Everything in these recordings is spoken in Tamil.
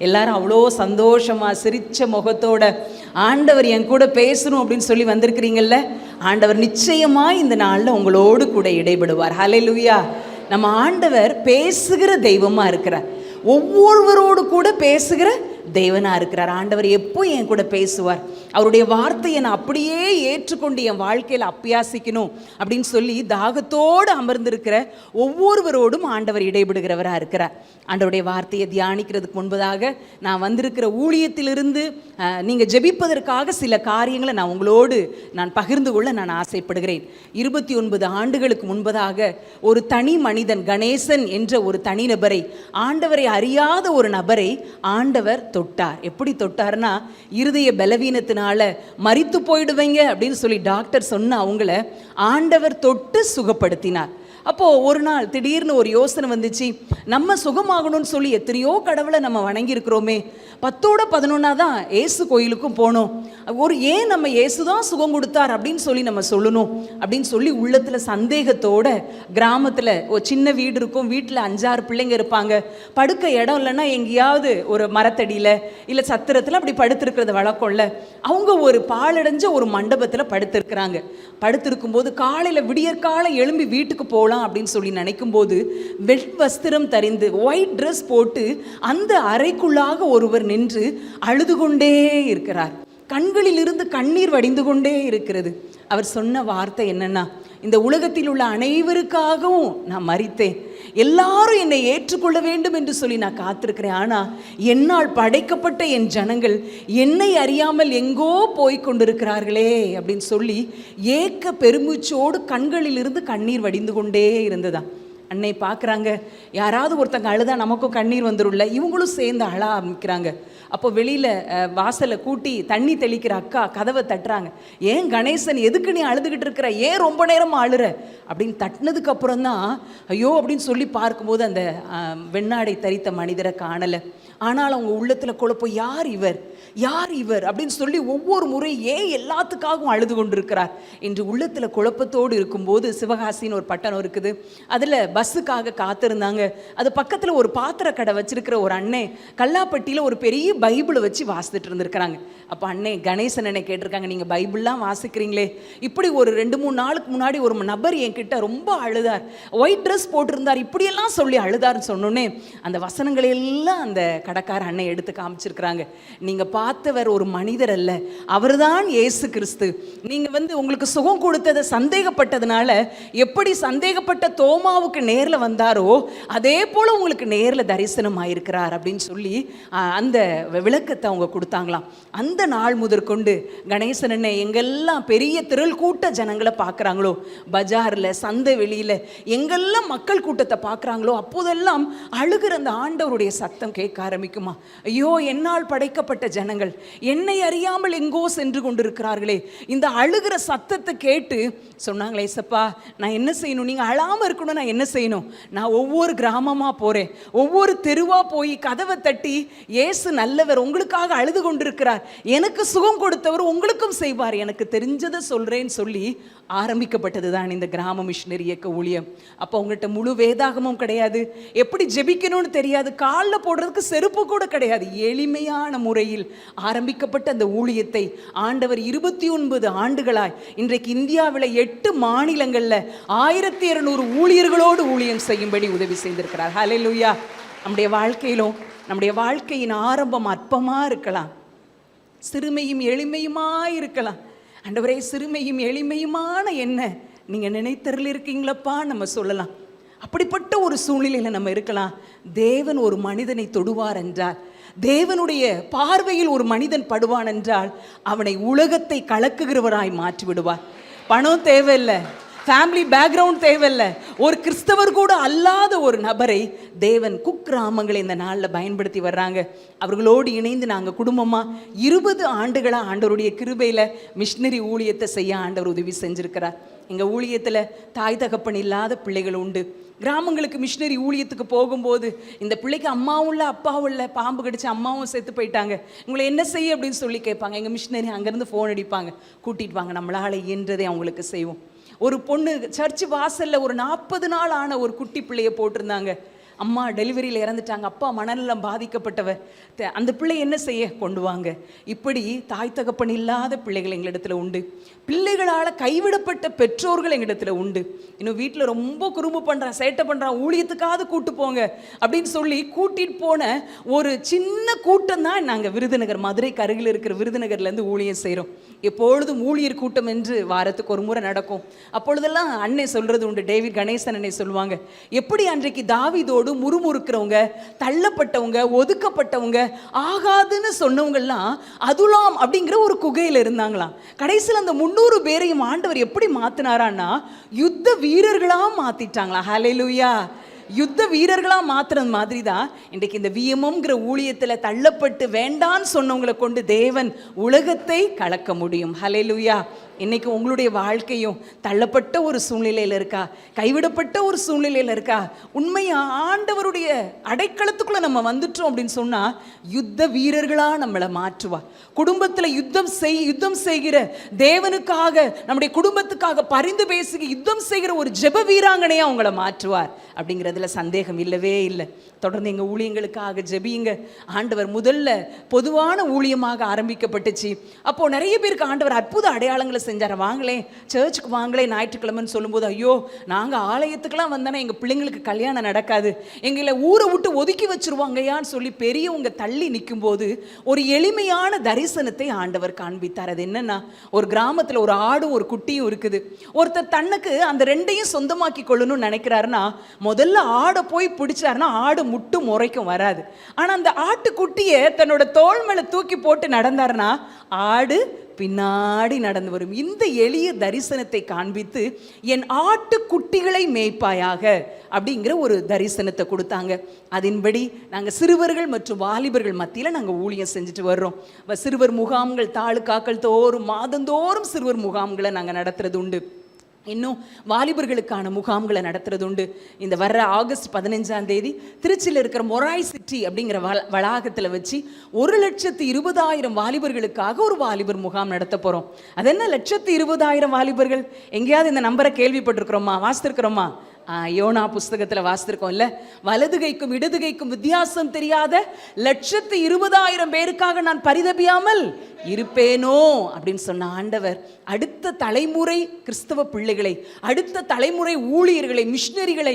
எல்லாரும் அவ்வளோ சந்தோஷமாக சிரித்த முகத்தோட ஆண்டவர் என் கூட பேசணும் அப்படின்னு சொல்லி வந்திருக்கிறீங்கல்ல. ஆண்டவர் நிச்சயமாக இந்த நாளில் உங்களோடு கூட இடைபடுவார். ஹல்லேலூயா. நம்ம ஆண்டவர் பேசுகிற தெய்வமாக இருக்கிறார். ஒவ்வொருவரோடு கூட பேசுகிற தெய்வனாக இருக்கிறார். ஆண்டவர் எப்போ என் கூட பேசுவார், அவருடைய வார்த்தையை நான் அப்படியே ஏற்றுக்கொண்டு என் வாழ்க்கையில் அப்பியாசிக்கணும் அப்படின்னு சொல்லி தாகத்தோடு அமர்ந்திருக்கிற ஒவ்வொருவரோடும் ஆண்டவர் இடைபடுகிறவராக இருக்கிறார். ஆண்டவருடைய வார்த்தையை தியானிக்கிறதுக்கு முன்பதாக நான் வந்திருக்கிற ஊழியத்திலிருந்து நீங்கள் ஜெபிப்பதற்காக சில காரியங்களை நான் உங்களோடு பகிர்ந்து கொள்ள நான் ஆசைப்படுகிறேன். 29 ஆண்டுகளுக்கு முன்பதாக ஒரு தனி மனிதன், கணேசன் என்ற ஒரு தனிநபரை, ஆண்டவரை அறியாத ஒரு நபரை ஆண்டவர் தொட்டார். எப்படி தொட்டார்னா, இருதய பலவீனத்தினால மரித்து போயிடுவீங்க அப்படின்னு சொல்லி டாக்டர் சொன்ன அவங்கள ஆண்டவர் தொட்டு சுகப்படுத்தினார். அப்போது ஒரு நாள் திடீர்னு ஒரு யோசனை வந்துச்சு, நம்ம சுகமாகணும்னு சொல்லி எத்தனையோ கடவுளை நம்ம வணங்கியிருக்கிறோமே, 10ஓட 11 தான் ஏசு கோயிலுக்கும் போனோம், ஏன் நம்ம ஏசு தான் சுகம் கொடுத்தார் அப்படின்னு சொல்லி நம்ம சொல்லணும் அப்படின்னு சொல்லி உள்ளத்தில் சந்தேகத்தோட, கிராமத்தில் ஒரு சின்ன வீடு இருக்கும், வீட்டில் 5-6 பிள்ளைங்க இருப்பாங்க, படுக்க இடம் இல்லைன்னா எங்கேயாவது ஒரு மரத்தடியில் இல்லை சத்திரத்தில் அப்படி படுத்திருக்கிறது வழக்கம் இல்லை. அவங்க ஒரு பாழடைஞ்ச ஒரு மண்டபத்தில் படுத்திருக்கிறாங்க. படுத்திருக்கும் போது காலையில் விடியற்காலை எழும்பி வீட்டுக்கு போகலாம் அப்படின்னு சொல்லி நினைக்கும் போது வெட் வஸ்திரம் தரிந்து ஒயிட் ட்ரெஸ் போட்டு அந்த அறைக்குள்ளாக ஒருவர் நின்று அழுது கொண்டே இருக்கிறார். கண்களில் இருந்து கண்ணீர் வடிந்து கொண்டே இருக்கிறது. அவர் சொன்ன வார்த்தை என்னன்னா, இந்த உலகத்தில் உள்ள அனைவருக்காகவும் நான் மரித்தேன், எல்லாரும் என்னை ஏற்றுக்கொள்ள வேண்டும் என்று சொல்லி நான் காத்திருக்கிறேன், ஆனால் என்னால் படைக்கப்பட்ட என் ஜனங்கள் என்னை அறியாமல் எங்கோ போய்கொண்டிருக்கிறார்களே அப்படின்னு சொல்லி ஏக்க பெருமூச்சோடு கண்களில் இருந்து கண்ணீர் வடிந்து கொண்டே இருந்ததான். அன்னை பார்க்குறாங்க, யாராவது ஒருத்தங்க அழுதா நமக்கும் கண்ணீர் வந்துடும்ல, இவங்களும் சேர்ந்து அழ ஆரம்பிக்கிறாங்க. அப்போ வெளியில் வாசலை கூட்டி தண்ணி தெளிக்கிற அக்கா கதவை தட்டுறாங்க. ஏன் கணேசன், எதுக்கு நீ அழுதுகிட்டு இருக்கிற, ஏன் ரொம்ப நேரமாக அழுற அப்படின்னு தட்டினதுக்கு அப்புறம் தான் ஐயோ அப்படின்னு சொல்லி பார்க்கும்போது அந்த வெண்ணாடை தரித்த மனிதரை காணலை. ஆனால் அவங்க உள்ளத்தில் குழப்பம், யார் இவர், யார் இவர் அப்படின்னு சொல்லி ஒவ்வொரு முறை ஏன் எல்லாத்துக்காகவும் அழுது கொண்டிருக்கிறார் என்று உள்ளத்தில் குழப்பத்தோடு இருக்கும்போது, சிவகாசின்னு ஒரு பட்டணம் இருக்குது, அதில் பஸ்ஸுக்காக காத்திருந்தாங்க. அது பக்கத்தில் ஒரு பாத்திர கடை வச்சிருக்கிற ஒரு அண்ணே கல்லாப்பட்டியில் ஒரு பெரிய பைபிளை வச்சு வாசித்துட்டு இருந்திருக்கிறாங்க. அப்போ அண்ணே கணேசன் அண்ணே கேட்டிருக்காங்க, நீங்கள் பைபிள்லாம் வாசிக்கிறீங்களே, இப்படி ஒரு 2-3 நாளுக்கு முன்னாடி ஒரு நபர் என்கிட்ட ரொம்ப அழுதார், ஒயிட் ட்ரெஸ் போட்டிருந்தார், இப்படியெல்லாம் சொல்லி அழுதார்னு சொன்னோன்னே அந்த வசனங்களையெல்லாம் அந்த கடைக்கார அண்ணே எடுத்து காமிச்சிருக்கிறாங்க. நீங்கள் பார்த்தவர் ஒரு மனிதர் அல்ல, அவர்தான் இயேசு கிறிஸ்து. நீங்கள் உங்களுக்கு சுகம் கொடுத்ததை சந்தேகப்பட்டதுனால எப்படி சந்தேகப்பட்ட தோமாவுக்கு நேரில் வந்தாரோ அதே போல் உங்களுக்கு நேரில் தரிசனம் ஆயிருக்கிறார் அப்படின்னு சொல்லி அந்த விளக்கத்தை அவங்க கொடுத்தாங்களாம். அந்த நாள் முதற்கொண்டு கணேசன் அண்ணே எங்கெல்லாம் பெரிய திரள் கூட்ட ஜனங்களை பார்க்குறாங்களோ, பஜாரில் சந்தை வெளியில் எங்கெல்லாம் மக்கள் கூட்டத்தை பார்க்குறாங்களோ அப்போதெல்லாம் அழுகிற அந்த ஆண்டவருடைய சத்தம் கேட்க ஆரம்பிக்குமா. ஐயோ, என்னால் படைக்கப்பட்ட ஜனங்கள் என்னை அறியாமல் எங்கோ சென்று கொண்டிருக்கிறார்களே, இந்த அழுகிற சத்தத்தை கேட்டு சொன்னாங்களே, ஏசப்பா நான் என்ன செய்யணும், நீங்கள் அழாமல் இருக்கணும், நான் என்ன செய்யணும், நான் ஒவ்வொரு கிராமமாக போகிறேன், ஒவ்வொரு தெருவாக போய் கதவை தட்டி இயேசு நல்லவர், உங்களுக்காக அழுது கொண்டிருக்கிறார், எனக்கு சுகம் கொடுத்தவர் உங்களுக்கும் செய்வார், எனக்கு தெரிஞ்சதை சொல்கிறேன்னு சொல்லி ஆரம்பிக்கப்பட்டது தான் இந்த கிராம மிஷினரி இயக்க ஊழியம். அப்போ உங்கள்கிட்ட முழு வேதாகமும் கிடையாது, எப்படி ஜெபிக்கணும்னு தெரியாது, காலில் போடுறதுக்கு செருப்பு கூட கிடையாது. எளிமையான முறையில் ஆரம்பிக்கப்பட்ட அந்த ஊழியத்தை ஆண்டவர் 29 ஆண்டுகளாய் இன்றைக்கு இந்தியாவில் 8 மாநிலங்களில் 1200 ஊழியர்களோடு ஊழியம் செய்யும்படி உதவி செய்திருக்கிறார். ஹல்லேலூயா. நம்முடைய வாழ்க்கையின் ஆரம்பம் அற்பமாக இருக்கலாம், சிறுமையும் எளிமையுமாய் இருக்கலாம். ஆண்டவரே, சிறுமையும் எளிமையுமான என்ன நீங்கள் நினைத்தரில் இருக்கீங்களப்பா நம்ம சொல்லலாம். அப்படிப்பட்ட ஒரு சூழ்நிலையில் நம்ம இருக்கலாம். தேவன் ஒரு மனிதனை தொடுவார் என்றால், தேவனுடைய பார்வையில் ஒரு மனிதன் படுவான் என்றால் அவனை உலகத்தை கலக்குகிறவராய் மாற்றி விடுவார். பணம் தேவையில்லை, ஃபேமிலி பேக்ரவுண்ட் தேவையில்லை, ஒரு கிறிஸ்தவர் கூட அல்லாத ஒரு நபரை தேவன் குக்கிராமங்களை இந்த நாளில் பயன்படுத்தி வர்றாங்க. அவர்களோடு இணைந்து நாங்கள் குடும்பமாக 20 ஆண்டுகளாக ஆண்டவருடைய கிருபையில் மிஷினரி ஊழியத்தை செய்ய ஆண்டவர் உதவி செஞ்சுருக்கிறார். எங்கள் ஊழியத்தில் தாய் தகப்பன் இல்லாத பிள்ளைகள் உண்டு. கிராமங்களுக்கு மிஷினரி ஊழியத்துக்கு போகும்போது இந்த பிள்ளைக்கு அம்மாவும் இல்லை அப்பாவும் இல்லை, பாம்பு கடிச்சு அம்மாவும் செத்து போயிட்டாங்க, உங்களை என்ன செய்ய அப்படின்னு சொல்லி கேட்பாங்க. எங்கள் மிஷினரி அங்கேருந்து ஃபோன் அடிப்பாங்க, கூட்டிகிட்டு வாங்க, நம்மளால் இயன்றதை அவங்களுக்கு செய்வோம். ஒரு பொண்ணு சர்ச்சு வாசலில் ஒரு 40 நாள் ஆன ஒரு குட்டி பிள்ளையை போட்டிருந்தாங்க. அம்மா டெலிவரியில் இறந்துட்டாங்க, அப்பா மனநலம் பாதிக்கப்பட்டவர், அந்த பிள்ளை என்ன செய்ய கொண்டு வாங்க. இப்படி தாய் தகப்பன் இல்லாத பிள்ளைகள் எங்களிடத்துல உண்டு. பிள்ளைகளால் கைவிடப்பட்ட பெற்றோர்கள் எங்களிடத்துல உண்டு. இன்னும் வீட்டில் ரொம்ப குறும்பு பண்ணுறான், சேட்டை பண்ணுறான், ஊழியத்துக்காவது கூட்டு போங்க அப்படின்னு சொல்லி கூட்டிட்டு போன ஒரு சின்ன கூட்டம் தான் நாங்கள் விருதுநகர், மதுரைக்கு அருகில் இருக்கிற விருதுநகர்லேருந்து ஊழியம் செய்கிறோம். எப்பொழுதும் ஊழியர் கூட்டம் என்று வாரத்துக்கு ஒரு முறை நடக்கும். அப்பொழுதெல்லாம் அன்னை சொல்றது உண்டு, டேவிட் கணேசன் அன்னை சொல்லுவாங்க, எப்படி அன்றைக்கு தாவீதோடு முறுமுறுக்கிறவங்க, தள்ளப்பட்டவங்க, ஒதுக்கப்பட்டவங்க, ஆகாதுன்னு சொன்னவங்கெல்லாம் அதுலாம் அப்படிங்கிற ஒரு குகையில் இருந்தாங்களாம். கடைசியில் அந்த 300 பேரையும் ஆண்டவர் எப்படி மாத்தினாரான்னா யுத்த வீரர்களா மாத்திட்டாங்களா. ஹல்லேலூயா. யுத்த வீரர்களாக மாத்துறது மாதிரி தான் இன்றைக்கு இந்த விஎம்எம்ங்கிற ஊழியத்தில் தள்ளப்பட்டு வேண்டான்னு சொன்னவங்களை கொண்டு தேவன் உலகத்தை கலக்க முடியும். ஹல்லேலூயா. இன்னைக்கு உங்களுடைய வாழ்க்கையும் தள்ளப்பட்ட ஒரு சூழ்நிலையில் இருக்கா, கைவிடப்பட்ட ஒரு சூழ்நிலையில் இருக்கா? உண்மையா ஆண்டவருடைய அடைக்கலத்துக்குள்ள நம்ம வந்துட்டோம் அப்படின்னு சொன்னா யுத்த வீரர்களா நம்மளை மாற்றுவா. குடும்பத்தில் யுத்தம் செய்கிற, தேவனுக்காக நம்முடைய குடும்பத்துக்காக பரிந்து பேசுக யுத்தம் செய்கிற ஒரு ஜெப வீராங்கனையா அவங்கள மாற்றுவார் அப்படிங்கிறதுல சந்தேகம் இல்லவே இல்லை. தொடர்ந்து எங்கள் ஊழியங்களுக்காக ஜெபியுங்க. ஆண்டவர் முதல்ல பொதுவான ஊழியமாக ஆரம்பிக்கப்பட்டுச்சு. அப்போது நிறைய பேருக்கு ஆண்டவர் அற்புத அடையாளங்களை செஞ்சார். வாங்களே சர்ச்சுக்கு வாங்களே ஞாயிற்றுக்கிழமைன்னு சொல்லும்போது, ஐயோ நாங்கள் ஆலயத்துக்கெல்லாம் வந்தோன்னா எங்கள் பிள்ளைங்களுக்கு கல்யாணம் நடக்காது, எங்களை ஊரை விட்டு ஒதுக்கி வச்சுருவாங்கயான்னு சொல்லி பெரியவங்க தள்ளி நிற்கும்போது ஒரு எளிமையான தரிசனத்தை ஆண்டவர் காண்பித்தார். அது என்னன்னா, ஒரு கிராமத்தில் ஒரு ஆடும் ஒரு குட்டியும் இருக்குது. ஒருத்தர் தன்னுக்கு அந்த ரெண்டையும் சொந்தமாக்கி கொள்ளணும்னு நினைக்கிறாருன்னா முதல்ல ஆடை போய் பிடிச்சாருன்னா ஆடு முட்டு முறைக்கும் வராது. ஆனால் அந்த ஆட்டுக்குட்டியை தன்னோட தோள் மேலே தூக்கி போட்டு நடந்தாருன்னா ஆடு பின்னாடி நடந்து வரும். இந்த எளிய தரிசனத்தை காண்பித்து என் ஆட்டுக்குட்டிகளை மேய்ப்பாயாக அப்படிங்கிற ஒரு தரிசனத்தை கொடுத்தாங்க. அதன்படி நாங்கள் சிறுவர்கள் மற்றும் வாலிபர்கள் மத்தியில் நாங்கள் ஊழியம் செஞ்சுட்டு வர்றோம். சிறுவர் முகாம்கள் தாலுக்காக்கள் தோறும் மாதந்தோறும் சிறுவர் முகாம்களை நாங்கள் நடத்துறது உண்டு. இன்னும் வாலிபர்களுக்கான முகாம்களை நடத்துறது உண்டு. இந்த வர்ற ஆகஸ்ட் 15ஆம் தேதி திருச்சியில் இருக்கிற மொராய் சிட்டி அப்படிங்கிற வளாகத்தில் வச்சு 1,20,000 வாலிபர்களுக்காக ஒரு வாலிபர் முகாம் நடத்த போகிறோம். அது என்ன 1,20,000 வாலிபர்கள்? எங்கேயாவது இந்த நம்பரை கேள்விப்பட்டிருக்கிறோமா, வாசித்திருக்கிறோமா? யோனா புஸ்தகத்தில் வாசித்திருக்கோம் இல்லை? வலது கைக்கும் இடது கைக்கும் வித்தியாசம் தெரியாத 1,20,000 பேருக்காக நான் பரிதபியாமல் இருப்பேனோ அப்படின்னு சொன்ன ஆண்டவர் அடுத்த தலைமுறை கிறிஸ்தவ பிள்ளைகளை, அடுத்த தலைமுறை ஊழியர்களை, மிஷினரிகளை,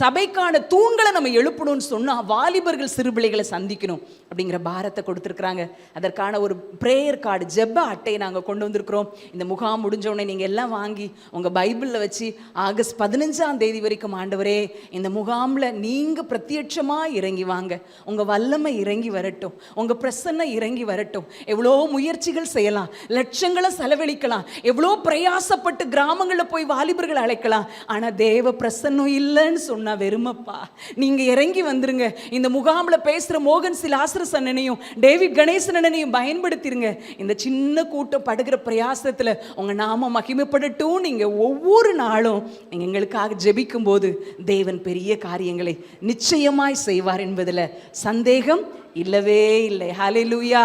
சபைக்கான தூண்களை நம்ம எழுப்பணும்னு சொன்னால் வாலிபர்கள் சிறு பிள்ளைகளை சந்திக்கணும் அப்படிங்கிற பாரத்தை கொடுத்துருக்குறாங்க. அதற்கான ஒரு ப்ரேயர் கார்டு, ஜெப அட்டையை நாங்கள் கொண்டு வந்திருக்கிறோம். இந்த முகாம் முடிஞ்சோடனே நீங்கள் எல்லாம் வாங்கி உங்கள் பைபிளில் வச்சு ஆகஸ்ட் 15ஆம் தேதி வரைக்கும், ஆண்டவரே இந்த முகாமில் நீங்கள் பிரத்யட்சமாக இறங்கி வாங்க, உங்கள் வல்லமை இறங்கி வரட்டும், உங்கள் பிரசன்னம் இறங்கி வரட்டும். எவ்வளோ முயற்சிகள் செய்யலாம், லட்சங்களை செலவழிக்கலாம், எவ்வளோ பிரயாசப்பட்டு கிராமங்களில் போய் வாலிபர்கள் அழைக்கலாம். ஆனால் தேவ பிரசன்னம் இல்லைன்னு சொன்னால் வெறுமப்பா. நீங்கள் இறங்கி வந்துருங்க. இந்த முகாமில் பேசுகிற மோகன் சிலாசரஸ் அண்ணனையும் டேவிட் கணேசன் அண்ணனையும் பயன்படுத்திருங்க. இந்த சின்ன கூட்டம் படுகிற பிரயாசத்தில் உங்கள் நாம மகிமைப்படட்டும். நீங்கள் ஒவ்வொரு நாளும் நீங்கள் எங்களுக்காக ஜெபிக்கும் போது தேவன் பெரிய காரியங்களை நிச்சயமாய் செய்வார் என்பதில் சந்தேகம் இல்லவே இல்லை. ஹல்லேலூயா,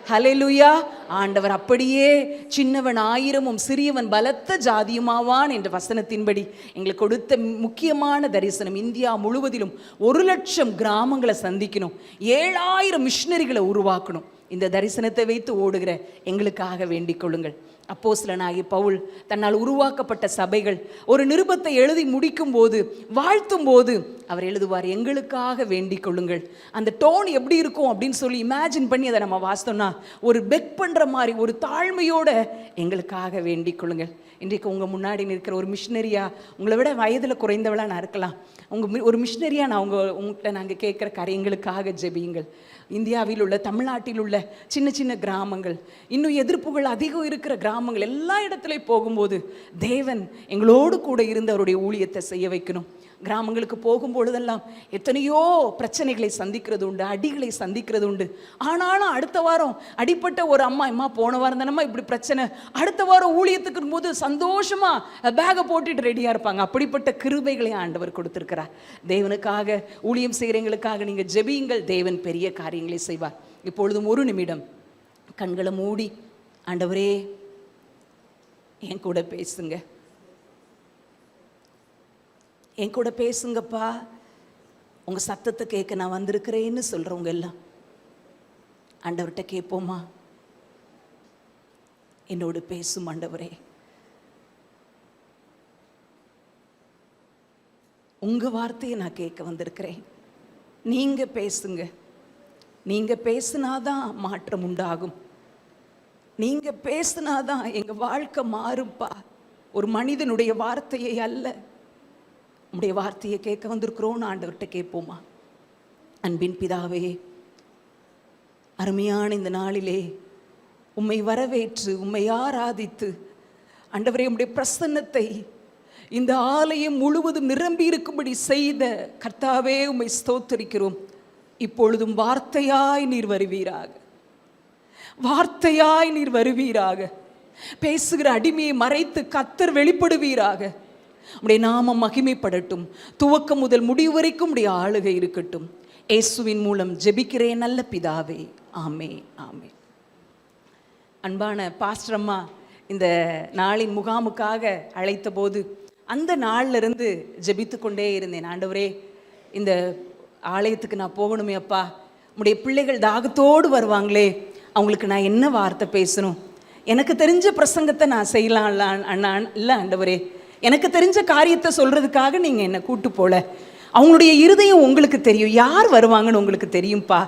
ஹல்லேலூயா. ஆண்டவர் அப்படியே சின்னவன் 1000 சிறியவன் பலத்த ஜாதியுமாவான் என்ற வசனத்தின்படி எங்களுக்கு கொடுத்த முக்கியமான தரிசனம், இந்தியா முழுவதிலும் 1,00,000 கிராமங்களை சந்திக்கணும், 7,000 மிஷினரிகளை உருவாக்கணும். இந்த தரிசனத்தை வைத்து ஓடுகிற எங்களுக்காக வேண்டிக் கொள்ளுங்கள். அப்போஸ்தலனாகிய பவுல் தன்னால் உருவாக்கப்பட்ட சபைகள் ஒரு நிருபத்தை எழுதி முடிக்கும் போது, வாழ்த்தும் போது அவர் எழுதுவார், எங்களுக்காக வேண்டிக் கொள்ளுங்கள். அந்த டோன் எப்படி இருக்கும் அப்படின்னு சொல்லி இமேஜின் பண்ணி அதை நம்ம வாசித்தோம்னா ஒரு பெக் பண்ணுற மாதிரி ஒரு தாழ்மையோட எங்களுக்காக வேண்டிக் கொள்ளுங்கள். இன்றைக்கு உங்கள் முன்னாடி நிற்கிற ஒரு மிஷினரியா, உங்களை விட வயதில் குறைந்தவளாக நான் இருக்கலாம், ஒரு மிஷினரியா நான் உங்கள்கிட்ட நாங்கள் கேட்குற காரியங்களுக்காக ஜெபியுங்கள். இந்தியாவில் உள்ள, தமிழ்நாட்டில் உள்ள சின்ன சின்ன கிராமங்கள், இன்னும் எதிர்ப்புகள் அதிகம் இருக்கிற கிராமங்கள், எல்லா இடத்துலையும் போகும்போது தேவன் எங்களோடு கூட இருந்து அவருடைய ஊழியத்தை செய்ய வைக்கணும். கிராமங்களுக்கு போகும்பொழுதெல்லாம் எத்தனையோ பிரச்சனைகளை சந்திக்கிறது உண்டு, அடிகளை சந்திக்கிறது உண்டு. ஆனாலும் அடுத்த வாரம் அடிப்பட்ட ஒரு அம்மா போன வாரம் தானம்மா இப்படி பிரச்சனை, அடுத்த வாரம் ஊழியத்துக்கு போது சந்தோஷமா பேகை போட்டுட்டு ரெடியாக இருப்பாங்க. அப்படிப்பட்ட கிருபைகளை ஆண்டவர் கொடுத்திருக்கிறார். தேவனுக்காக ஊழியம் செய்கிறவங்களுக்காக நீங்கள் ஜெபியுங்கள், தேவன் பெரிய காரியங்களை செய்வார். இப்பொழுதும் ஒரு நிமிடம் கண்களை மூடி, ஆண்டவரே என் கூட பேசுங்க, என் கூட பேசுங்கப்பா, உங்கள் சத்தத்தை கேட்க நான் வந்திருக்கிறேன்னு சொல்கிறவங்க எல்லாம் ஆண்டவர்கிட்ட கேட்போமா? என்னோடு பேசும் ஆண்டவரே, உங்கள் வார்த்தையை நான் கேட்க வந்திருக்கிறேன். நீங்கள் பேசுங்க. நீங்கள் பேசுனாதான் மாற்றம் உண்டாகும். நீங்கள் பேசுனாதான் எங்கள் வாழ்க்கை மாறும்பா. ஒரு மனிதனுடைய வார்த்தையை அல்ல, உம்முடைய வார்த்தையை கேட்க வந்திருக்கிறோன்னு ஆண்டவர்கிட்ட கேட்போமா? அன்பின் பிதாவே, அருமையான இந்த நாளிலே உம்மை வரவேற்று உம்மை ஆராதித்து ஆண்டவரே, உம்முடைய பிரசன்னத்தை இந்த ஆலயம் முழுவதும் நிரம்பி இருக்கும்படி செய்த கர்த்தாவே, உம்மை ஸ்தோத்தரிக்கிறோம். இப்பொழுதும் வார்த்தையாய் நீர் வருவீராக, வார்த்தையாய் நீர் வருவீராக. பேசுகிற அடிமையை மறைத்து கர்த்தர் வெளிப்படுவீராக. உம்முடைய நாமம் மகிமைப்படட்டும். துவக்கம் முதல் முடிவு வரைக்கும் உம்முடைய ஆளுகை இருக்கட்டும். இயேசுவின் மூலம் ஜெபிக்கிறேன் நல்ல பிதாவே, ஆமே ஆமே. அன்பான பாஸ்டர் அம்மா இந்த நாளின் முகாமுக்காக அழைத்த போது அந்த நாளிலிருந்து ஜெபித்து கொண்டே இருந்தேன். ஆண்டவரே, இந்த ஆலயத்துக்கு நான் போகணுமே அப்பா, உம்முடைய பிள்ளைகள் தாகத்தோடு வருவாங்களே, அவங்களுக்கு நான் என்ன வார்த்தை பேசணும்? எனக்கு தெரிஞ்ச பிரசங்கத்தை நான் செய்யலாம்ல அண்ணா, இல்லை ஆண்டவரே, எனக்கு தெரிஞ்ச காரியத்தை சொல்கிறதுக்காக நீங்கள் என்னை கூட்டு போல. அவங்களுடைய இருதயம் உங்களுக்கு தெரியும், யார் வருவாங்கன்னு உங்களுக்கு தெரியும்ப்பா,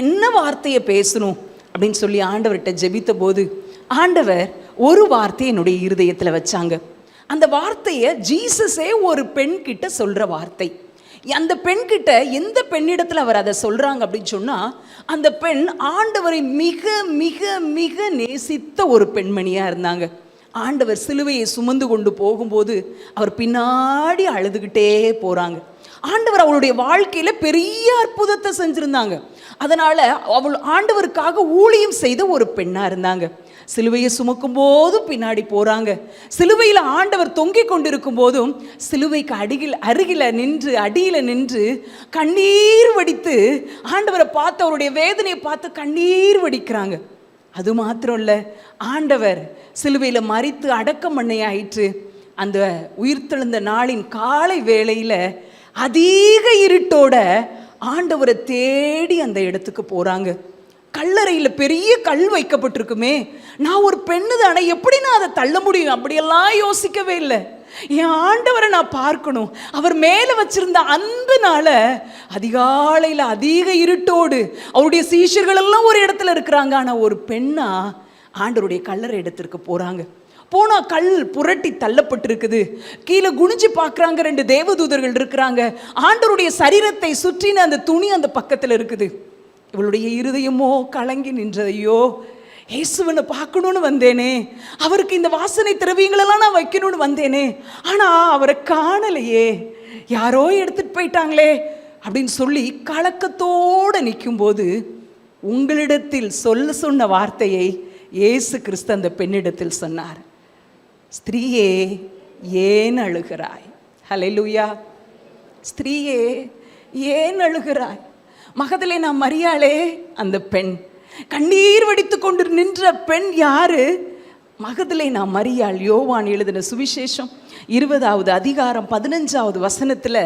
என்ன வார்த்தையை பேசணும் அப்படின்னு சொல்லி ஆண்டவர்கிட்ட ஜெபித்த போது ஆண்டவர் ஒரு வார்த்தையை என்னுடைய இருதயத்தில் வச்சாங்க. அந்த வார்த்தையை ஜீசஸே ஒரு பெண் கிட்ட சொல்கிற வார்த்தை. அந்த பெண்கிட்ட எந்த பெண்ணிடத்தில் அவர் அதை சொல்கிறாங்க அப்படின்னு சொன்னால், அந்த பெண் ஆண்டவரை மிக மிக மிக நேசித்த ஒரு பெண்மணியாக இருந்தாங்க. ஆண்டவர் சிலுவையை சுமந்து கொண்டு போகும்போது அவர் பின்னாடி அழுதுகிட்டே போகிறாங்க. ஆண்டவர் அவளுடைய வாழ்க்கையில் பெரிய அற்புதத்தை செஞ்சுருந்தாங்க. அதனால் அவள் ஆண்டவருக்காக ஊழியம் செய்த ஒரு பெண்ணாக இருந்தாங்க. சிலுவையை சுமக்கும் போதும் பின்னாடி போகிறாங்க. சிலுவையில் ஆண்டவர் தொங்கிக் கொண்டிருக்கும் போதும் சிலுவைக்கு அருகில் நின்று கண்ணீர் வடித்து ஆண்டவரை பார்த்து, அவருடைய வேதனையை பார்த்து கண்ணீர் வடிக்கிறாங்க. அது மாத்திரம் இல்லை, ஆண்டவர் சிலுவையில் மரித்து அடக்கம் பண்ணையாயிற்று. அந்த உயிர்த்தெழுந்த நாளின் காலை வேளையில் அதிக இருட்டோட ஆண்டவரை தேடி அந்த இடத்துக்கு போகிறாங்க. கல்லறையில் பெரிய கல் வைக்கப்பட்டிருக்குமே, நான் ஒரு பெண்ணு தானே, எப்படி நான் அதை தள்ள முடியும்? அப்படியெல்லாம் யோசிக்கவே இல்லை. என் ஆண்டவரை நான் பார்க்கணும். அவர் மேலே வச்சிருந்த அன்புனால அதிகாலையில் அதிக இருட்டோடு அவருடைய சீஷர்கள் எல்லாம் ஒரு இடத்துல இருக்கிறாங்க. ஆனால் ஒரு பெண்ணா ஆண்டவருடைய கல்லறை இடத்திற்கு போகிறாங்க. போனால் கல் புரட்டி தள்ளப்பட்டிருக்குது. கீழே குனிஞ்சு பார்க்குறாங்க, 2 தேவதூதர்கள் இருக்கிறாங்க. ஆண்டவருடைய சரீரத்தை சுற்றின அந்த துணி அந்த பக்கத்தில் இருக்குது. இவளுடைய இருதயமோ கலங்கி நின்றதையோ, இயேசுவனை பார்க்கணுன்னு வந்தேனே, அவருக்கு இந்த வாசனை திரவியங்களெல்லாம் நான் வைக்கணும்னு வந்தேனே, ஆனால் அவரை காணலையே, யாரோ எடுத்துகிட்டு போயிட்டாங்களே அப்படின்னு சொல்லி கலக்கத்தோடு நிற்கும்போது உங்களிடத்தில் சொன்ன வார்த்தையை இயேசு கிறிஸ்து அந்த பெண்ணிடத்தில் சொன்னார். ஸ்திரீயே, ஏன் அழுகிறாய்? ஹல்லேலூயா. ஸ்திரீயே, ஏன் அழுகிறாய்? மகதலேனா மரியாளே அந்த பெண், கண்ணீர் வடித்து கொண்டு நின்ற பெண் யாரு? மகதலேனா மரியாள். யோவான் எழுதின சுவிசேஷம் 20வது அதிகாரம் 15வது வசனத்தில்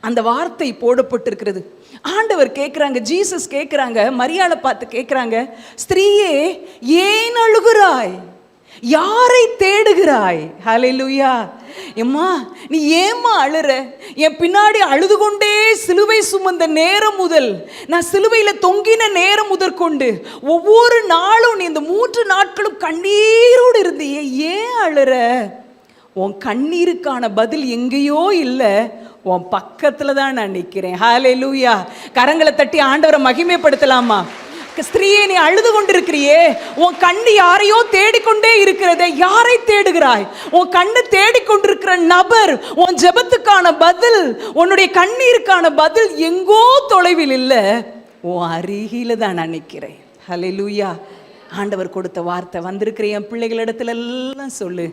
அந்த வார்த்தை போடப்பட்டிருக்கிறது. ஆண்டவர் கேட்குறாங்க, ஜீசஸ் கேட்குறாங்க, மரியாளை பார்த்து கேட்குறாங்க, ஸ்திரீயே ஏன் அழுகிறாய்? யாரை தேடுகிறாய்? ஹல்லேலூயா. எம்மா, நீ ஏம்மா அழுற? என் பின்னாடி அழுது கொண்டே சிலுவை சுமந்த நேரம் முதல், நான் சிலுவையில் தொங்கின நேரம் முதற்கொண்டு ஒவ்வொரு நாளும் நீ இந்த 3 நாட்களும் கண்ணீரோடு இருந்தியே, ஏன் அழுற? உன் கண்ணீருக்கான பதில் எங்கேயோ இல்லை, உன் பக்கத்தில் தான் நான் நிற்கிறேன். ஹல்லேலூயா. கரங்களை தட்டி ஆண்டவரை மகிமைப்படுத்தலாமா? ஸ்திரீயே, நீ அழுது கொண்டிருக்கிறியே, உன் கண்ணு யாரையோ தேடிக்கொண்டே இருக்கிறதே, யாரை தேடுகிறாய்? உன் கண்ணு தேடிக்கொண்டிருக்கிற நபர் உன் ஜெபத்துக்கான பதில், உன்னுடைய கண்ணீருக்கான பதில் எங்கோ தொலைவில் இல்லை, உன் அருகில தான் நான் நிற்கிறேன். ஹல்லேலூயா. ஆண்டவர் கொடுத்த வார்த்தை, வந்திருக்கிற என் பிள்ளைகளிடத்துல எல்லாம் சொல்லு,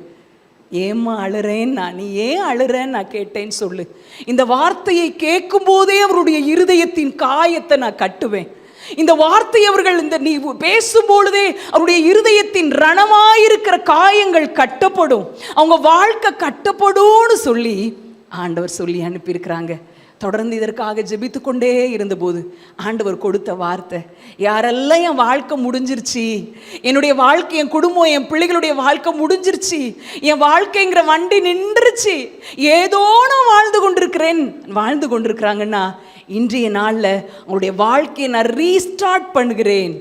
ஏம்மா அழுறேன் நான், நீ ஏன் அழுறேன்னு நான் கேட்டேன்னு சொல்லு. இந்த வார்த்தையை கேட்கும் போதே அவருடைய இருதயத்தின் காயத்தை நான் கட்டுவேன். இந்த வார்த்தை அவர்கள் நீ பேசும்பொழுதே அவருடைய இருதயத்தின் ரணமாயிருக்கிற காயங்கள் கட்டப்படும், அவங்க வாழ்க்கை கட்டப்படும்னு சொல்லி ஆண்டவர் சொல்லி அனுப்பியிருக்கிறாங்க. தொடர்ந்து இதற்காக ஜெபித்து கொண்டே இருந்தபோது ஆண்டவர் கொடுத்த வார்த்தை, யாரெல்லாம் என் வாழ்க்கை முடிஞ்சிருச்சு, என்னுடைய வாழ்க்கை, என் குடும்பம், என் பிள்ளைகளுடைய வாழ்க்கை முடிஞ்சிருச்சு, என் வாழ்க்கைங்கிற வண்டி நின்றுச்சு, ஏதோ நான் வாழ்ந்து கொண்டிருக்கிறாங்கன்னா இன்றைய நாளில் அவங்களுடைய வாழ்க்கையை நான் ரீஸ்டார்ட் பண்ணுகிறேன்,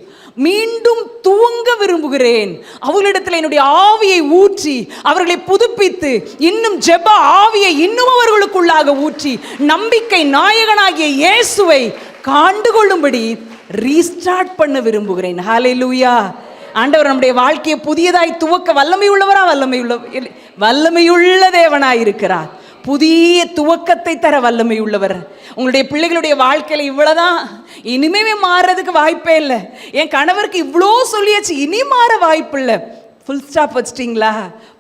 மீண்டும் துவங்க விரும்புகிறேன். அவர்களிடத்தில் என்னுடைய ஆவியை ஊற்றி அவர்களை புதுப்பித்து இன்னும் ஜெப ஆவியை இன்னும் அவர்களுக்குள்ளாக ஊற்றி நம்பிக்கை நாயகனாகிய இயேசுவை காண்டுகொள்ளும்படி ரீஸ்டார்ட் பண்ண விரும்புகிறேன். ஹல்லேலூயா. ஆண்டவர் நம்முடைய வாழ்க்கையை புதியதாய் துவக்க வல்லமையுள்ள தேவனாய் இருக்கிறார். புதிய துவக்கத்தை தர வல்லமை உள்ளவர். உங்களுடைய பிள்ளைகளுடைய வாழ்க்கையில் இவ்வளவுதான், இனிமே மாறுறதுக்கு வாய்ப்பே இல்லை. என் கணவருக்கு இவ்வளோ சொல்லியாச்சு, இனி மாற வாய்ப்பு இல்லை. Full stop வச்சிட்டிங்களா?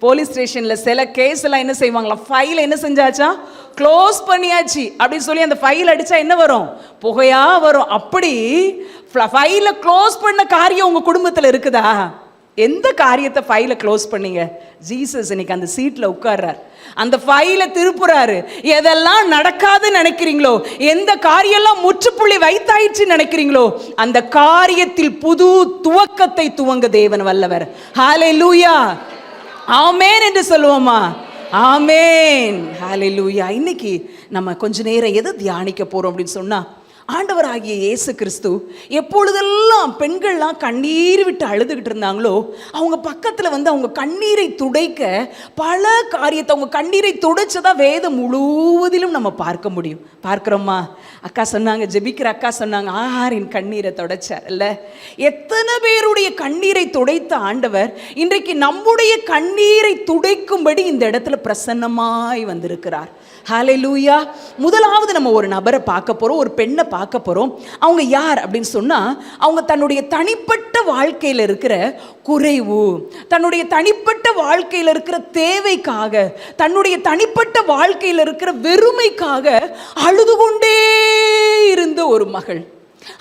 போலீஸ் ஸ்டேஷனில் சில கேஸ் எல்லாம் என்ன செய்வாங்களா, ஃபைல் என்ன செஞ்சாச்சா, க்ளோஸ் பண்ணியாச்சு அப்படின்னு சொல்லி அந்த ஃபைல் அடித்தா என்ன வரும், புகையா வரும். அப்படி ஃபைலை க்ளோஸ் பண்ண காரியம் உங்கள் குடும்பத்தில் இருக்குதா? எந்த காரியத்தை ஃபைலை க்ளோஸ் பண்ணீங்க? ஜீசஸ் இன்னைக்கு அந்த சீட்டில் உட்கார்றார், அந்த ஃபைலை திருப்புறாரு. எதெல்லாம் நடக்காதுன்னு நினைக்கிறீங்களோ, எந்த காரியெல்லாம் முற்றுப்புள்ளி வைத்தாயிடுச்சு நினைக்கிறீங்களோ, அந்த காரியத்தில் புது துவக்கத்தை துவங்க தேவன் வல்லவர். ஹல்லேலூயா. ஆமென் என்று சொல்லுவோமா? ஆமென். ஹல்லேலூயா. இன்னைக்கு நம்ம கொஞ்ச நேரம் எதை தியானிக்க போறோம் அப்படின்னு சொன்னா, ஆண்டவராகிய இயேசு கிறிஸ்து எப்பொழுதெல்லாம் பெண்கள்லாம் கண்ணீர் விட்டு அழுதுகிட்டு இருந்தாங்களோ, அவங்க பக்கத்தில் வந்து அவங்க கண்ணீரை துடைக்க பல காரியத்தை, அவங்க கண்ணீரை துடைச்சதா வேதம் முழுவதிலும் நம்ம பார்க்க முடியும். பார்க்குறோமா? அக்கா சொன்னாங்க, ஜெபிக்கிற அக்கா சொன்னாங்க, ஆஹாரின் கண்ணீரை துடைச்சார் இல்லை? எத்தனை பேருடைய கண்ணீரை துடைத்த ஆண்டவர் இன்றைக்கு நம்முடைய கண்ணீரை துடைக்கும்படி இந்த இடத்துல பிரசன்னமாய் வந்திருக்கிறார். ஹல்லேலூயா. முதலாவது நம்ம ஒரு நபரை பார்க்க போகிறோம், ஒரு பெண்ணை பார்க்க போகிறோம். அவங்க யார் அப்படின்னு சொன்னால், அவங்க தன்னுடைய தனிப்பட்ட வாழ்க்கையில் இருக்கிற குறைவு, தன்னுடைய தனிப்பட்ட வாழ்க்கையில் இருக்கிற தேவைக்காக, தன்னுடைய தனிப்பட்ட வாழ்க்கையில் இருக்கிற வெறுமைக்காக அழுது கொண்டே இருந்த ஒரு மகள்.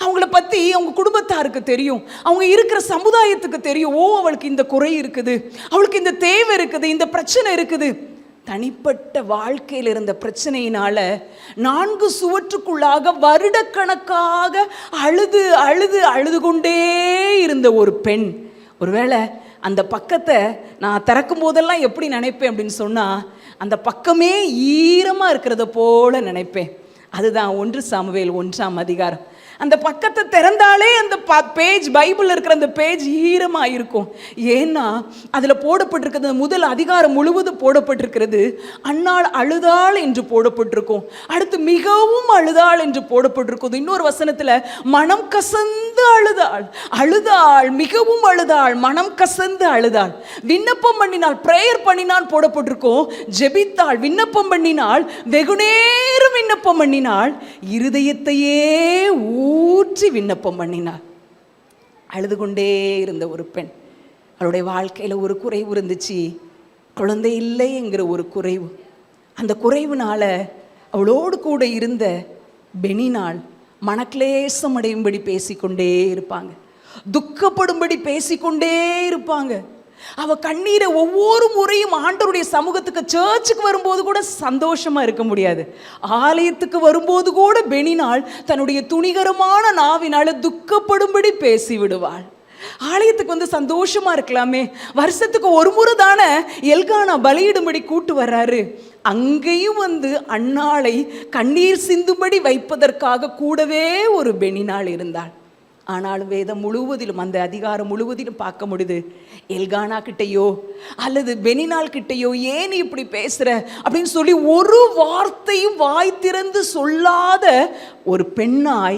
அவங்கள பற்றி அவங்க குடும்பத்தாருக்கு தெரியும், அவங்க இருக்கிற சமுதாயத்துக்கு தெரியும். ஓ, அவளுக்கு இந்த குறை இருக்குது, அவளுக்கு இந்த தேவை இருக்குது, இந்த பிரச்சனை இருக்குது. தனிப்பட்ட வாழ்க்கையில் இருந்த பிரச்சனையினால 4 சுவற்றுக்குள்ளாக வருடக்கணக்காக அழுது அழுது அழுது கொண்டே இருந்த ஒரு பெண். ஒருவேளை அந்த பக்கத்தை நான் திறக்கும் போதெல்லாம் எப்படி நினைப்பேன் அப்படின்னு சொன்னால், அந்த பக்கமே ஈரமாக இருக்கிறத போல நினைப்பேன். அதுதான் 1 சாமுவேல் 1ஆம் அதிகாரம். அந்த பக்கத்தை திறந்தாலே அந்த பேஜ், பைபிளில் இருக்கிற அந்த பேஜ் ஈரமாக இருக்கும். ஏன்னா அதில் போடப்பட்டிருக்கிறது, முதல் அதிகாரம் முழுவதும் போடப்பட்டிருக்கிறது அன்னாள் அழுதாள் என்று போடப்பட்டிருக்கும். அடுத்து மிகவும் அழுதாள் என்று போடப்பட்டிருக்கும். இன்னொரு வசனத்தில் மனம் கசந்து அழுதாள், மிகவும் அழுதாள், மனம் கசந்து அழுதாள். விண்ணப்பம் பண்ணினாள், பிரேயர் பண்ணினான் போடப்பட்டிருக்கும். ஜெபித்தாள், விண்ணப்பம் பண்ணினாள், வெகுநேரம் விண்ணப்பம் பண்ணினாள், இருதயத்தையே ஊற்றி விண்ணப்பம் பண்ணினார். அழுது கொண்டே இருந்த ஒரு பெண். அவளுடைய வாழ்க்கையில் ஒரு குறைவு இருந்துச்சு, குழந்தை இல்லை என்கிற ஒரு குறைவு. அந்த குறைவுனால அவளோடு கூட இருந்த பெனினாள் மனக்லேசம் அடையும்படி பேசிக்கொண்டே இருப்பாங்க, துக்கப்படும்படி பேசிக்கொண்டே இருப்பாங்க. அவ கண்ணீரை ஒவ்வொரு முறையும் ஆண்டவருடைய சமூகத்துக்கு, சர்ச்சுக்கு வரும்போது கூட சந்தோஷமா இருக்க முடியாது. ஆலயத்துக்கு வரும்போது கூட பெனினாள் தன்னுடைய துணிகரமான நாவினால துக்கப்படும்படி பேசி விடுவாள். ஆலயத்துக்கு வந்து சந்தோஷமா இருக்கலாமே, வருஷத்துக்கு ஒரு முறை தானே எல்கானா பலியிடும்படி கூட்டு வர்றாரு, அங்கேயும் வந்து அன்னாளை கண்ணீர் சிந்தும்படி வைப்பதற்காக கூடவே ஒரு பெனினாள் இருந்தாள். ஆனாலும் வேதம் முழுவதிலும், அந்த அதிகாரம் முழுவதிலும் பார்க்க முடியுது, எல்கானா கிட்டையோ அல்லது பெனினாள் கிட்டையோ ஏன் இப்படி பேசுற அப்படின்னு சொல்லி ஒரு வார்த்தையும் வாய் திறந்து சொல்லாத ஒரு பெண்ணாள்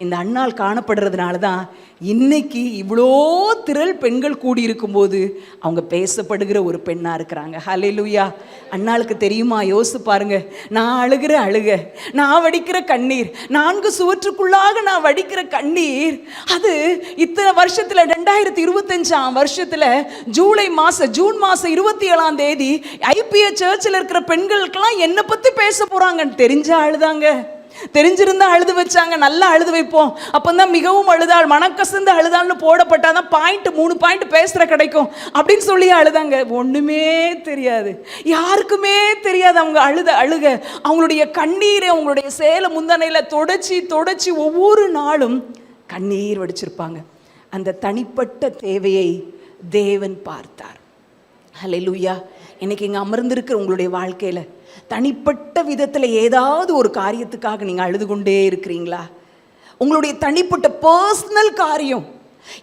இந்த அன்னாள் காணப்படுறதுனால தான் இன்னைக்கு இவ்வளோ திரள் பெண்கள் கூடியிருக்கும் போது அவங்க பேசப்படுகிற ஒரு பெண்ணாக இருக்கிறாங்க. ஹல்லேலூயா. அன்னாளுக்கு தெரியுமா? யோசிச்சு பாருங்க. நான் அழுகிற அழுக, நான் வடிக்கிற கண்ணீர், 4 சுவற்றுக்குள்ளாக நான் வடிக்கிற கண்ணீர், அது இத்தனை வருஷத்தில் 2025ஆம் வருஷத்தில் ஜூன் மாதம் 27ஆம் தேதி ஐபிஎ சர்ச்சில் இருக்கிற பெண்களுக்கெல்லாம் என்னை பற்றி பேச போகிறாங்கன்னு தெரிஞ்ச அழுதாங்க. தெரிஞ்சிருந்தா அழுது வச்சாங்க, நல்லா அழுது வைப்போம், அப்பந்தான் மிகவும் அழுதாள், மனக்கசந்து அழுதாள்னு போடப்பட்டாதான் பாயிண்ட் 3 பாயிண்ட் பேசுற கிடைக்கும் அப்படின்னு சொல்லி அழுதாங்க. ஒண்ணுமே தெரியாது, யாருக்குமே தெரியாது அவங்க அழுக. அவங்களுடைய கண்ணீரை அவங்களுடைய சேலை முந்தனையில தொடச்சி ஒவ்வொரு நாளும் கண்ணீர் வடிச்சிருப்பாங்க. அந்த தனிப்பட்ட தேவையை தேவன் பார்த்தார். ஹல்லேலூயா. இன்னைக்கு இங்கே அமர்ந்திருக்கிற உங்களுடைய வாழ்க்கையில தனிப்பட்ட விதத்தில் ஏதாவது ஒரு காரியத்துக்காக நீங்கள் அழுது கொண்டே இருக்கிறீங்களா? உங்களுடைய தனிப்பட்ட பர்சனல் காரியம்,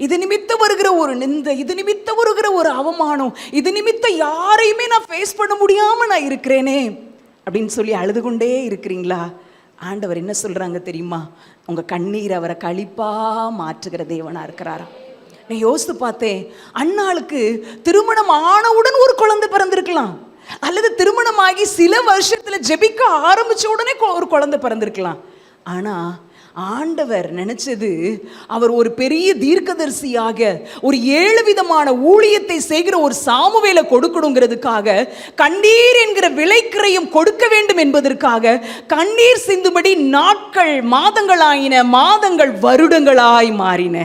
இது நிமித்தம் வருகிற ஒரு நிந்தை, இது நிமித்தம் வருகிற ஒரு அவமானம், இது நிமித்தம் யாரையுமே நான் ஃபேஸ் பண்ண முடியாம நான் இருக்கிறேனே அப்படின்னு சொல்லி அழுது கொண்டே இருக்கிறீங்களா? ஆண்டவர் என்ன சொல்றாங்க தெரியுமா? உங்க கண்ணீர் அவரை களிப்பா மாற்றுகிற தேவனா இருக்கிறாரா? நான் யோசித்து பார்த்தேன், அன்னாளுக்கு திருமணம் ஆனவுடன் ஒரு குழந்தை பிறந்திருக்கலாம், அல்லது திருமணமாகி சில வருஷத்துல ஜெபிக்க ஆரம்பிச்ச உடனே ஒரு குழந்தை பிறந்திருக்கலாம். ஆனா ஆண்டவர் நினைச்சது, அவர் ஒரு பெரிய தீர்க்கதரிசியாக ஒரு 7 விதமான ஊழியத்தை செய்கிற ஒரு சாமுவேலை கொடுக்கணுங்கிறதுக்காக, கண்ணீர் என்கிற விலைக்கிரயம் கொடுக்க வேண்டும் என்பதற்காக கண்ணீர் சிந்தும்படி நாட்கள் மாதங்களாயின, மாதங்கள் வருடங்களாய் மாறின.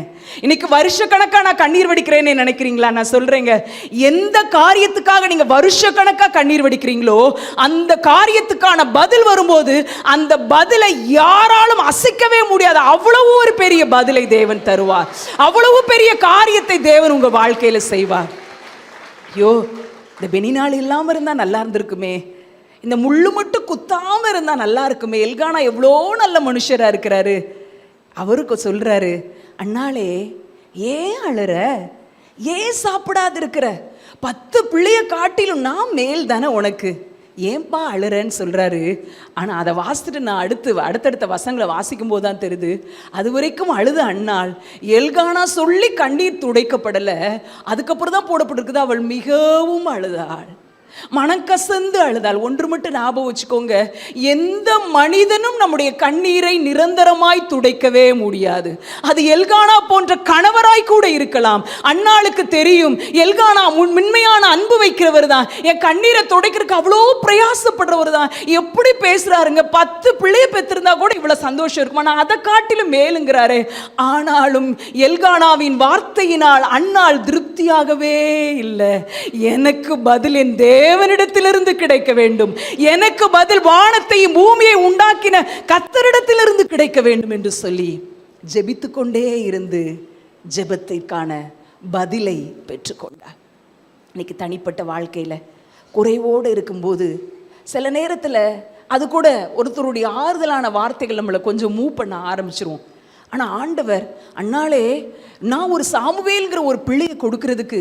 இன்னைக்கு வருஷ கணக்கா நான் கண்ணீர் வடிக்கிறேன்னு நினைக்கிறீங்களா? நான் சொல்றேங்க, எந்த காரியத்துக்காக நீங்க வருஷ கணக்கா கண்ணீர் வடிக்கிறீங்களோ அந்த காரியத்துக்கான பதில் வரும்போது அந்த பதிலை யாராலும் அசைக்கவே முடியாது. அவ்வளவு ஒரு பெரிய பதிலை தேவன் தருவார், அவ்வளவு பெரிய காரியத்தை தேவன் உங்க வாழ்க்கையில செய்வார். ஐயோ, இந்த பெனிநாள் இல்லாம இருந்தா நல்லா இருந்திருக்குமே, இந்த முள்ளு மட்டும் குத்தாம இருந்தா நல்லா இருக்குமே, எல்கானா எவ்வளோ நல்ல மனுஷரா இருக்கிறாரு. அவருக்கு சொல்றாரு, அண்ணாளே ஏன் அழுற, ஏன் சாப்பிடாது இருக்கிற, 10 பிள்ளைய காட்டிலும் நான் மேல் தானே உனக்கு, ஏன்பா அழுறன்னு சொல்றாரு. ஆனால் அதை வாசிச்சுட்டு நான் அடுத்தடுத்த வசங்களை வாசிக்கும் போது தான் தெரியுது, அது வரைக்கும் அழுது அண்ணாள் எல்கானா சொல்லி கண்ணீர் துடைக்கப்படலை, அதுக்கப்புறம் தான் போடப்பட்டிருக்குது அவள் மிகவும் அழுதாள், மனக்கசந்து அழுதாள். ஒன்று மட்டும் ஞாபகம் வச்சுக்கோங்க, எந்த மனிதனும் நம்முடைய கண்ணீரை நிரந்தரமாய் துடைக்கவே முடியாது. அது எல்கானா போன்ற கணவராய் கூட இருக்கலாம். அன்னாளுக்கு தெரியும், எல்கானா உண்மையான அன்பு வைக்கிறவர் தான், என் கண்ணீரை துடைக்கிறதுக்கு அவ்வளோ பிரயாசப்படுறவர் தான். எப்படி பேசுறாருங்க, 10 பிள்ளைய பெற்றிருந்தா கூட இவ்வளவு சந்தோஷம் இருக்குமா, நான் அதை காட்டிலும் மேலுங்கிறாரு. ஆனாலும் எல்கானாவின் வார்த்தையினால் அன்னாள் திருப்தியாகவே இல்லை. எனக்கு பதில் என் தேவனிடத்திலிருந்து கிடைக்க வேண்டும், எனக்கு பதில் வானத்தையும் பூமியை உண்டாக்கின கர்த்தரிடத்திலிருந்து கிடைக்க வேண்டும் என்று சொல்லி ஜெபித்து கொண்டே இருந்து ஜெபத்திற்கான பதிலை பெற்றுக்கொண்டார். இன்னைக்கு தனிப்பட்ட வாழ்க்கையில் குறைவோடு இருக்கும்போது சில நேரத்தில் அது கூட ஒருத்தருடைய ஆறுதலான வார்த்தைகள் நம்மளை கொஞ்சம் மூவ் பண்ண ஆரம்பிச்சிருவோம். ஆனால் ஆண்டவர், அண்ணாளே நான் ஒரு சாமுவேல்ங்கிற ஒரு பிள்ளையை கொடுக்கறதுக்கு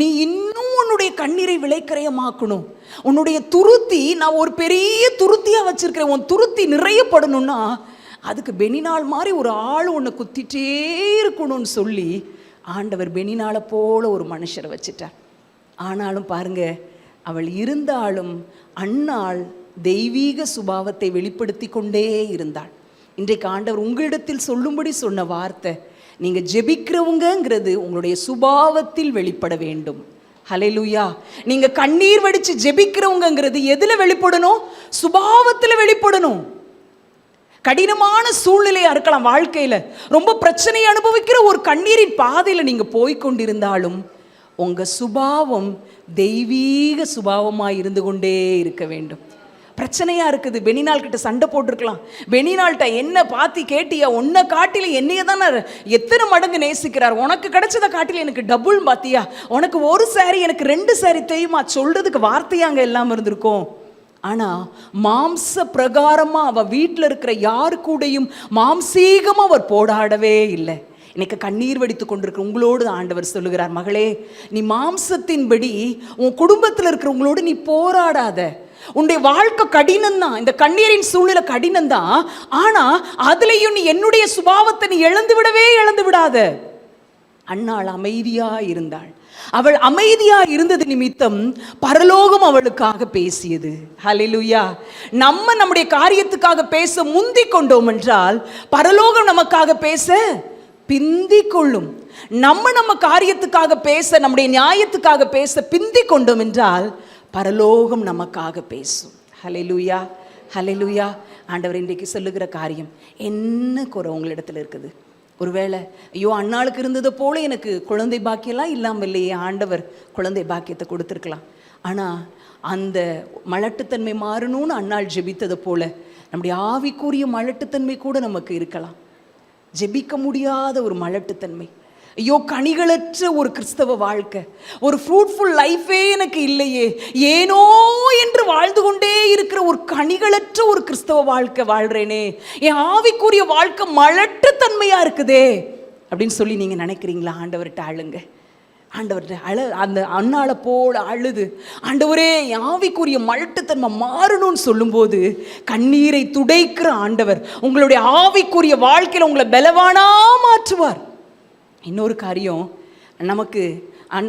நீ இன்னும் உன்னுடைய கண்ணீரை விலைக்கரையமாக்கணும், உன்னுடைய துருத்தி நான் ஒரு பெரிய துருத்தியாக வச்சிருக்கிறேன், உன் துருத்தி நிறையப்படணும்னா அதுக்கு பெனிநாள் மாதிரி ஒரு ஆள் உன்னை குத்திட்டே இருக்கணும்னு சொல்லி ஆண்டவர் பெனிநாளை போல ஒரு மனுஷரை வச்சிட்டார். ஆனாலும் பாருங்க, அவள் இருந்தாலும் அன்னாள் தெய்வீக சுபாவத்தை வெளிப்படுத்தி கொண்டே இருந்தாள். இன்றைக்கு ஆண்டவர் உங்களிடத்தில் சொல்லும்படி சொன்ன வார்த்தை, நீங்க ஜெபிக்கிறவங்கிறது உங்களுடைய சுபாவத்தில் வெளிப்பட வேண்டும். ஹல்லேலூயா. நீங்க கண்ணீர் வடிச்சு ஜெபிக்கிறவங்கிறது எதுல வெளிப்படணும்? சுபாவத்தில் வெளிப்படணும். கடினமான சூழ்நிலையா இருக்கலாம், வாழ்க்கையில ரொம்ப பிரச்சனையை அனுபவிக்கிற ஒரு கண்ணீரின் பாதையில நீங்க போய்கொண்டிருந்தாலும் உங்க சுபாவம் தெய்வீக சுபாவமாய் இருந்து கொண்டே இருக்க வேண்டும். பிரச்சனையா இருக்குது, பெனிநாள் கிட்ட சண்டை போட்டிருக்கலாம், பெனிநாள்கிட்ட என்ன பார்த்து கேட்டியா, உன்னை காட்டில என்னைய தானே எத்தனை மடங்கு நேசிக்கிறார், உனக்கு கிடைச்சதை காட்டில எனக்கு டபுள் பார்த்தியா, உனக்கு ஒரு சாரி எனக்கு 2 சாரி தெரியுமா, சொல்றதுக்கு வார்த்தையாங்க எல்லாம் இருந்திருக்கும். ஆனா மாம்ச பிரகாரமா அவ வீட்டில் இருக்கிற யாரு கூடையும் மாம்சீகமா அவர் போராடவே இல்லை. இன்னைக்கு கண்ணீர் வடித்து கொண்டிருக்கிற உங்களோடு ஆண்டவர் சொல்லுகிறார், மகளே நீ மாம்சத்தின்படி உன் குடும்பத்தில் இருக்கிறவங்களோடு நீ போராடாத. உன்னுடைய வாழ்க்கை கடினம் தான், இந்த கண்ணீரின் சூழ்நிலை கடினம் தான், ஆனா அதுலயும் நீ என்னுடைய சுபாவத்தை நீ இழந்து விடாத. அன்னாள் அமைதியா இருந்தாள். அவள் அமைதியா இருந்தது நிமித்தம் பரலோகம் அவளுக்காக பேசியது. ஹல்லேலூயா. நம்முடைய காரியத்துக்காக பேச முந்தி கொண்டோம் என்றால் பரலோகம் நமக்காக பேச பிந்தி கொள்ளும். நம்ம காரியத்துக்காக பேச, நம்முடைய நியாயத்துக்காக பேச பிந்தி கொண்டோம் என்றால் பரலோகம் நமக்காக பேசும். ஹல்லேலூயா, ஹல்லேலூயா. ஆண்டவர் இன்றைக்கு சொல்லுகிற காரியம், என்ன குறை உங்களிடத்தில் இருக்குது? ஒருவேளை ஐயோ அன்னாளுக்கு இருந்தது போல எனக்கு குழந்தை பாக்கியெல்லாம் இல்லாமல் இல்லையே, ஆண்டவர் குழந்தை பாக்கியத்தை கொடுத்துருக்கலாம். ஆனால் அந்த மலட்டுத்தன்மை மாறணும்னு அன்னாள் ஜெபித்தது போல நம்முடைய ஆவிக்குரிய மலட்டுத்தன்மை கூட நமக்கு இருக்கலாம். ஜெபிக்க முடியாத ஒரு மலட்டுத்தன்மை, ஐயோ கனிகளற்ற ஒரு கிறிஸ்தவ வாழ்க்கை, ஒரு ஃப்ரூட்ஃபுல் லைஃபே எனக்கு இல்லையே, ஏனோ என்று வாழ்ந்து கொண்டே இருக்கிற ஒரு கனிகளற்ற ஒரு கிறிஸ்தவ வாழ்க்கை வாழ்கிறேனே, என் ஆவிக்குரிய வாழ்க்கை மலட்டுத்தன்மையாக இருக்குதே அப்படின்னு சொல்லி நீங்கள் நினைக்கிறீங்களா? ஆண்டவர்கிட்ட அழுங்க. ஆண்டவர்கிட்ட அந்த அன்னாளை போல அழுது, ஆண்டவரே என் ஆவிக்குரிய மலட்டுத்தன்மை மாறணும்னு சொல்லும்போது கண்ணீரை துடைக்கிற ஆண்டவர் உங்களுடைய ஆவிக்குரிய வாழ்க்கையில் உங்களை பலவானா மாற்றுவார். இன்னொரு காரியம், நமக்கு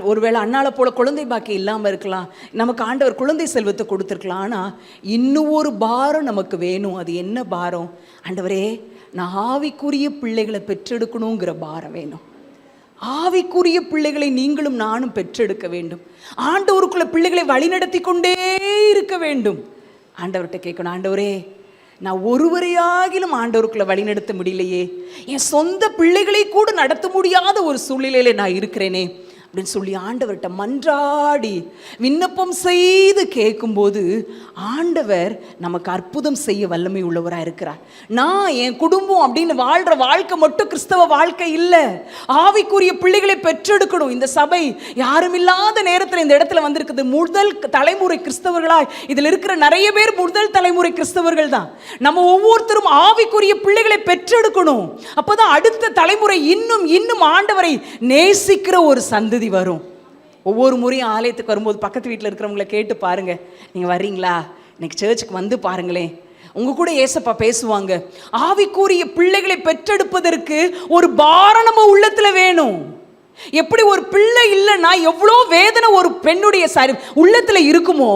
ஒருவேளை அன்னாளை போல குழந்தை பாக்கியம் இல்லாமல் இருக்கலாம், நமக்கு ஆண்டவர் குழந்தை செல்வத்தை கொடுத்துருக்கலாம். ஆனால் இன்னும் ஒரு பாரம் நமக்கு வேணும். அது என்ன பாரம்? ஆண்டவரே நான் ஆவிக்குரிய பிள்ளைகளை பெற்றெடுக்கணுங்கிற பாரம் வேணும். ஆவிக்குரிய பிள்ளைகளை நீங்களும் நானும் பெற்றெடுக்க வேண்டும். ஆண்டவருக்குள்ள பிள்ளைகளை வழிநடத்தி கொண்டே இருக்க வேண்டும். ஆண்டவர்கிட்ட கேட்கணும், ஆண்டவரே நான் ஒருவரையாகிலும் ஆண்டவருக்குள்ள வழிநடத்த முடியலையே, என் சொந்த பிள்ளைகளை கூட நடத்த முடியாத ஒரு சூழ்நிலையில நான் இருக்கிறேனே அப்படின்னு சொல்லி ஆண்டவர்கிட்ட மன்றாடி விண்ணப்பம் செய்து கேட்கும்போது ஆண்டவர் நமக்கு அற்புதம் செய்ய வல்லமை உள்ளவராக இருக்கிறார். நான் என் குடும்பம் அப்படின்னு வாழ்கிற வாழ்க்கை மட்டும் கிறிஸ்தவ வாழ்க்கை இல்லை. ஆவிக்குரிய பிள்ளைகளை பெற்றெடுக்கணும். இந்த சபை யாரும் இல்லாத நேரத்தில் இந்த இடத்துல வந்திருக்குது. முதல் தலைமுறை கிறிஸ்தவர்களாய் இதில் இருக்கிற நிறைய பேர் முதல் தலைமுறை கிறிஸ்தவர்கள் தான். நம்ம ஒவ்வொருத்தரும் ஆவிக்குரிய பிள்ளைகளை பெற்றெடுக்கணும். அப்போதான் அடுத்த தலைமுறை இன்னும் இன்னும் ஆண்டவரை நேசிக்கிற ஒரு சந்ததி வரும். ஒவ்வொரு முறையும் ஆலயத்துக்கு வரும்போது பக்கத்து வீட்டில் இருக்கிறவங்களை கேட்டு பாருங்க, நீங்கள் வர்றீங்களா, இன்னைக்கு சர்ச்சுக்கு வந்து பாருங்களேன், உங்க கூட ஏசப்பா பேசுவாங்க. ஆவிக்குரிய பிள்ளைகளை பெற்றெடுப்பதற்கு ஒரு பாரம் நம்ம உள்ளத்துல வேணும். எப்படி ஒரு பிள்ளை இல்லைன்னா எவ்வளோ வேதனை ஒரு பெண்ணுடைய உள்ளத்துல இருக்குமோ,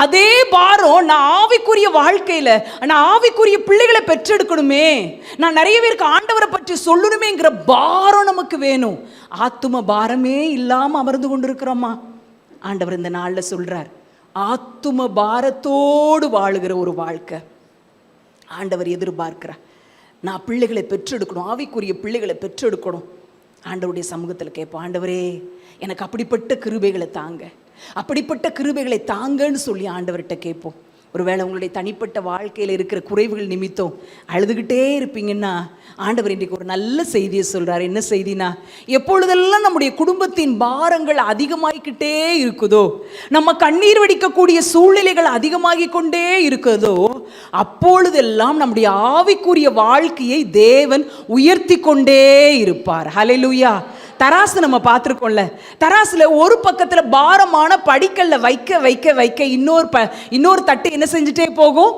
அதே பாரம் நான் ஆவிக்குரிய வாழ்க்கையில நான் ஆவிக்குரிய பிள்ளைகளை பெற்றெடுக்கணுமே, நான் நிறைய பேருக்கு ஆண்டவரை பற்றி சொல்லணுமேங்கிற பாரம் நமக்கு வேணும். ஆத்தும பாரமே இல்லாம அமர்ந்து கொண்டிருக்கிறோமா? ஆண்டவர் இந்த நாள்ல சொல்றார், ஆத்தும பாரத்தோடு வாழுகிற ஒரு வாழ்க்கை ஆண்டவர் எதிர்பார்க்கிறார். நான் பிள்ளைகளை பெற்றெடுக்கணும், ஆவிக்குரிய பிள்ளைகளை பெற்றெடுக்கணும். ஆண்டவருடைய சமூகத்தில் கேட்போம், ஆண்டவரே எனக்கு அப்படிப்பட்ட கிருபைகளை தாங்க, அப்படிப்பட்ட கிருபைகளை தாங்கன்னு சொல்லி ஆண்டவர்கிட்ட கேட்போம். ஒருவேளை உங்களுடைய தனிப்பட்ட வாழ்க்கையில் இருக்கிற குறைவுகள் நிமித்தம் அழுதுகிட்டே இருப்பீங்கன்னா ஆண்டவர் இன்றைக்கு ஒரு நல்ல செய்தியை சொல்கிறார். என்ன செய்தினா, எப்பொழுதெல்லாம் நம்முடைய குடும்பத்தின் பாரங்கள் அதிகமாகிக்கிட்டே இருக்குதோ, நம்ம கண்ணீர் வடிக்கக்கூடிய சூழ்நிலைகள் அதிகமாகி கொண்டே இருக்குதோ, அப்பொழுதெல்லாம் நம்முடைய ஆவிக்குரிய வாழ்க்கையை தேவன் உயர்த்தி கொண்டே இருப்பார். ஹல்லேலூயா. தராசு நம்ம பார்த்துருக்கோம்ல, தராசுல ஒரு பக்கத்துல பாரமான படிக்கல்ல வைக்க வைக்க வைக்க இன்னொரு தட்டு என்ன செஞ்சுட்டே போகும்,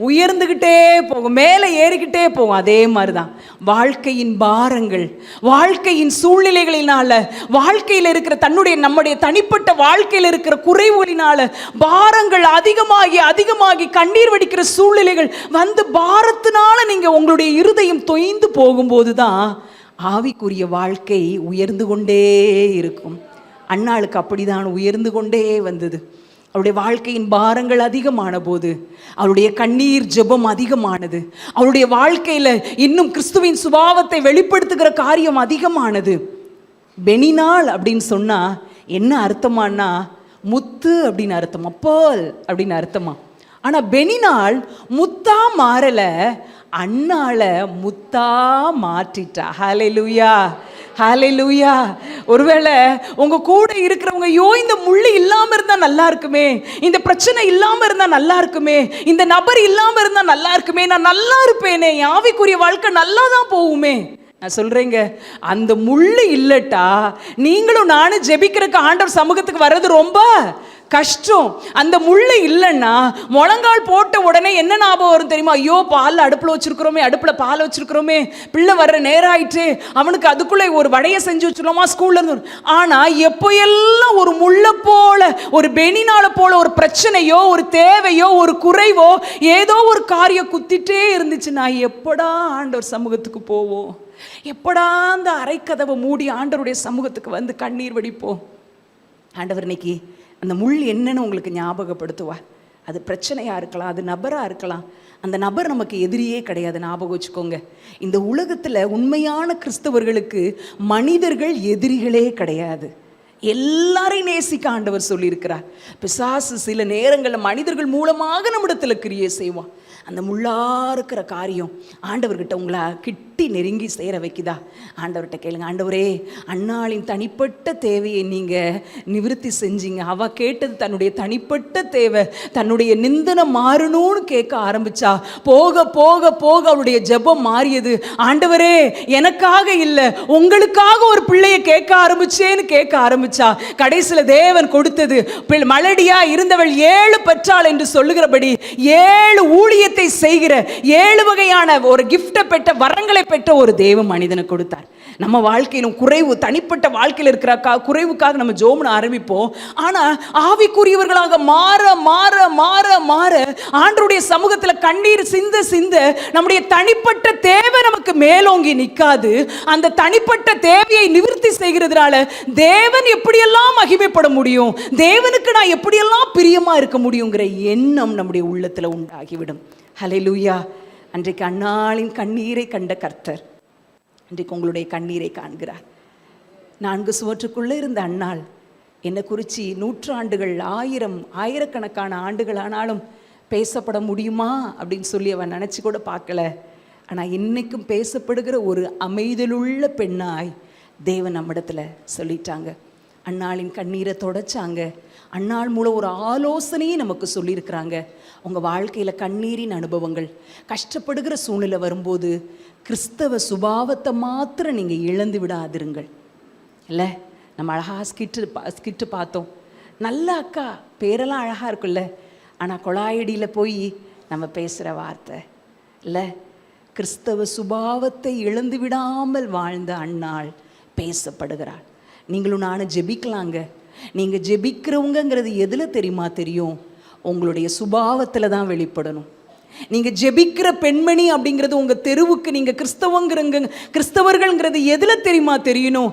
உயர்ந்துகிட்டே போகும், மேலே ஏறிக்கிட்டே போகும். அதே மாதிரிதான் வாழ்க்கையின் பாரங்கள், வாழ்க்கையின் சூழ்நிலைகளினால, வாழ்க்கையில் இருக்கிற நம்முடைய தனிப்பட்ட வாழ்க்கையில் இருக்கிற குறைவுகளினால பாரங்கள் அதிகமாகி அதிகமாகி கண்ணீர் வடிக்கிற சூழ்நிலைகள் வந்து பாரத்தினால நீங்க உங்களுடைய இருதயம் தொய்ந்து போகும்போது தான் ஆவிக்குரிய வாழ்க்கை உயர்ந்து கொண்டே இருக்கும். அன்னாளுக்கு அப்படிதான் உயர்ந்து கொண்டே வந்தது. அவருடைய வாழ்க்கையின் பாரங்கள் அதிகமான போது அவருடைய கண்ணீர் ஜெபம் அதிகமானது. அவருடைய வாழ்க்கையில இன்னும் கிறிஸ்துவின் சுபாவத்தை வெளிப்படுத்துகிற காரியம் அதிகமானது. பெனினாள் அப்படின்னு சொன்னா என்ன அர்த்தமானா, முத்து அப்படின்னு அர்த்தமா, பேர்ல் அப்படின்னு அர்த்தமா. ஆனா பெனினாள் முத்தா மாறல, அன்னாள முத்தா மாற்றிட்டா. ஹல்லேலூயா, ஹல்லேலூயா. ஒருவேளை உங்க கூட இருக்கிறவங்க, ஐயோ இந்த முள்ளு இல்லாம இருந்தா நல்லா இருக்குமே, இந்த பிரச்சனை இல்லாம இருந்தா நல்லா இருக்குமே, இந்த நபர் இல்லாம இருந்தா நல்லா இருக்குமே, நான் நல்லா இருப்பேனே, என் ஆவிக்குரிய வாழ்க்கை நல்லா தான் போகுமே. நான் சொல்றேங்க, அந்த முள்ளு இல்லட்டா நீங்களும் நானும் ஜெபிக்கிறதுக்கு ஆண்டவர் சமூகத்துக்கு வர்றது ரொம்ப கஷ்டம். அந்த முள்ளு இல்லைன்னா முழங்கால் போட்ட உடனே என்ன ஞாபகம் வரும் தெரியுமா? ஐயோ பால் அடுப்பில் வச்சிருக்கிறோமே, அடுப்பில் பால் வச்சிருக்கிறோமே, பிள்ளை வர்ற நேரம் ஆயிட்டு, அவனுக்கு அதுக்குள்ளே ஒரு வடையை செஞ்சு வச்சிருக்கோமா ஸ்கூல்ல இருந்து. ஆனா எப்போ எல்லாம் ஒரு முள்ளை போல, ஒரு பெனினால போல ஒரு பிரச்சனையோ, ஒரு தேவையோ, ஒரு குறைவோ, ஏதோ ஒரு காரியம் குத்திட்டே இருந்துச்சுன்னா எப்படா ஆண்டவர் சமூகத்துக்கு போவோம்? எப்படா அந்த அரைக்கதவை மூடி ஆண்டவருடைய சமூகத்துக்கு வந்து கண்ணீர் வடிப்போம்? ஆண்டவர் இன்னைக்கு அந்த முள் என்னன்னு உங்களுக்கு ஞாபகப்படுத்துவார். அது பிரச்சனையாக இருக்கலாம், அது நபராக இருக்கலாம். அந்த நபர் நமக்கு எதிரியே கிடையாது. ஞாபகம் வச்சுக்கோங்க, இந்த உலகத்தில் உண்மையான கிறிஸ்தவர்களுக்கு மனிதர்கள் எதிரிகளே கிடையாது. எல்லாரையும் நேசிக்க ஆண்டவர் சொல்லியிருக்கிறார். பிசாசு சில நேரங்களில் மனிதர்கள் மூலமாக நம்மிடத்தில் கிரியை செய்வான். அந்த முள்ளா இருக்கிற காரியம் ஆண்டவர்கிட்ட உங்களை கிட்டி நெருங்கி சேர வைக்குதா? ஆண்டவர்கிட்ட கேளுங்க, ஆண்டவரே அன்னாளின் தனிப்பட்ட தேவையை நீங்கள் நிவர்த்தி செஞ்சீங்க. அவள் கேட்டது தன்னுடைய தனிப்பட்ட தேவை, தன்னுடைய நிந்தனை மாறணும்னு கேட்க ஆரம்பிச்சா. போக போக போக அவளுடைய ஜெபம் மாறியது. ஆண்டவரே எனக்காக இல்லை, உங்களுக்காக ஒரு பிள்ளையை கேட்க ஆரம்பிச்சா. கடைசியில் தேவன் கொடுத்தது. மலடியா இருந்தவள் 7 பெற்றாள் என்று சொல்லுகிறபடி 7 ஊழிய செய்கிற 7 வகையான ஒரு கிஃப்ட்டை பெற்ற, வரங்களை பெற்ற ஒரு தேவ மனிதனை கொடுத்தார். நம்ம வாழ்க்கையிலும் குறைவு, தனிப்பட்ட வாழ்க்கையில் இருக்கிற குறைவுக்காக நம்ம ஜோம்னு ஆரம்பிப்போம். ஆனா ஆவிக்குரியவர்களாக மாற மாற மாற மாற ஆண்டவருடைய சமூகத்தில் கண்ணீர் சிந்த சிந்த நம்முடைய தனிப்பட்ட தேவை நமக்கு மேலோங்கி நிற்காது. அந்த தனிப்பட்ட தேவையை நிவர்த்தி செய்கிறதுனால தேவன் எப்படியெல்லாம் மகிமைப்பட முடியும், தேவனுக்கு நான் எப்படியெல்லாம் பிரியமா இருக்க முடியுங்கிற எண்ணம் நம்முடைய உள்ளத்தில் உண்டாகிவிடும். ஹல்லேலூயா. அன்றைக்கு அன்னாளின் கண்ணீரை கண்ட கர்த்தர் இன்றைக்கு உங்களுடைய கண்ணீரை காண்கிறார். 4 சுவற்றுக்குள்ளே இருந்த அன்னாள் என்னை குறித்து நூற்றாண்டுகள், ஆயிரக்கணக்கான ஆண்டுகள் ஆனாலும் பேசப்பட முடியுமா அப்படின்னு சொல்லி அவன் நினச்சி கூட பார்க்கல. ஆனால் இன்னைக்கும் பேசப்படுகிற ஒரு அமைதலுள்ள பெண்ணாய் தேவன் நம்மிடத்தில் சொல்லிட்டாங்க. அன்னாளின் கண்ணீரை தொடச்சாங்க. அன்னாள் மூலம் ஒரு ஆலோசனையை நமக்கு சொல்லியிருக்கிறாங்க. உங்கள் வாழ்க்கையில் கண்ணீரின் அனுபவங்கள், கஷ்டப்படுகிற சூழ்நிலை வரும்போது கிறிஸ்தவ சுபாவத்தை மாத்திரம் நீங்கள் இழந்து விடாதிருங்கள். இல்லை, நம்ம அழகாக ஸ்கிட்டு பார்த்தோம். நல்ல அக்கா பேரெல்லாம் அழகாக இருக்குல்ல, ஆனால் கொழாயடியில் போய் நம்ம பேசுகிற வார்த்தை இல்லை. கிறிஸ்தவ சுபாவத்தை இழந்து விடாமல் வாழ்ந்த அன்னாள் பேசப்படுகிறாள். நீங்களும் நானும் ஜெபிக்கலாங்க. நீங்கள் ஜெபிக்கிறவங்கிறது எதில் தெரியும்? உங்களுடைய சுபாவத்தில் தான் வெளிப்படணும். நீங்கள் ஜெபிக்கிற பெண்மணி அப்படிங்கிறது உங்கள் தெருவுக்கு நீங்கள் கிறிஸ்தவர்கள்ங்கிறது எதில் தெரியணும்?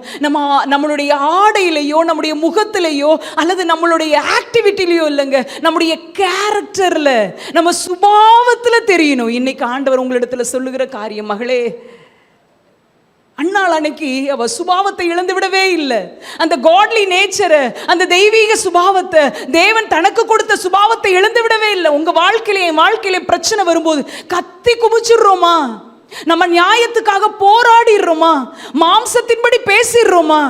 நம்மளுடைய ஆடையிலையோ, நம்முடைய முகத்திலையோ, அல்லது நம்மளுடைய ஆக்டிவிட்டிலையோ இல்லைங்க, நம்முடைய கேரக்டரில், நம்ம சுபாவத்தில் தெரியணும். இன்னைக்கு ஆண்டவர் உங்களிடத்தில் சொல்லுகிற காரியம், மகளே, அன்னாள் அன்னைக்கு அவ சுபாவத்தை இழந்து விடவே இல்லை. அந்த காட்லி நேச்சரை, அந்த தெய்வீக சுபாவத்தை, தேவன் தனக்கு கொடுத்த சுபாவத்தை இழந்து விடவே இல்லை. உங்க வாழ்க்கையில பிரச்சனை வரும்போது கத்தி குமிச்சிடுறோமா? நம்ம நியாயத்துக்காக போராடிடுறோமா? மாம்சத்தின்படி பேசிடுறோமா?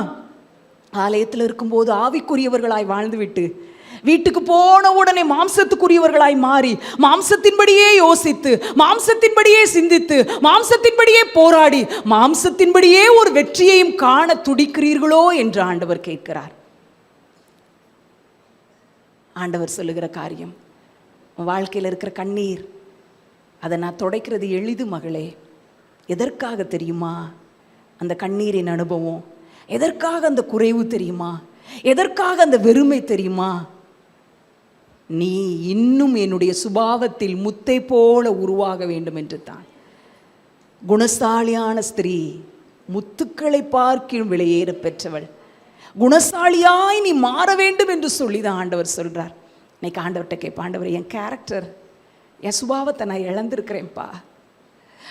ஆலயத்தில் இருக்கும்போது ஆவிக்குரியவர்களாய் வாழ்ந்துவிட்டு வீட்டுக்கு போன உடனே மாம்சத்துக்குரியவர்களாய் மாறி, மாம்சத்தின்படியே யோசித்து, மாம்சத்தின்படியே சிந்தித்து, மாம்சத்தின்படியே போராடி, மாம்சத்தின்படியே ஒரு வெற்றியையும் காண துடிக்கிறீர்களோ என்று ஆண்டவர் கேட்கிறார். ஆண்டவர் சொல்லுகிற காரியம், வாழ்க்கையில் இருக்கிற கண்ணீர், அதை நான் துடைக்கிறது எளிது மகளே. எதற்காக தெரியுமா அந்த கண்ணீரின் அனுபவம்? எதற்காக அந்த குறைவு தெரியுமா? எதற்காக அந்த வெறுமை தெரியுமா? நீ இன்னும் என்னுடைய சுபாவத்தில் முத்தை போல உருவாக வேண்டும் என்று தான். குணசாலியான ஸ்திரீ முத்துக்களை பார்க்கும் விலையேற பெற்றவள், குணசாலியாய் நீ மாற வேண்டும் என்று சொல்லி தான் ஆண்டவர் சொல்றார். இன்னைக்கு ஆண்டவர்கிட்ட கேட்ப, ஆண்டவர், என் கேரக்டர், என் சுபாவத்தை நான் இழந்திருக்கிறேன்ப்பா.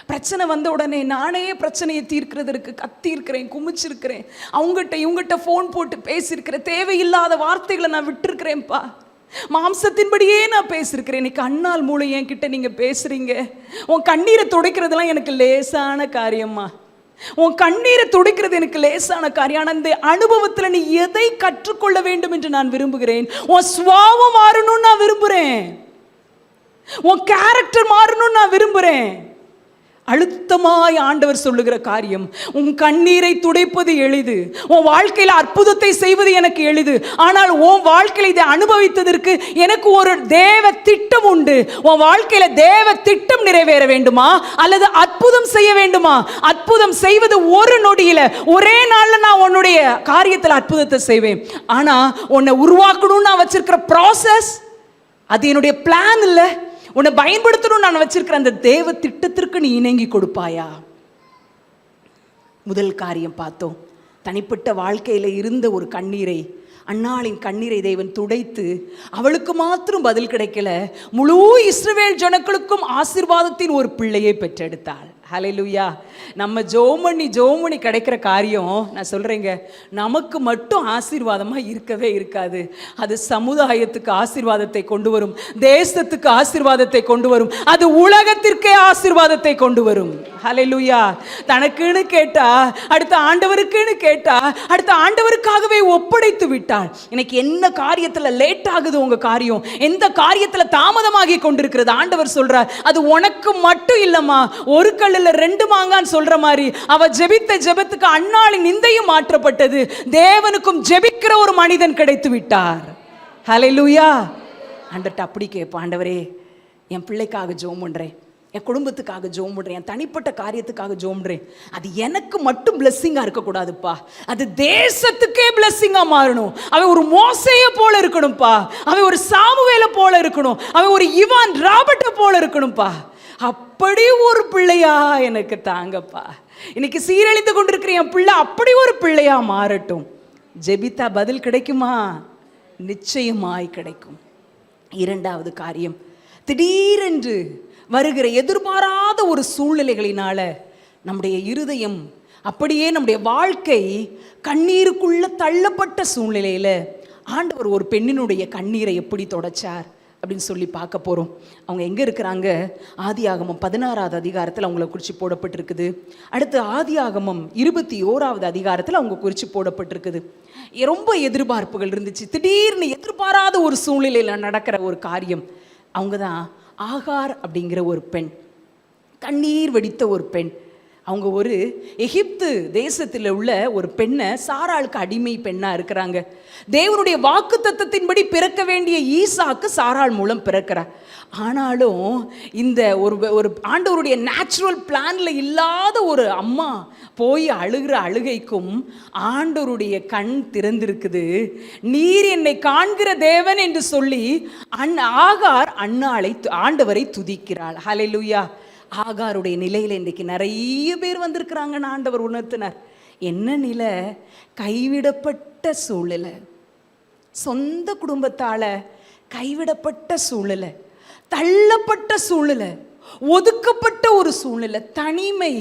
பிரச்சனை வந்த உடனே நானே பிரச்சனையை தீர்க்கிறதுக்கு கத்தி இருக்கிறேன், குமிச்சிருக்கிறேன், அவங்ககிட்ட இவங்ககிட்ட ஃபோன் போட்டு பேசியிருக்கிறேன், தேவையில்லாத வார்த்தைகளை நான் விட்டுருக்கிறேன்ப்பா, மாம்சத்தின்படியே நான் பேசியிருக்கிறேன். இன்னைக்கு அன்னாள் மூலம் என்கிட்ட நீங்கள் பேசுகிறீங்க. உன் கண்ணீரை துடைக்கிறதுலாம் எனக்கு லேசான காரியம்மா. உன் கண்ணீரை துடைக்கிறது எனக்கு லேசான காரியம். ஆனால் இந்த அனுபவத்தில் நீ எதை கற்றுக்கொள்ள வேண்டும் என்று நான் விரும்புகிறேன்? உன் சுபாவம் மாறணும்னு நான் விரும்புகிறேன். உன் கேரக்டர் மாறணும்னு நான் விரும்புகிறேன். அழுத்தமாய் ஆண்டவர் சொல்லுகிற காரியம், உன் கண்ணீரை துடைப்பது எளிது, உன் வாழ்க்கையில் அற்புதத்தை செய்வது எனக்கு எளிது. ஆனால் உன் வாழ்க்கையில் இதை அனுபவித்ததற்கு எனக்கு ஒரு தேவ திட்டம் உண்டு. உன் வாழ்க்கையில தேவ திட்டம் நிறைவேற வேண்டுமா அல்லது அற்புதம் செய்ய வேண்டுமா? அற்புதம் செய்வது ஒரு நொடியில, ஒரே நாள்ல நான் உன்னுடைய காரியத்தில் அற்புதத்தை செய்வேன். ஆனா உன்னை உருவாக்கணும்னு நான் வச்சிருக்கிற ப்ராசஸ், அது என்னுடைய பிளான் இல்லை. உன்னை பயன்படுத்தணும் நான் வச்சிருக்கிற அந்த தேவ திட்டத்திற்கு நீ இணங்கி கொடுப்பாயா? முதல் காரியம் பார்த்தோம், தனிப்பட்ட வாழ்க்கையில் இருந்த ஒரு கண்ணீரை, அன்னாளின் கண்ணீரை தேவன் துடைத்து, அவளுக்கு மாத்திரம் பதில் கிடைக்கல, முழு இஸ்ரவேல் ஜனங்களுக்கும் ஆசீர்வாதத்தின் ஒரு பிள்ளையை பெற்றெடுத்தாள். ஹல்லேலூயா. நம்ம ஜோமணி கிடைக்கிற காரியம், நான் சொல்கிறேங்க, நமக்கு மட்டும் ஆசீர்வாதமாக இருக்கவே இருக்காது. அது சமுதாயத்துக்கு ஆசீர்வாதத்தை கொண்டு வரும், தேசத்துக்கு ஆசீர்வாதத்தை கொண்டு வரும், அது உலகத்திற்கே ஆசீர்வாதத்தை கொண்டு வரும். ஹல்லேலூயா. தனக்குன்னு கேட்டா, அடுத்த ஆண்டவருக்குன்னு கேட்டா, அடுத்த ஆண்டவருக்காகவே ஒப்படைத்து விட்டாள். இன்னைக்கு என்ன காரியத்தில் லேட் ஆகுது உங்க காரியம், எந்த காரியத்தில் தாமதமாகி கொண்டிருக்கிறது, ஆண்டவர் சொல்றார், அது உனக்கு மட்டும் இல்லம்மா, ஒரு கல்லில் 2 மாங்கான்னு சொல்ற மாதிரி அவ ஜெபித்த ஜெபத்துக்கு அன்னாளின் நிந்தையும் மாற்றப்பட்டது. தேவனுக்கும் ஜெபிக்கிற ஒரு மனிதன் கிடைத்து விட்டார். ஹல்லேலூயா. ஆண்டவர்ட்ட அப்படி கேட்போம், ஆண்டவரே என் பிள்ளைக்காக ஜெபம் பண்றேன், என் குடும்பத்துக்காக ஜெபம் பண்றேன், என் தனிப்பட்ட காரியத்துக்காக ஜெபம் பண்றேன். அது எனக்கு மட்டும் பிளெஸ்ஸிங்கா இருக்கக்கூடாதுப்பா, அது தேசத்துக்கே பிளெஸ்ஸிங்கா மாறணும். அவன் ஒரு மோசேய போல இருக்கணும்ப்பா, அவன் ஒரு சாமுவேலை போல இருக்கணும், அவன் ஒரு இவான் ராபர்ட்டை போல இருக்கணும்ப்பா. அப்படி ஒரு பிள்ளையா எனக்கு தாங்கப்பா. இன்னைக்கு சீரழிந்து கொண்டிருக்கிற என் பிள்ளை அப்படி ஒரு பிள்ளையா மாறட்டும். ஜெபித்தா பதில் கிடைக்குமா? நிச்சயமாய் கிடைக்கும். இரண்டாவது காரியம், திடீரென்று வருகிற எதிர்பாராத ஒரு சூழ்நிலைகளினால நம்முடைய இருதயம், அப்படியே நம்முடைய வாழ்க்கை கண்ணீருக்குள்ள தள்ளப்பட்ட சூழ்நிலையில ஆண்டவர் ஒரு பெண்ணினுடைய கண்ணீரை எப்படி தொடச்சார் அப்படின்னு சொல்லி பார்க்க போகிறோம். அவங்க எங்கே இருக்கிறாங்க? ஆதியாகமம் 16வது அதிகாரத்தில் அவங்கள குறித்து போடப்பட்டிருக்குது. அடுத்து ஆதியாகமம் 21வது அதிகாரத்தில் அவங்க குறித்து போடப்பட்டிருக்குது. ரொம்ப எதிர்பார்ப்புகள் இருந்துச்சு. திடீர்னு எதிர்பாராத ஒரு சூழ்நிலையில் நடக்கிற ஒரு காரியம். அவங்க தான் ஆகார் அப்படிங்கிற ஒரு பெண், கண்ணீர் வடித்த ஒரு பெண். அவங்க ஒரு எகிப்து தேசத்தில் உள்ள ஒரு பெண்ணை, சாராளுக்கு அடிமை பெண்ணாக இருக்கிறாங்க. தேவனுடைய வாக்கு தத்தத்தின்படி பிறக்க வேண்டிய ஈசாக்கு சாராள் மூலம் பிறக்கிறார். ஆனாலும் இந்த ஒரு ஆண்டவருடைய நேச்சுரல் பிளான்ல இல்லாத ஒரு அம்மா போய் அழுகிற அழுகைக்கும் ஆண்டவருடைய கண் திறந்திருக்குது. நீர் என்னை காண்கிற தேவன் என்று சொல்லி ஆகார் ஆண்டவரை துதிக்கிறாள். ஹல்லேலூயா. ஆகாருடைய நிலையில் இன்றைக்கு நிறைய பேர் வந்திருக்கிறாங்கன்னு ஆண்டவர் உணர்த்தினார். என்ன நிலை? கைவிடப்பட்ட சூழ்நிலை, சொந்த குடும்பத்தால் கைவிடப்பட்ட சூழ்நிலை, தள்ளப்பட்ட சூழ்நிலை, ஒதுக்கப்பட்ட ஒரு சூழ்நிலை, தனிமை.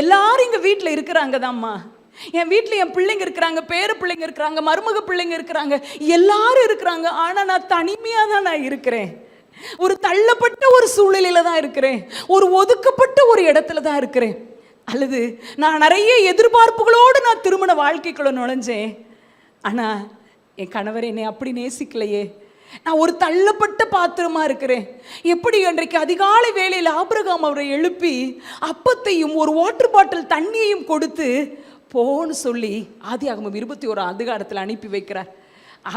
எல்லாரும் இங்கே வீட்டில் இருக்கிறாங்க தான்மா, என் வீட்டில் என் பிள்ளைங்க இருக்கிறாங்க, பேர பிள்ளைங்க இருக்கிறாங்க, மருமக பிள்ளைங்க இருக்கிறாங்க, எல்லாரும் இருக்கிறாங்க. ஆனால் நான் தனிமையாக தான் நான் இருக்கிறேன். ஒரு தள்ளப்பட்ட ஒரு சூழ்நிலையில தான் இருக்கிறேன், ஒரு ஒதுக்கப்பட்ட ஒரு இடத்துல தான் இருக்கிறேன். அல்லது நான் நிறைய எதிர்பார்ப்புகளோடு நான் திருமண வாழ்க்கைக்குள்ள நுழைஞ்சேன், ஆனா என் கணவர் என்னை அப்படி நேசிக்கலையே, நான் ஒரு தள்ளப்பட்ட பாத்திரமா இருக்கிறேன். எப்படி அன்றைக்கு அதிகாலை வேளையில் ஆபிரகாம் அவரை எழுப்பி அப்பத்தையும் ஒரு வாட்டர் பாட்டில் தண்ணியையும் கொடுத்து போன்னு சொல்லி ஆதியாகமம் 21 அதிகாரத்தில் அனுப்பி வைக்கிறார்.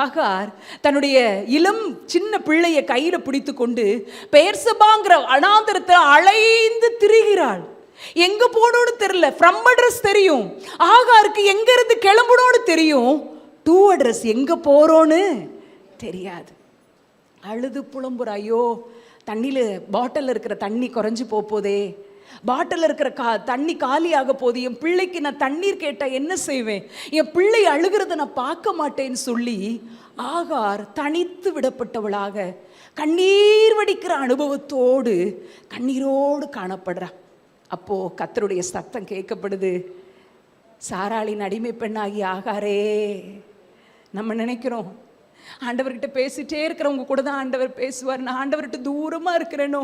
ஆகார் தன்னுடைய இளம் சின்ன பிள்ளையை கையில பிடித்து கொண்டு பெயர்சபாங்கிற அனாந்தரத்தை அலைந்து திரிகிறாள். எங்க போனோன்னு தெரியல, ஃப்ரம் அட்ரஸ் தெரியும், ஆகாருக்கு எங்க இருந்து கிளம்பணும்னு தெரியும், டூ அட்ரஸ் எங்க போறோன்னு தெரியாது. அழுது புலம்புற, ஐயோ தண்ணியில் பாட்டில் இருக்கிற தண்ணி குறைஞ்சு போதே, பாட்டில் இருக்கிற தண்ணி காலியாக போகுது, என் பிள்ளைக்கு நான் தண்ணீர் கேட்டால் என்ன செய்வேன், என் பிள்ளை அழுகிறத நான் பார்க்க மாட்டேன்னு சொல்லி ஆகார் தனித்து விடப்பட்டவளாக கண்ணீர் வடிக்கிற அனுபவத்தோடு கண்ணீரோடு காணப்படுறா. அப்போ கர்த்தருடைய சத்தம் கேட்கப்படுது, சாராளின் அடிமை பெண்ணாகி ஆகாரே. நம்ம நினைக்கிறோம் ஆண்டவர்கிட்ட பேசிட்டே இருக்கிறவங்க கூட தான் ஆண்டவர் பேசுவார். நான் ஆண்டவர்கிட்ட தூரமாக இருக்கிறேனோ,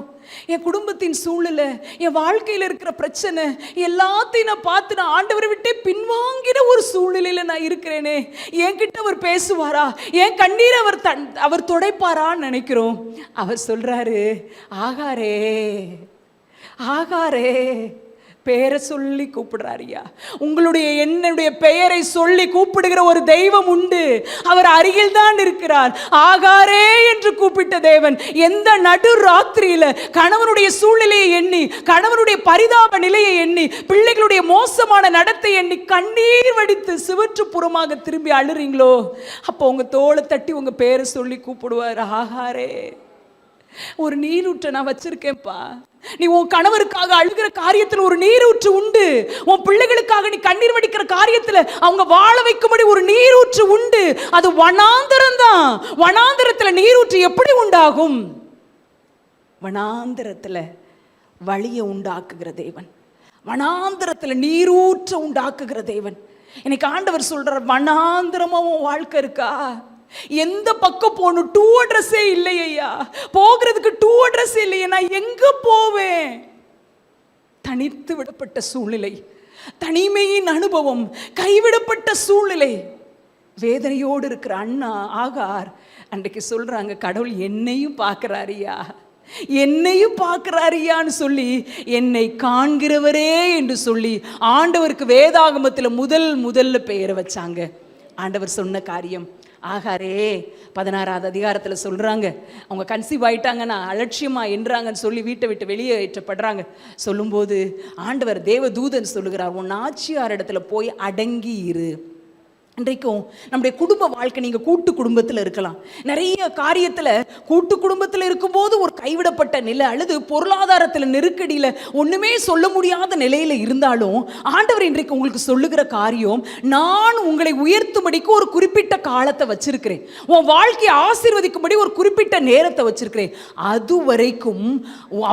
என் குடும்பத்தின் சூழ்நிலை, என் வாழ்க்கையில் இருக்கிற பிரச்சனை எல்லாத்தையும் நான் பார்த்து நான் ஆண்டவரை விட்டே பின்வாங்கின ஒரு சூழ்நிலையில் நான் இருக்கிறேனே, என்கிட்ட அவர் பேசுவாரா, என் கண்ணீரை அவர் துடைப்பாரான்னு நினைக்கிறோம். அவர் சொல்றாரு, ஆகாரே ஆகாரே, பெயரை சொல்லி கூப்பிடுறாரியா. உங்களுடைய என்னுடைய பெயரை சொல்லி கூப்பிடுகிற ஒரு தெய்வம் உண்டு, அவர் அருகில் தான் இருக்கிறார். ஆகாரே என்று கூப்பிட்ட தேவன் எந்த நடு ராத்திரியில கணவனுடைய சூழ்நிலையை எண்ணி, கணவனுடைய பரிதாப நிலையை எண்ணி, பிள்ளைகளுடைய மோசமான நடத்தை எண்ணி கண்ணீர் வடித்து சிவற்றுப்புறமாக திரும்பி அழுறீங்களோ, அப்போ உங்க தோளை தட்டி உங்க பெயரை சொல்லி கூப்பிடுவார், ஆகாரே ஒரு நீரூற்றை நான் வச்சிருக்கேன்ப்பா. நீ உன் கணவருக்காக அழுகிற காரியத்தில் ஒரு நீரூற்று உண்டு. உன் பிள்ளைகளுக்காக நீ கண்ணீர் வடிக்கிற காரியத்தில் அவங்க வாழ வைக்கும்படி ஒரு நீரூற்று உண்டு. அது வனாந்தரம் தான். வனாந்தரத்தில் நீரூற்று எப்படி உண்டாகும்? வனாந்தரத்தில் வழியை உண்டாக்குகிற தேவன், வனாந்தரத்தில் நீரூற்ற உண்டாக்குகிற தேவன். இன்னைக்கு ஆண்டவர் சொல்றார், வனாந்தரமா உன் வாழ்க்கை இருக்கா? எந்த பக்கம் போகணும்? டூ அட்ரஸே இல்லையா? போகிறதுக்கு டூ அட்ரஸ் இல்லையே, நான் எங்க போவேன்? தனித்து விடப்பட்ட சூழ்நிலை, தனிமையின் அனுபவம், கைவிடப்பட்ட சூழ்நிலை, வேதனையோடு இருக்கிற அண்ணா ஆகார் அன்றைக்கு சொல்றாங்க, கடவுள் என்னையும் பார்க்கிறாரியா, என்னையும் பார்க்கிறாரியான்னு சொல்லி, என்னை காண்கிறவரே என்று சொல்லி ஆண்டவருக்கு வேதாகமத்தில் முதல்ல பெயரை வச்சாங்க. ஆண்டவர் சொன்ன காரியம். ஆகாரே 16வது அதிகாரத்தில் சொல்கிறாங்க, அவங்க கன்சீவ் ஆயிட்டாங்கன்னா அலட்சியமா என்றாங்கன்னு சொல்லி வீட்டை விட்டு வெளியேற்றப்படுறாங்க. சொல்லும்போது ஆண்டவர் தேவதூதன் சொல்லுகிறார், உன் ஆட்சியார் இடத்துல போய் அடங்கி இரு. இன்றைக்கும் நம்முடைய குடும்ப வாழ்க்கை, நீங்கள் கூட்டு குடும்பத்தில் இருக்கலாம். நிறைய காரியத்தில் கூட்டு குடும்பத்தில் இருக்கும்போது ஒரு கைவிடப்பட்ட நிலை அல்லது பொருளாதாரத்தில் நெருக்கடியில் ஒன்றுமே சொல்ல முடியாத நிலையில் இருந்தாலும் ஆண்டவர் இன்றைக்கு உங்களுக்கு சொல்லுகிற காரியம், நான் உங்களை உயர்த்தும்படிக்கு ஒரு குறிப்பிட்ட காலத்தை வச்சிருக்கிறேன், உன் வாழ்க்கையை ஆசீர்வதிக்கும்படி ஒரு குறிப்பிட்ட நேரத்தை வச்சிருக்கிறேன். அது வரைக்கும்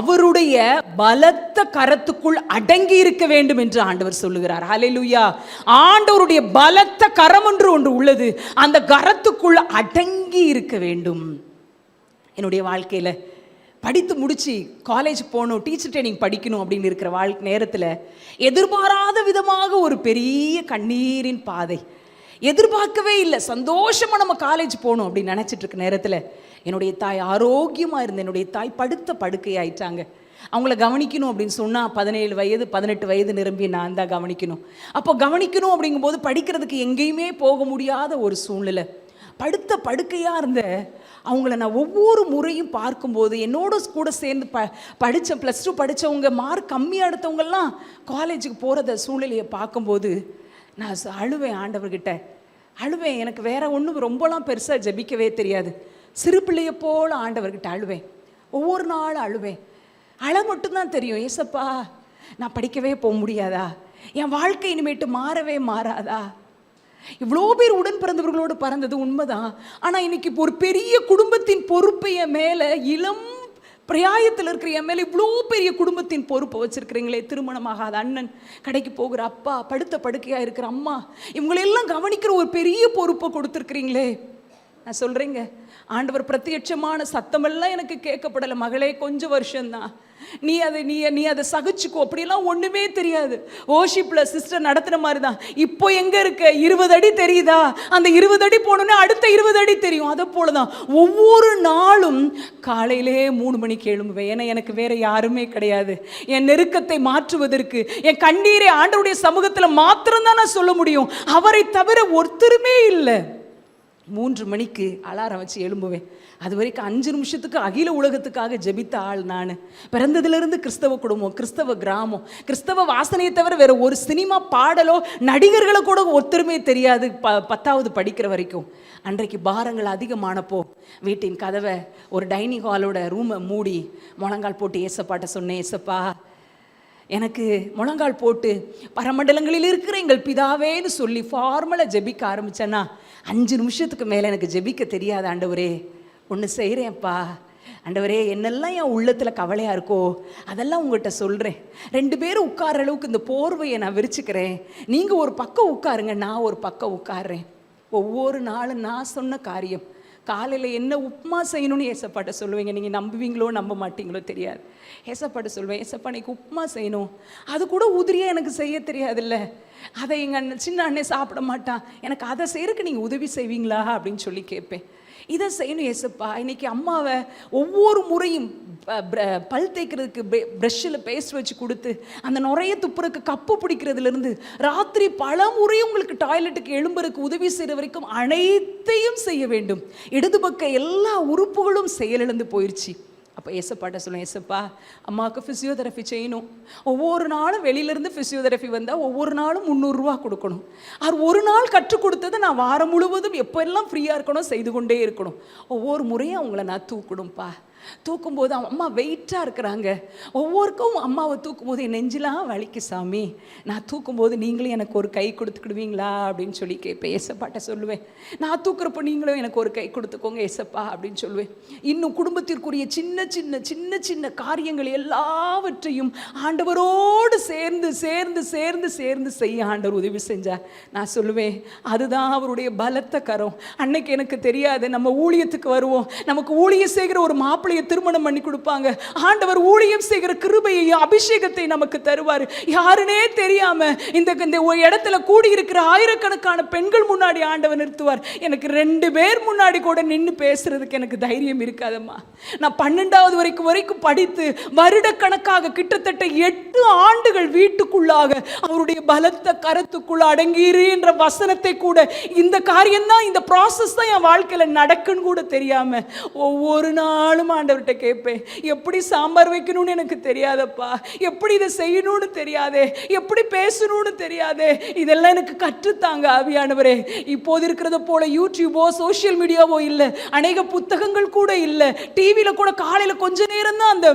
அவருடைய பலத்த கரத்துக்குள் அடங்கி இருக்க வேண்டும் என்று ஆண்டவர் சொல்லுகிறார். ஹல்லேலூயா. ஆண்டவருடைய பலத்த கரம் ஒன்று உள்ளது, அந்த கரத்துக்குள் அடங்கி இருக்க வேண்டும். என்னுடைய வாழ்க்கையில் படித்து முடிச்சு காலேஜ் போகணும், டீச்சர் ட்ரைனிங் படிக்கணும் அப்படின்னு இருக்கிற நேரத்தில் எதிர்பாராத விதமாக ஒரு பெரிய கண்ணீரின் பாதை, எதிர்பார்க்கவே இல்லை, சந்தோஷமாக நம்ம காலேஜ் போகணும் அப்படின்னு நினச்சிட்டு இருக்க நேரத்தில் என்னுடைய தாய் ஆரோக்கியமாக இருந்த என்னுடைய தாய் படுத்த படுக்கையாயிட்டாங்க. அவங்கள கவனிக்கணும் அப்படின்னு சொன்னால் 17 வயது 18 வயது நிரம்பி நான் தான் கவனிக்கணும். அப்போ கவனிக்கணும் அப்படிங்கும்போது படிக்கிறதுக்கு எங்கேயுமே போக முடியாத ஒரு சூழ்நிலை. படுத்த படுக்கையாக இருந்த அவங்கள நான் ஒவ்வொரு முறையும் பார்க்கும்போது, என்னோட கூட சேர்ந்து படித்த +2 படித்தவங்க, மார்க் கம்மியாக எடுத்தவங்கெல்லாம் காலேஜுக்கு போகிறத சூழ்நிலையை பார்க்கும்போது நான் அழுவேன். ஆண்டவர்கிட்ட அழுவேன். எனக்கு வேற ஒன்றும் ரொம்பலாம் பெருசாக ஜெபிக்கவே தெரியாது. சிறு பிள்ளையை போல் ஆண்டவர்கிட்ட அழுவேன். ஒவ்வொரு நாளும் அழுவேன். அழ மட்டும்தான் தெரியும். ஏசப்பா, நான் படிக்கவே போக முடியாதா? என் வாழ்க்கை இனிமேட்டு மாறவே மாறாதா? இவ்வளோ பேர் உடன் பிறந்தவர்களோடு பறந்தது உண்மைதான். ஆனால் இன்னைக்கு ஒரு பெரிய குடும்பத்தின் பொறுப்பை என் மேலே, இளம் பிராயத்தில் இருக்கிற என் மேலே இவ்வளோ பெரிய குடும்பத்தின் பொறுப்பை வச்சிருக்கிறீங்களே. திருமணமாகாத அண்ணன், கடைக்கு போகிற அப்பா, படுத்த படுக்கையாக இருக்கிற அம்மா, இவங்களெல்லாம் கவனிக்கிற ஒரு பெரிய பொறுப்பை கொடுத்துருக்குறீங்களே. நான் சொல்கிறேங்க, ஆண்டவர் பிரத்யட்சமான சத்தமெல்லாம் எனக்கு கேட்கப்படலை. மகளே, கொஞ்சம் வருஷம்தான், நீ அதை சகிச்சுக்கோ. அப்படியெல்லாம் ஒன்றுமே தெரியாது. ஓஷிப்பில் சிஸ்டர் நடத்துகிற மாதிரி தான். இப்போ எங்கே இருக்க? 20 அடி தெரியுதா? அந்த 20 அடி போனோன்னே அடுத்த 20 அடி தெரியும். அதை போல தான் ஒவ்வொரு நாளும் காலையிலே 3 மணிக்கு எழும்புவேன். ஏன்னா எனக்கு வேற யாருமே கிடையாது. என் நெருக்கத்தை மாற்றுவதற்கு, என் கண்ணீரை ஆண்டவருடைய சமூகத்தில் மாத்திரம்தான் நான் சொல்ல முடியும். அவரை தவிர ஒருத்தருமே இல்லை. 3 மணிக்கு அலாரம் வச்சு எழும்புவேன். அது வரைக்கும் 5 நிமிஷத்துக்கு அகில உலகத்துக்காக ஜெபித்த ஆள் நான். பிறந்ததுலேருந்து கிறிஸ்தவ குடும்பம், கிறிஸ்தவ கிராமம், கிறிஸ்தவ வாசனையை தவிர வேற ஒரு சினிமா பாடலோ நடிகர்களை கூட ஒருத்தருமே தெரியாது 10வது படிக்கிற வரைக்கும். அன்றைக்கு பாரங்கள் அதிகமானப்போ வீட்டின் கதவை, ஒரு டைனிங் ஹாலோட ரூமை மூடி முழங்கால் போட்டு ஏசப்பாட்ட சொன்னேன், ஏசப்பா, எனக்கு முழங்கால் போட்டு பரமண்டலங்களில் இருக்கிற எங்கள் பிதாவேன்னு சொல்லி ஃபார்மலாக ஜெபிக்க ஆரம்பித்தேன்னா 5 நிமிஷத்துக்கு மேலே எனக்கு ஜெபிக்க தெரியாது. ஆண்டவரே, ஒன்று செய்கிறேன்ப்பா. ஆண்டவரே, என்னெல்லாம் என் உள்ளத்தில் கவலையாக இருக்கோ அதெல்லாம் உங்கள்கிட்ட சொல்கிறேன். 2 பேரும் உட்கார அளவுக்கு இந்த போர்வையை நான் விரிச்சுக்கிறேன். நீங்கள் ஒரு பக்கம் உட்காருங்க, நான் ஒரு பக்கம் உட்காடுறேன். ஒவ்வொரு நாளும் நான் சொன்ன காரியம், காலையில் என்ன உப்புமா செய்யணும்னு ஏசப்பாட்ட சொல்லுவீங்க. நீங்கள் நம்புவீங்களோ நம்ப மாட்டீங்களோ தெரியாது. ஏசப்பாட்ட சொல்லுவேன், ஏசப்பா இன்னைக்கு உப்புமா செய்யணும். அது கூட உதிரியாக எனக்கு செய்ய தெரியாதுல்ல, அதை எங்கள் சின்ன அண்ணே சாப்பிட மாட்டான், எனக்கு அதை செய்யறதுக்கு நீங்கள் உதவி செய்வீங்களா அப்படின்னு சொல்லி கேட்பேன். இதை செய்யணும் ஏசப்பா. இன்னைக்கு அம்மாவை ஒவ்வொரு முறையும் பல் தேய்க்கிறதுக்கு ப்ரஷ்ஷில் பேஸ்ட் வச்சு கொடுத்து அந்த நுரைய துப்புறக்கு கப்பு பிடிக்கிறதுலேருந்து ராத்திரி பல முறையும் உங்களுக்கு டாய்லெட்டுக்கு எழும்புறதுக்கு உதவி செய்கிற வரைக்கும் அனைத்தையும் செய்ய வேண்டும். இடது பக்க எல்லா உறுப்புகளும் செயலிழந்து போயிடுச்சு. அப்போ ஏசப்பாட்ட சொல்லுவேன், ஏசப்பா, அம்மாவுக்கு ஃபிசியோதெரபி செய்யணும். ஒவ்வொரு நாளும் வெளியிலேருந்து ஃபிசியோதெரபி வந்தால் ஒவ்வொரு நாளும் 300 ரூபா கொடுக்கணும். அது ஒரு நாள் கற்றுக் கொடுத்தது நான் வாரம் முழுவதும் எப்போ எல்லாம் ஃப்ரீயாக இருக்கணும் செய்து கொண்டே இருக்கணும். ஒவ்வொரு முறையும் அவங்கள நான் தூக்கணும்ப்பா. தூக்கும்போது அம்மா வெயிட்டாக இருக்கிறாங்க. ஒவ்வொருக்கும் அம்மாவை தூக்கும்போது என் நெஞ்செலாம் வலிக்கு சாமி, நான் தூக்கும்போது நீங்களும் எனக்கு ஒரு கை கொடுத்துக்கிடுவீங்களா அப்படின்னு சொல்லி கேட்பேன். ஏசப்பாட்ட சொல்லுவேன், நான் தூக்குறப்போ நீங்களும் எனக்கு ஒரு கை கொடுத்துக்கோங்க ஏசப்பா அப்படின்னு சொல்லுவேன். இன்னும் குடும்பத்திற்குரிய சின்ன சின்ன சின்ன சின்ன காரியங்கள் எல்லாவற்றையும் ஆண்டவரோடு சேர்ந்து சேர்ந்து சேர்ந்து சேர்ந்து செய்ய ஆண்டவர் உதவி செஞ்சார். நான் சொல்லுவேன், அதுதான் அவருடைய பலத்த கரம். அன்னைக்கு எனக்கு தெரியாது, நம்ம ஊழியத்துக்கு வருவோம், நமக்கு ஊழியம் செய்கிற ஒரு மாப்பிள்ளையை திருமணம் பண்ணி கொடுப்பாங்க, ஆண்டவர் ஊழியம் செய்கிற கிருபையையும் அபிஷேகத்தை நமக்கு தருவார். யாருனே தெரியாம இந்த இடத்துல கூடியிருக்கிற ஆயிரக்கணக்கான பெண்கள் முன்னாடி ஆண்டவர் நிறுத்துவார். எனக்கு 2 பேர் முன்னாடி கூட நின்று பேசுறதுக்கு எனக்கு தைரியம் இருக்காதம்மா. நான் 12வது வரைக்கும் படித்து வருடக்கணக்காக கிட்டத்தட்ட 8 ஆண்டுகள் வீட்டுக்குள்ளாக அவருடைய பலத்த கரத்துக்குள்ள அடங்கிரு என்ற வசனத்தை கூட, இந்த காரியம் தான், இந்த ப்ராசஸ் தான் என் வாழ்க்கையில் நடக்குன்னு கூட தெரியாம ஒவ்வொரு நாளும் ஆண்டவர்கிட்ட கேட்பேன். எப்படி சாம்பார் வைக்கணும்னு எனக்கு தெரியாதப்பா, எப்படி இதை செய்யணும்னு தெரியாதே, எப்படி பேசணும்னு தெரியாதே, இதெல்லாம் எனக்கு கற்றுத்தாங்க ஆவியானவரே. இப்போது இருக்கிறத போல யூடியூபோ சோஷியல் மீடியாவோ இல்லை, அநேக புத்தகங்கள் கூட இல்லை, டிவியில் கூட காலையில் கொஞ்ச நேரம் தான் அந்த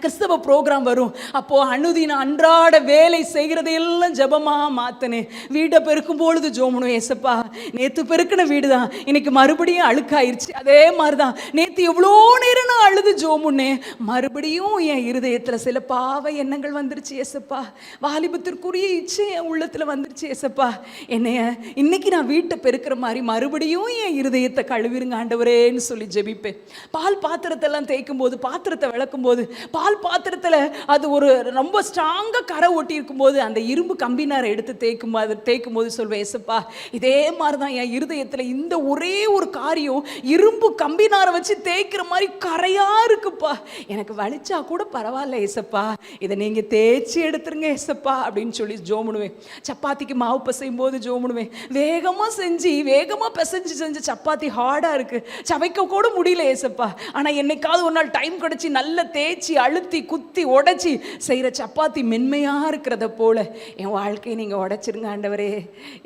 கிறிஸ்தவ ப்ரோக்ராம் வரும். அப்போது அனுதின அன்றாட வேலை செய்கிறதையெல்லாம் ஜபமாக மாற்றினேன். வீட்டை பெருக்கும் பொழுது ஜோமனும், ஏசப்பா நேற்று பெருக்கின வீடு தான் இன்னைக்கு மறுபடியும் அழுக்காயிருச்சு, அதே மாதிரி தான் நேற்று எவ்வளோ நேரம் நான் அழுது ஜோமுன்னே, மறுபடியும் என் இருதயத்தில் சில பாவ எண்ணங்கள் வந்துருச்சு ஏசப்பா, வாலிபத்திற்குரிய இச்சை என் உள்ளத்தில் வந்துருச்சு ஏசப்பா, என்னைய இன்னைக்கு நான் வீட்டை பெருக்கிற மாதிரி மறுபடியும் என் இருதயத்தை கழுவிருங்க ஆண்டவரேன்னு சொல்லி ஜெபிப்பேன். பால் பாத்திரத்தெல்லாம் தேய்க்கும் போது, பாத்திரத்தை விளக்கும் போது, பால் பாத்திரத்தில் அது ஒரு ரொம்ப ஸ்ட்ராங்காக கரை ஒட்டி இருக்கும்போது அந்த இரும்பு கம்பினாரை எடுத்து தேய்க்கும் போது சொல்வேன், ஏசப்பா இதே மாதிரி தான் என் இருதயத்தில் இந்த ஒரே ஒரு காரியம் இரும்பு கம்பினாரை வச்சு தேய்க்கிற மாதிரி கரையாக இருக்குப்பா, எனக்கு வலிச்சா கூட பரவாயில்ல ஏசப்பா, இதை நீங்கள் தேய்ச்சி எடுத்துருங்க ஏசப்பா அப்படின்னு சொல்லி ஜோமுனுவேன். சப்பாத்திக்கு மாவு பிசையும் போது ஜோமுனுவேன், வேகமாக செஞ்சு வேகமாக பிசைஞ்சு செஞ்சு சப்பாத்தி ஹார்டாக இருக்குது, சவைக்க கூட முடியல ஏசப்பா, ஆனால் என்னைக்காவது ஒரு நாள் டைம் கிடச்சி நல்ல தேய்ச்சி அழுத்தி குத்தி உடைச்சி செய்கிற சப்பாத்தி மென்மையாக இருக்கிறத போல என் வாழ்க்கையை நீங்கள் உடைச்சிருங்க ஆண்டவரே,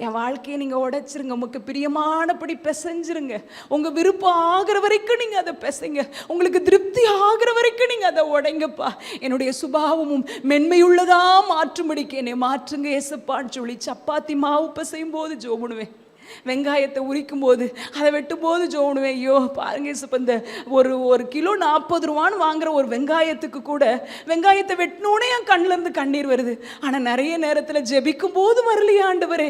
என் வாழ்க்கையை நீங்கள் உடைச்சிருங்க, உங்களுக்கு பிரியமானபடி பிசைஞ்சிருங்க, உங்கள் விருப்பம் ஆகிற வரைக்கும் நீங்கள் அதை பிசைங்க, உங்களுக்கு திருப்தி ஆகிற வரைக்கும் நீங்கள் அதை உடைங்கப்பா, என்னுடைய சுபாவமும் மென்மையுள்ளதாக மாற்றும்படிக்கு என்னை மாற்றுங்க ஏசப்பான்னு சொல்லி சப்பாத்தி மாவு பிசையும் போது ஜோமுனுவேன். வெங்காயத்தை உரிக்கும் போது, அதை வெட்டும் போது ஜோனுவேன், ஐயோ பாருங்க இப்போ இந்த ஒரு கிலோ 40 ரூபான்னு வாங்குற ஒரு வெங்காயத்துக்கு கூட வெங்காயத்தை வெட்டினோடனே என் கண்ணிலேருந்து கண்ணீர் வருது. ஆனால் நிறைய நேரத்தில் ஜெபிக்கும் போது வரலையே ஆண்டவரே,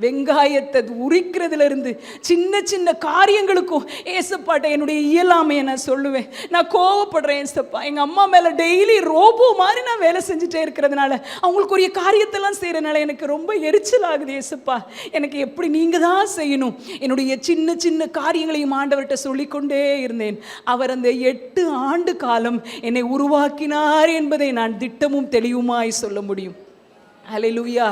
வெங்காயத்தை உரிக்கிறதுல இருந்து சின்ன சின்ன காரியங்களுக்கும் ஏசப்பாட்ட என்னுடைய இயலாமையை நான் சொல்லுவேன். நான் கோவப்படுறேன் ஏசப்பா, எங்கள் அம்மா மேலே டெய்லி ரோபோ மாதிரி நான் வேலை செஞ்சுட்டே இருக்கிறதுனால, அவங்களுக்குரிய காரியத்தெல்லாம் செய்கிறதுனால எனக்கு ரொம்ப எரிச்சல் ஆகுது ஏசப்பா, எனக்கு எப்படி நீங்கள் தான் செய்யணும். என்னுடைய சின்ன சின்ன காரியங்களையும் ஆண்டவர்கிட்ட சொல்லிக்கொண்டே இருந்தேன். அவர் அந்த 8 ஆண்டு காலம் என்னை உருவாக்கினார் என்பதை நான் திட்டமும் தெளிவுமாய் சொல்ல முடியும். ஹல்லேலூயா.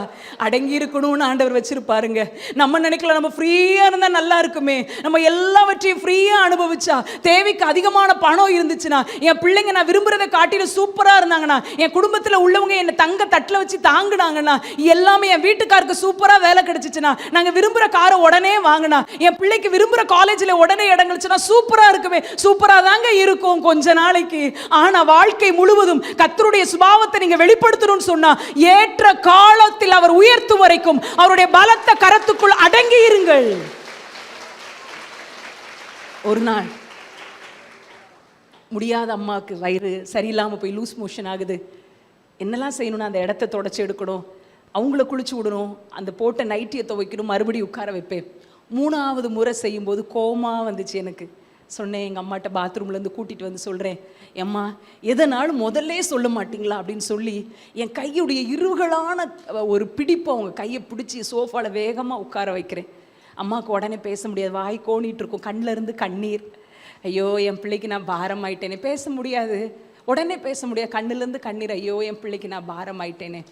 அடங்கி இருக்கணும்னு ஆண்டவர் வச்சிருப்பாருங்க. நம்ம நினைக்கலாம் நம்ம ஃப்ரீயாக இருந்தால் நல்லா இருக்குமே, நம்ம எல்லாவற்றையும் ஃப்ரீயாக அனுபவிச்சா, தேவைக்கு அதிகமான பணம் இருந்துச்சுன்னா, என் பிள்ளைங்க நான் விரும்புகிறத காட்டிலும் சூப்பராக இருந்தாங்கன்னா, என் குடும்பத்தில் உள்ளவங்க என்னை தங்க தட்டில் வச்சு தாங்கினாங்கன்னா, எல்லாமே என் வீட்டுக்காருக்கு சூப்பராக வேலை கிடைச்சிச்சுன்னா, நாங்கள் விரும்புகிற காரை உடனே வாங்கினா, என் பிள்ளைக்கு விரும்புகிற காலேஜில் உடனே இடம் கிடைச்சுன்னா சூப்பராக இருக்குமே, சூப்பராக தாங்க இருக்கும் கொஞ்ச நாளைக்கு. ஆனால் வாழ்க்கை முழுவதும் கர்த்தருடைய சுபாவத்தை நீங்கள் வெளிப்படுத்தணும்னு சொன்னால், ஏற்ற காலத்தில் அவர் உயர்த்தும் வரைக்கும் அவருடைய பலத்த கரத்துக்குள் அடங்கி இருங்கள். ஒரு நாள் முடியாத அம்மாவுக்கு வயிறு சரியில்லாமல் போய் லூஸ் மோஷன் ஆகுது. என்னெல்லாம் செய்யணும்னா அந்த இடத்த தொடச்சி எடுக்கணும், அவங்கள குளிச்சு விடணும், அந்த போட்ட நைட்டியை துவைக்கணும், மறுபடியும் உட்கார வைப்பேன். 3வது முறை செய்யும்போது கோமா வந்துச்சு எனக்கு. சொன்னேன், எங்கள் அம்மாட்ட பாத்ரூம்லேருந்து கூட்டிகிட்டு வந்து சொல்கிறேன், எம்மா எதனாலும் முதல்ல சொல்ல மாட்டிங்களா அப்படின்னு சொல்லி என் கையுடைய இருகளான ஒரு பிடிப்பை அவங்க கையை பிடிச்சி சோஃபாவில் வேகமாக உட்கார வைக்கிறேன். அம்மாவுக்கு உடனே பேச முடியாது, வாய் கோணிட்டு இருக்கும், கண்ணில் இருந்து கண்ணீர். ஐயோ என் பிள்ளைக்கு நான் பாரம் ஆயிட்டேனே, பேச முடியாது, உடனே பேச முடியாது, கண்ணிலேருந்து கண்ணீர், ஐயோ என் பிள்ளைக்கு நான் பாரம் ஆயிட்டேனே.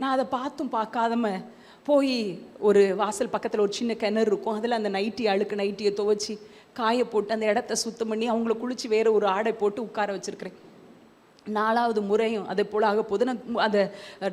நான் அதை பார்த்தும் பார்க்காதம போய் ஒரு வாசல் பக்கத்தில் ஒரு சின்ன கிணறு இருக்கும், அதில் அந்த அழுக்கு நைட்டியை துவைச்சி காய போட்டு அந்த இடத்த சுத்தம் பண்ணி அவங்கள குளித்து வேறு ஒரு ஆடை போட்டு உட்கார வச்சுருக்கிறேன். 4வது முறையும் அதே போல் ஆக போது நான் அந்த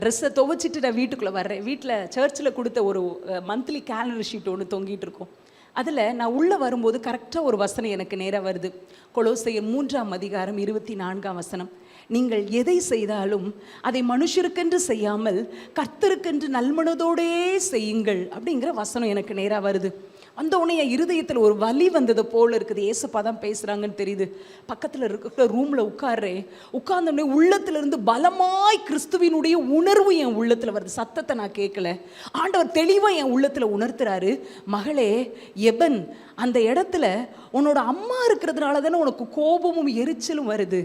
ட்ரெஸ்ஸை துவைச்சிட்டு நான் வீட்டுக்குள்ளே வர்றேன். வீட்டில் சர்ச்சில் கொடுத்த ஒரு மந்த்லி கேலண்டர் ஷீட் ஒன்று தொங்கிட்டு இருக்கும். அதில் நான் உள்ளே வரும்போது கரெக்டாக ஒரு வசனம் எனக்கு நேராக வருது. கொலோசையர் 3:24 நீங்கள் எதை செய்தாலும் அதை மனுஷருக்கென்று செய்யாமல் கர்த்தருக்கென்று நல்மனதோடே செய்யுங்கள் அப்படிங்கிற வசனம் எனக்கு நேராக வருது. அந்த உடனே என் இருதயத்தில் ஒரு வலி வந்தது போல் இருக்குது. ஏசப்பா தான் பேசுகிறாங்கன்னு தெரியுது. பக்கத்தில் இருக்கிற ரூமில் உட்கார்ந்தோடனே உள்ளத்திலிருந்து பலமாய் கிறிஸ்துவினுடைய உணர்வு என் உள்ளத்தில் வருது. சத்தத்தை நான் கேட்கல, ஆண்டவர் தெளிவாக என் உள்ளத்தில் உணர்த்துறாரு. மகளே எபன், அந்த இடத்துல உன்னோட அம்மா இருக்கிறதுனால தானே உனக்கு கோபமும் எரிச்சலும் வருது.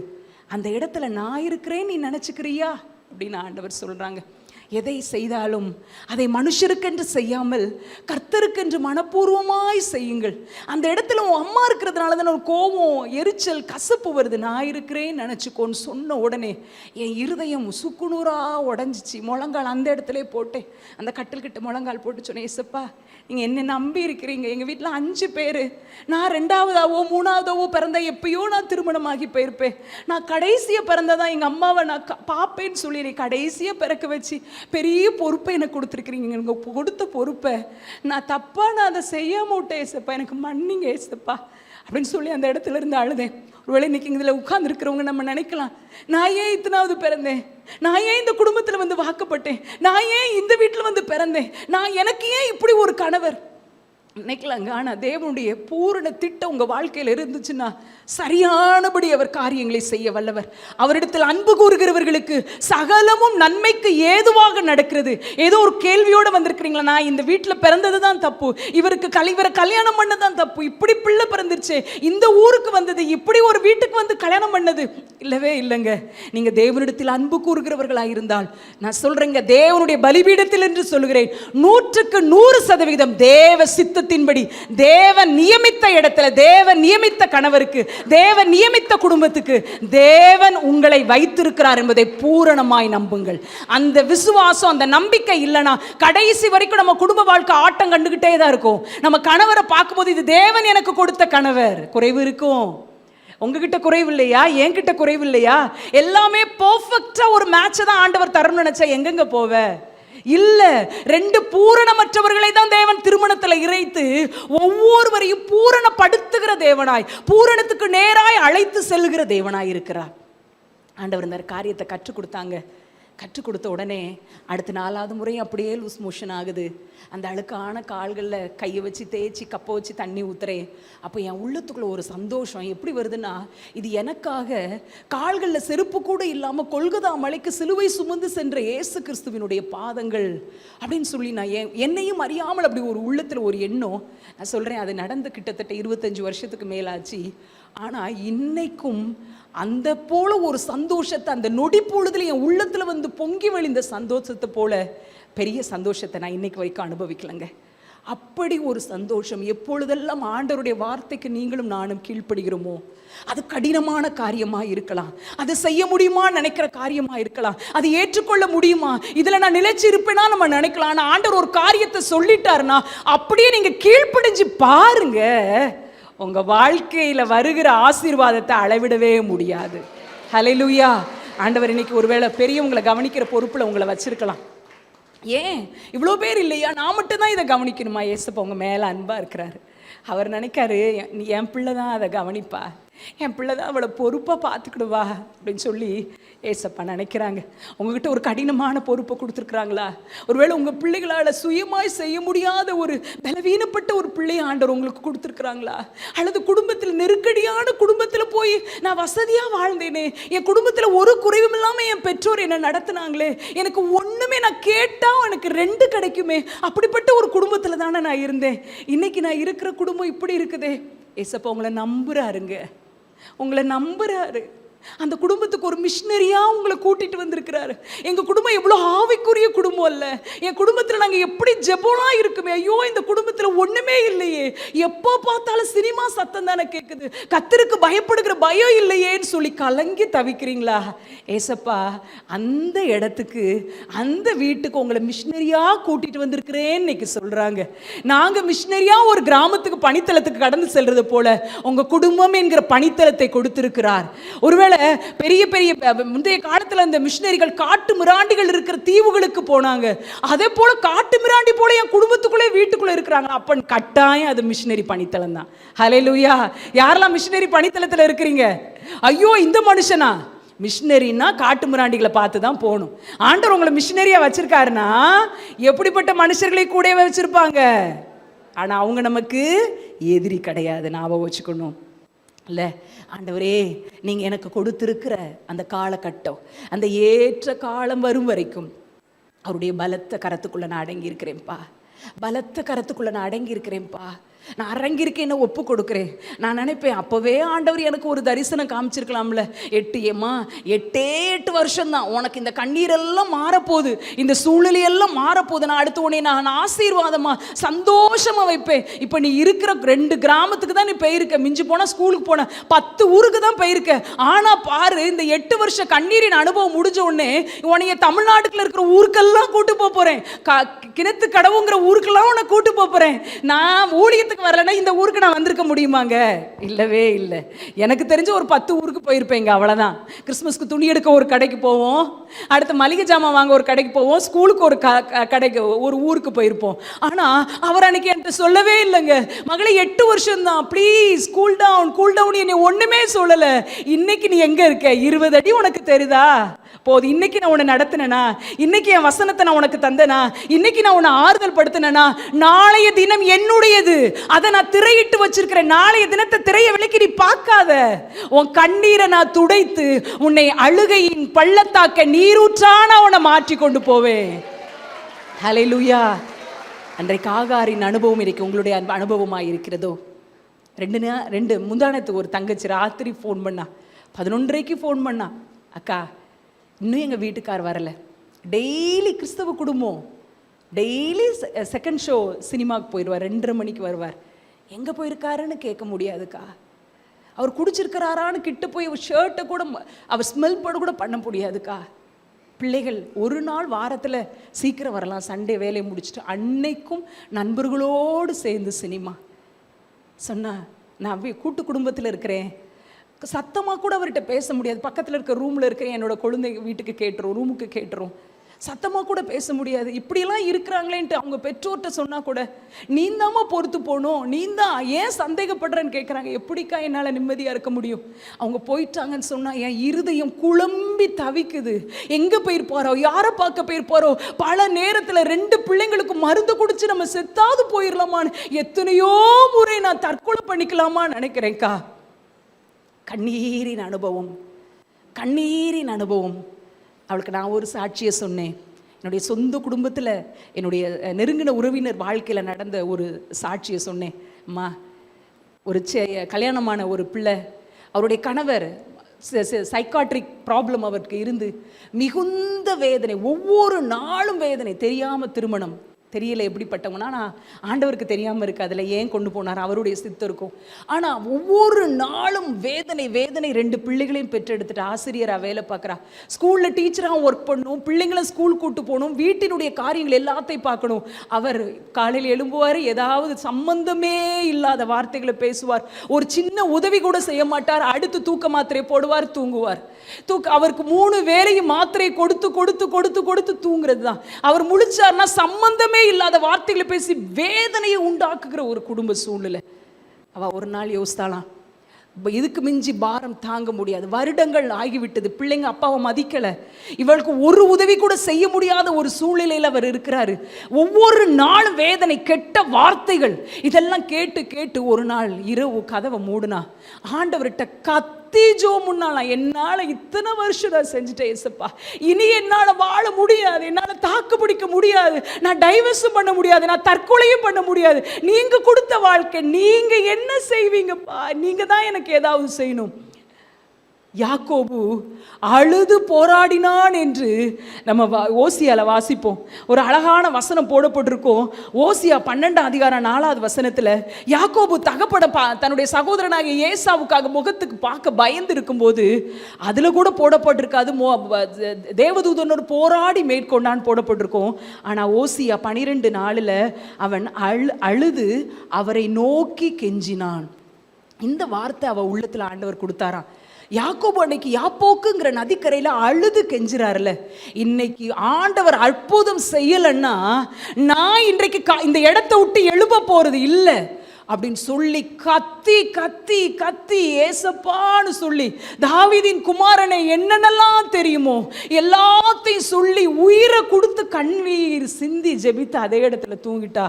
அந்த இடத்துல நான் இருக்கிறேன் நீ நினச்சிக்கிறியா அப்படின்னு ஆண்டவர் சொல்கிறாங்க. எதை செய்தாலும் அதை மனுஷருக்கென்று செய்யாமல் கர்த்தருக்கென்று மனப்பூர்வமாய் செய்யுங்கள். அந்த இடத்துல உன் அம்மா இருக்கிறதுனால தானே ஒரு கோபம், எரிச்சல், கசப்பு வருது. நான் இருக்கிறேன்னு நினச்சிக்கோன்னு சொன்ன உடனே என் இருதயம் சுக்குநூறா உடஞ்சிச்சு. முழங்கால் அந்த இடத்துல போட்டேன், அந்த கட்டில்கிட்ட முழங்கால் போட்டு சொன்னேன், ஏசப்பா நீங்கள் என்ன நம்பி இருக்கிறீங்க. எங்கள் வீட்டில் 5 பேர், நான் 2ஆவதாவோ 3ஆவதாவோ பிறந்த எப்பயோ நான் திருமணமாகி போயிருப்பேன். நான் கடைசியாக பிறந்ததான் எங்கள் அம்மாவை நான் பார்ப்பேன்னு சொல்லி கடைசியாக பிறக்க வச்சு பெரிய பொறுப்பை எனக்கு கொடுத்துருக்கிறீங்க. எனக்கு கொடுத்த பொறுப்பை நான் தப்பாக அதை செய்யாம விட்டேன் ஏசப்பா, எனக்கு மன்னிங்க ஏசப்பா அப்படின்னு சொல்லி அந்த இடத்துல இருந்து அழுதேன். ஒருவேளை இன்னைக்கு இதில் உட்கார்ந்துருக்கிறவங்க நம்ம நினைக்கலாம், நான் ஏன் இத்தனாவது பிறந்தேன், நான் ஏன் இந்த குடும்பத்தில் வந்து வாக்கப்பட்டேன், நான் ஏன் இந்த வீட்டில் வந்து பிறந்தேன், எனக்கு ஏன் இப்படி ஒரு கணவர் நினைக்கலாங்க. ஆனால் தேவனுடைய பூரண திட்டம் உங்கள் வாழ்க்கையில் இருந்துச்சுன்னா சரியானபடி அவர் காரியங்களை செய்ய வல்லவர். அவரிடத்தில் அன்பு கூறுகிறவர்களுக்கு சகலமும் நன்மைக்கு ஏதுவாக நடக்கிறது. ஏதோ ஒரு கேள்வியோடு வந்திருக்கிறீங்களா, நான் இந்த வீட்டில் பிறந்தது தான் தப்பு, இவருக்கு கல்யாணம் பண்ணதான் தப்பு, இப்படி பிள்ளை பிறந்துருச்சு, இந்த ஊருக்கு வந்தது, இப்படி ஒரு வீட்டுக்கு வந்து கல்யாணம் பண்ணது இல்லவே இல்லைங்க. நீங்கள் தேவனிடத்தில் அன்பு கூறுகிறவர்களாக இருந்தால் நான் சொல்கிறேங்க, தேவனுடைய பலிபீடத்தில் என்று சொல்லுகிறேன், 100க்கு 100% தேவ சித்தத்தின்படி தேவன் நியமித்த இடத்துல, தேவன் நியமித்த கணவருக்கு, தேவன் நியமித்த குடும்பத்துக்கு தேவன் உங்களை வைத்திருக்கிறார் என்பதை பூரணமாய் நம்புங்கள். அந்த விசுவாசம், அந்த நம்பிக்கை இல்லைனா கடைசி வரைக்கும் நம்ம குடும்ப வாழ்க்கை ஆட்டம் கண்டுகிட்டே தான் இருக்கும். நம்ம கணவரை பார்க்கும்போது இது தேவன் எனக்கு கொடுத்த கணவர், குறைவு இருக்கும். உங்ககிட்ட குறைவு இல்லையா, என்கிட்ட குறைவு இல்லையா, எல்லாமே பர்ஃபெக்டா ஒரு மேட்சை தான் ஆண்டவர் தரணும்னு நினைச்சா எங்கெங்க போவ? இல்ல, 2 பூரணமற்றவர்களை தான் தேவன் திருமணத்தில் இறைத்து ஒவ்வொருவரையும் பூரணப்படுத்துகிற தேவனாய், பூரணத்துக்கு நேராய் அழைத்து செல்லுகிற தேவனாய் இருக்கிறார். ஆண்டவர் இந்த காரியத்தை கற்றுக் கொடுத்தாங்க. கற்றுக் கொடுத்த உடனே அடுத்த 4வது முறையும் அப்படியே லூஸ் மோஷன் ஆகுது. அந்த அழுக்கான கால்களில் கையை வச்சு தேய்ச்சி கப்பை வச்சு தண்ணி ஊத்துறேன். அப்போ என் உள்ளத்துக்குள்ள ஒரு சந்தோஷம் எப்படி வருதுன்னா, இது எனக்காக கால்களில் செருப்பு கூட இல்லாமல் கொல்கதா மலைக்கு சிலுவை சுமந்து சென்ற இயேசு கிறிஸ்துவினுடைய பாதங்கள் அப்படின்னு சொல்லி நான் என்னையும் அறியாமல் அப்படி ஒரு உள்ளத்தில் ஒரு எண்ணம். நான் சொல்கிறேன், அது நடந்து கிட்டத்தட்ட 25 வருஷத்துக்கு மேலாச்சு. ஆனால் இன்னைக்கும் அந்த போல ஒரு சந்தோஷத்தை, அந்த நொடி பொழுதுல என் உள்ளத்தில் வந்து பொங்கி வழிந்த சந்தோஷத்தை போல பெரிய சந்தோஷத்தை நான் இன்னைக்கு வரைக்கும் அனுபவிக்கலைங்க. அப்படி ஒரு சந்தோஷம். எப்பொழுதெல்லாம் ஆண்டவருடைய வார்த்தைக்கு நீங்களும் நானும் கீழ்ப்படுகிறோமோ, அது கடினமான காரியமாக இருக்கலாம், அது செய்ய முடியுமா நினைக்கிற காரியமாக இருக்கலாம், அது ஏற்றுக்கொள்ள முடியுமா, இதில் நான் நிலைச்சு இருப்பேனா நம்ம நினைக்கலாம். ஆனால் ஆண்டவர் ஒரு காரியத்தை சொல்லிட்டாருன்னா அப்படியே நீங்கள் கீழ்ப்படிஞ்சு பாருங்க, உங்க வாழ்க்கையில வருகிற ஆசீர்வாதத்தை அளவிடவே முடியாது. ஹல்லேலூயா. ஆண்டவர் இன்னைக்கு ஒருவேளை பெரியவங்களை கவனிக்கிற பொறுப்புல உங்களை வச்சிருக்கலாம். ஏன் இவ்வளோ பேர் இல்லையா, நான் மட்டும் தான் இதை கவனிக்கணுமா? ஏசப்பா உங்க மேல அன்பா இருக்கிறாரு. அவர் நினைக்காரு, என் பிள்ளை தான் அதை கவனிப்பா, என் பிள்ளை தான் அவளை பொறுப்பாக பார்த்துக்கிடுவா அப்படின்னு சொல்லி ஏசப்பா நினைக்கிறாங்க. உங்ககிட்ட ஒரு கடினமான பொறுப்பை கொடுத்துருக்குறாங்களா? ஒருவேளை உங்கள் பிள்ளைகளால் சுயமாய் செய்ய முடியாத ஒரு பலவீனப்பட்ட ஒரு பிள்ளையை ஆண்டவர் உங்களுக்கு கொடுத்துருக்குறாங்களா? அல்லது குடும்பத்தில் நெருக்கடியான குடும்பத்தில் போய் நான் வசதியாக வாழ்ந்தேனே, என் குடும்பத்தில் ஒரு குறைவும் இல்லாமல் என் பெற்றோர் என்னை நடத்தினாங்களே, எனக்கு ஒன்றுமே, நான் கேட்டால் எனக்கு 2 கிடைக்குமே, அப்படிப்பட்ட ஒரு குடும்பத்தில் தானே நான் இருந்தேன். இன்னைக்கு நான் இருக்கிற குடும்பம் இப்படி இருக்குதே. ஏசப்பா உங்களை நம்புறாருங்க, உங்களை நம்புறாரு. அந்த குடும்பத்துக்கு ஒரு மிஷினரியா உங்களை கூட்டிட்டு வந்திருக்கிறாரு. எங்க குடும்பம் எவ்வளோ ஆவிக்குரிய குடும்பம் இல்லை, என் குடும்பத்தில் நாங்கள் எப்படி ஜெபம்லாம் இருக்குமே, ஐயோ இந்த குடும்பத்தில் ஒண்ணுமே இல்லையே, எப்போ பார்த்தாலும் சினிமா சத்தம் தானே கேட்குது, கர்த்தருக்கு பயப்படுகிற பயம் இல்லையேன்னு சொல்லி கலங்கி தவிக்கிறீங்களா? ஏசப்பா அந்த இடத்துக்கு, அந்த வீட்டுக்கு உங்களை மிஷினரியா கூட்டிட்டு வந்திருக்கிறேன்னு இன்னைக்கு சொல்றாங்க. நாங்க மிஷினரியா ஒரு கிராமத்துக்கு பணித்தளத்துக்கு கடந்து செல்றது போல உங்க குடும்பம் என்கிற பணித்தளத்தை கொடுத்திருக்கிறார். ஒருவேளை பெரிய பெரிய முந்தைய காலத்துல இந்த மிஷினரிகள் காட்டு மிராண்டிகள் இருக்கிற தீவுகளுக்கு போனாங்க. அதே போல காட்டு மிராண்டி போல என் குடும்பத்துக்குள்ளே வீட்டுக்குள்ளே இருக்கிறாங்க. அப்ப கட்டாயம் அது மிஷினரி பணித்தளம் தான். ஹல்லேலூயா. யாரெல்லாம் மிஷினரி பணித்தளத்தில் இருக்கிறீங்க? ஐயோ இந்த மனுஷனா? மிஷினரின்னா காட்டு மிராண்டிகளை பார்த்து தான் போகணும். ஆண்டவர் உங்களை மிஷினரியா வச்சிருக்காருன்னா எப்படிப்பட்ட மனுஷர்களை கூட வச்சிருப்பாங்க. ஆனா அவங்க நமக்கு எதிரி கிடையாது, ஞாபகம் வச்சுக்கணும் இல்லை? ஆண்டவரே, நீங்கள் எனக்கு கொடுத்துருக்கிற அந்த காலகட்டம், அந்த ஏற்ற காலம் வரும் வரைக்கும் அவருடைய பலத்த கரத்துக்குள்ளே நான் அடங்கி இருக்கிறேன்ப்பா, பலத்த கரத்துக்குள்ளே நான் அடங்கி இருக்கிறேன்ப்பா, நான் அரங்கிருக்கேன்னு ஒப்பு கொடுக்குறேன். நான் நினைப்பேன், அப்போவே ஆண்டவர் எனக்கு ஒரு தரிசனம் காமிச்சிருக்கலாம்ல. 8 வருஷம் தான் உனக்கு இந்த கண்ணீரெல்லாம் மாறப்போகுது, இந்த சூழ்நிலையெல்லாம் மாறப்போகுது, நான் அடுத்து உடனே நான் ஆசீர்வாதமா சந்தோஷமாக வைப்பேன். இப்போ நீ இருக்கிற 2 கிராமத்துக்கு தான் நீ போயிருக்க, மிஞ்சி போனால் ஸ்கூலுக்கு போன 10 ஊருக்கு தான் போயிருக்க. ஆனால் பாரு, இந்த 8 வருஷம் கண்ணீரின் அனுபவம் முடிஞ்ச உடனே உனைய தமிழ்நாட்டுக்குள்ள இருக்கிற ஊருக்கெல்லாம் கூட்டு போகிறேன், கிணத்து கடவுங்கிற ஊருக்கெல்லாம் உன்னை கூட்டு போகிறேன். நான் ஊழியத்துக்கு வரலன்னா இந்த ஊருக்கு நான் வந்திருக்க முடியுமாங்க? இல்லவே இல்லை. எனக்கு தெரிஞ்ச ஒரு 10 ஊருக்கு போயிருப்பேங்க, அவ்வளோதான். கிறிஸ்மஸ்க்கு துணி எடுக்க ஒரு கடைக்கு போவோம், அடுத்து மளிகை ஜாமான் வாங்க ஒரு கடைக்கு போவோம், ஸ்கூலுக்கு ஒரு கடைக்கு ஒரு ஊருக்கு போயிருப்போம். ஆனால் அவர் அன்னைக்கு என்கிட்ட சொல்லவே இல்லைங்க, மகளே 8 வருஷம் தான், ப்ளீஸ் கூல் டவுன் என்னை ஒன்றுமே சொல்லலை. இன்னைக்கு நீ எங்கே இருக்க? 20 அடி உனக்கு தெரியுதா? போது இன்னைக்கு நான் உன்னை நடத்தினா, இன்னைக்கு என் வசனத்தை நான் உனக்கு தந்தனா, இன்னைக்கு நான் உன்னை ஆறுதல் படுத்தினா, நாளைய தினம் என்னுடையது, அதை நான் திரையிட்டு வச்சிருக்கிறேன். நாளைய தினத்தை திரைய விலைக்கு நீ பார்க்காத. உன் கண்ணீரை நான் துடைத்து உன்னை அழுகையின் பள்ளத்தாக்க நீரூற்றான உன்னை மாற்றி கொண்டு போவேன். ஹல்லேலூயா. அன்றைக்கு ஆகாரின் அனுபவம் இருக்கு, உங்களுடைய அனுபவமாக இருக்கிறதோ? 2 முந்தானத்துக்கு ஒரு தங்கச்சி ராத்திரி ஃபோன் பண்ணா, 11:30 ஃபோன் பண்ணா, அக்கா இன்னும் எங்கள் வீட்டுக்கார் வரலை. டெய்லி கிறிஸ்தவ குடும்பம், டெய்லி செகண்ட் ஷோ சினிமாவுக்கு போயிடுவார், 2:30 மணிக்கு வருவார். எங்கே போயிருக்காருன்னு கேட்க முடியாதுக்கா. அவர் குடிச்சிருக்கிறாரான்னு கிட்ட போய் ஷர்ட்டை கூட அவர் ஸ்மெல் பட கூட பண்ண முடியாதுக்கா. பிள்ளைகள் ஒரு நாள் வாரத்தில் சீக்கிரம் வரலாம், சண்டே வேலையை முடிச்சுட்டு, அன்னைக்கும் நண்பர்களோடு சேர்ந்து சினிமா. சொன்னா, நான் கூட்டு குடும்பத்தில் இருக்கிறேன், சத்தமாக கூட அவர்கிட்ட பேச முடியாது. பக்கத்தில் இருக்க ரூமில் இருக்கிற என்னோட குழந்தை வீட்டுக்கு கேட்டுரும், ரூமுக்கு கேட்டுரும், சத்தமாக கூட பேச முடியாது. இப்படியெல்லாம் இருக்கிறாங்களேன்ட்டு அவங்க பெற்றோர்கிட்ட சொன்னால் கூட, நீந்தாமா பொறுத்து போகணும், நீந்தான் ஏன் சந்தேகப்படுறேன்னு கேட்குறாங்க. எப்படிக்கா என்னால் நிம்மதியாக இருக்க முடியும்? அவங்க போயிட்டாங்கன்னு சொன்னால் என் இருதயம் குழம்பி தவிக்குது. எங்கே போயிருப்பாரோ, யாரை பார்க்க போயிருப்பாரோ, பல நேரத்தில் 2 பிள்ளைங்களுக்கு மருந்து குடிச்சு நம்ம செத்தாவது போயிடலாமான்னு எத்தனையோ முறை நான் தற்கொலை பண்ணிக்கலாமான்னு நினைக்கிறேன்க்கா. கண்ணீரின் அனுபவம். அவளுக்கு நான் ஒரு சாட்சியை சொன்னேன். என்னுடைய சொந்த குடும்பத்தில் என்னுடைய நெருங்கின உறவினர் வாழ்க்கையில் நடந்த ஒரு சாட்சியை சொன்னேன். அம்மா, ஒரு கல்யாணமான ஒரு பிள்ளை, அவருடைய கணவர் சைக்காட்ரிக் ப்ராப்ளம் அவருக்கு இருந்து மிகுந்த வேதனை, ஒவ்வொரு நாளும் வேதனை, தெரியாமல் திருமணம், தெரியல எப்படிப்பட்டவங்கன்னா, நான் ஆண்டவருக்கு தெரியாமல் இருக்கு, அதில் ஏன் கொண்டு போனார் அவருடைய சித்தருக்கும். ஆனால் ஒவ்வொரு நாளும் வேதனை 2 பிள்ளைகளையும் பெற்றெடுத்துட்டு ஆசிரியராக வேலை பார்க்குறா, ஸ்கூலில் டீச்சராக ஒர்க் பண்ணணும், பிள்ளைங்களும் ஸ்கூல் கூட்டு போகணும், வீட்டினுடைய காரியங்கள் எல்லாத்தையும் பார்க்கணும். அவர் காலையில் எழும்புவார், ஏதாவது சம்பந்தமே இல்லாத வார்த்தைகளை பேசுவார், ஒரு சின்ன உதவி கூட செய்ய மாட்டார், அடுத்து தூக்க மாத்திரை போடுவார், தூங்குவார். அவருக்கு 3 வேளையும் மாத்திரை கொடுத்து தூங்குறது தான். அவர் முழிச்சார்னா சம்பந்தமே இல்லாத வார்த்தைகளை பேசி வேதனையை உண்டாக்குகிற ஒரு குடும்ப சூழ்நிலை. அவ ஒரு நாள் யோசித்தாலாம், இதுக்கு மிஞ்சி பாரம் தாங்க முடியாது, வருடங்கள் ஆகிவிட்டது, பிள்ளைங்க அப்பாவை மதிக்கலை, இவளுக்கு ஒரு உதவி கூட செய்ய முடியாத ஒரு சூழ்நிலையில் அவர் இருக்கிறாரு. ஒவ்வொரு நாளும் வேதனை, கெட்ட வார்த்தைகள், இதெல்லாம் கேட்டு ஒரு நாள் இரவு கதவை மூடுனா, ஆண்டவர்கிட்ட கத்தி ஜெபம் பண்ணாலாம், என்னால் இத்தனை வருஷம் நான் செஞ்சுட்டேன் ஏசப்பா, இனி என்னால் வாழ முடியாது, என்னால் தாக்கு பிடிக்க முடியாது, நான் டைவர்ஸும் பண்ண முடியாது, நான் தற்கொலையும் பண்ண முடியாது, நீங்க கொடுத்த வாழ்க்கை, நீங்க என்ன செய்வீங்கப்பா, நீங்க தான் எனக்கு ஏதாவது செய்யணும். யாக்கோபு அழுது போராடினான் என்று நம்ம ஓசியால வாசிப்போம். ஒரு அழகான வசனம் போடப்பட்டிருக்கோம். ஓசியா 12:4 யாக்கோபு தன்னுடைய சகோதரனாகிய ஏசாவுக்காக முகத்துக்கு பார்க்க பயந்து இருக்கும்போது அதுல கூட போடப்பட்டிருக்காது தேவதூதனோடு போராடி மேற்கொண்டான் போடப்பட்டிருக்கோம். ஆனா ஓசியா 12:4 அவன் அழுது அவரை நோக்கி கெஞ்சினான். இந்த வார்த்தை அவ உள்ளத்துல ஆண்டவர் கொடுத்தாராம். யாக்கோபு அன்னைக்கு யாப்போக்குங்கிற நதிக்கரையில் அழுது கெஞ்சுறாருல, இன்னைக்கு ஆண்டவர் அற்புதம் செய்யலைன்னா நான் இன்றைக்கு இந்த இடத்த விட்டு எழுப்ப போறது இல்லை அப்படின்னு சொல்லி கத்தி கத்தி கத்தி ஏசப்பான்னு சொல்லி தாவீதின் குமாரனை என்னென்னலாம் தெரியுமோ எல்லாத்தையும் சொல்லி உயிரை கொடுத்து கண்ணீர் சிந்தி ஜெபித்து அதே இடத்துல தூங்கிட்டா.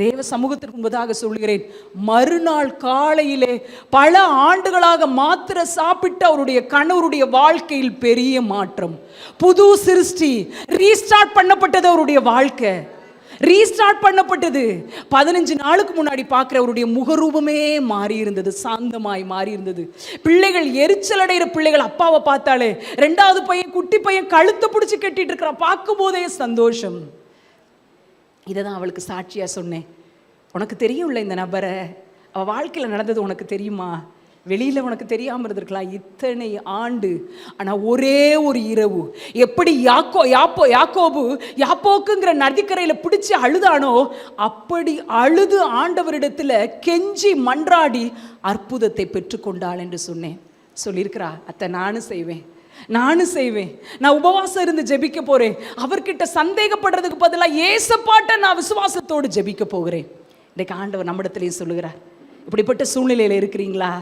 தேவ சமூகத்திற்கு முன்பதாக சொல்கிறேன், மறுநாள் காலையிலே பல ஆண்டுகளாக மாத்திரை சாப்பிட்டு அவருடைய கணவருடைய வாழ்க்கையில் பெரிய மாற்றம், புது சிருஷ்டி, ரீஸ்டார்ட் பண்ணப்பட்டது. அவருடைய வாழ்க்கை ரீஸ்டார்ட் பண்ணப்பட்டது. 15 நாளுக்கு முன்னாடி பார்க்கிறவருடைய முகரூபமே மாறி இருந்தது, சாந்தமாய் மாறி இருந்தது. பிள்ளைகள் எரிச்சல் அடைகிற பிள்ளைகள் அப்பாவை பார்த்தாலே, 2வது பையன் குட்டி பையன் கழுத்தை பிடிச்சி கட்டிட்டு இருக்கிறான், பார்க்கும் போதே சந்தோஷம். இதை தான் அவளுக்கு சாட்சியா சொன்னேன். உனக்கு தெரியும்ல இந்த நபரை, அவள் வாழ்க்கையில் நடந்தது உனக்கு தெரியுமா? வெளியில் உனக்கு தெரியாமல் இருந்திருக்கலாம் இத்தனை ஆண்டு. ஆனால் ஒரே ஒரு இரவு எப்படி யாக்கோபு யாப்போக்குங்கிற நதிக்கரையில் பிடிச்சி அழுதானோ அப்படி அழுது ஆண்டவரிடத்தில் கெஞ்சி மன்றாடி அற்புதத்தை பெற்றுக்கொண்டாள் என்று சொன்னேன். சொல்லியிருக்கிறா, அத்தை நானும் செய்வேன், நான் உபவாசம் இருந்து ஜெபிக்க போறேன். அவர்கிட்ட சந்தேகப்படுறதுக்கு பதிலாக ஏசப்பாட்ட நான் விசுவாசத்தோடு ஜெபிக்க போகிறேன். இன்றைக்கு ஆண்டவர் நம்மிடத்திலேயே சொல்லுகிறார், இப்படிப்பட்ட சூழ்நிலையில் இருக்கிறீங்களா?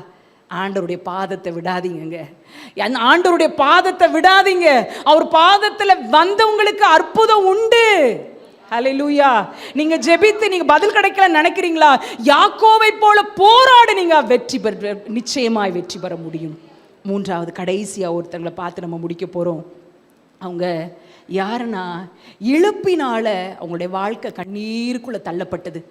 ஆண்டவருடைய பாதத்தை விடாதீங்க, ஆண்டவருடைய பாதத்தை விடாதீங்க. அவர் பாதத்தில் வந்தவங்களுக்கு அற்புதம் உண்டு. ஹல்லேலூயா. நீங்க ஜெபித்து நீங்க பதில் கிடைக்கல நினைக்கிறீங்களா? யாக்கோவை போல போராடு, நீங்க நிச்சயமாய் வெற்றி பெற முடியும். 3வது கடைசியாக ஒருத்தங்களை பார்த்து நம்ம முடிக்க போகிறோம். அவங்க யாருன்னா, இழப்பினால் அவங்களுடைய வாழ்க்கை கண்ணீருக்குள்ளே தள்ளப்பட்டது.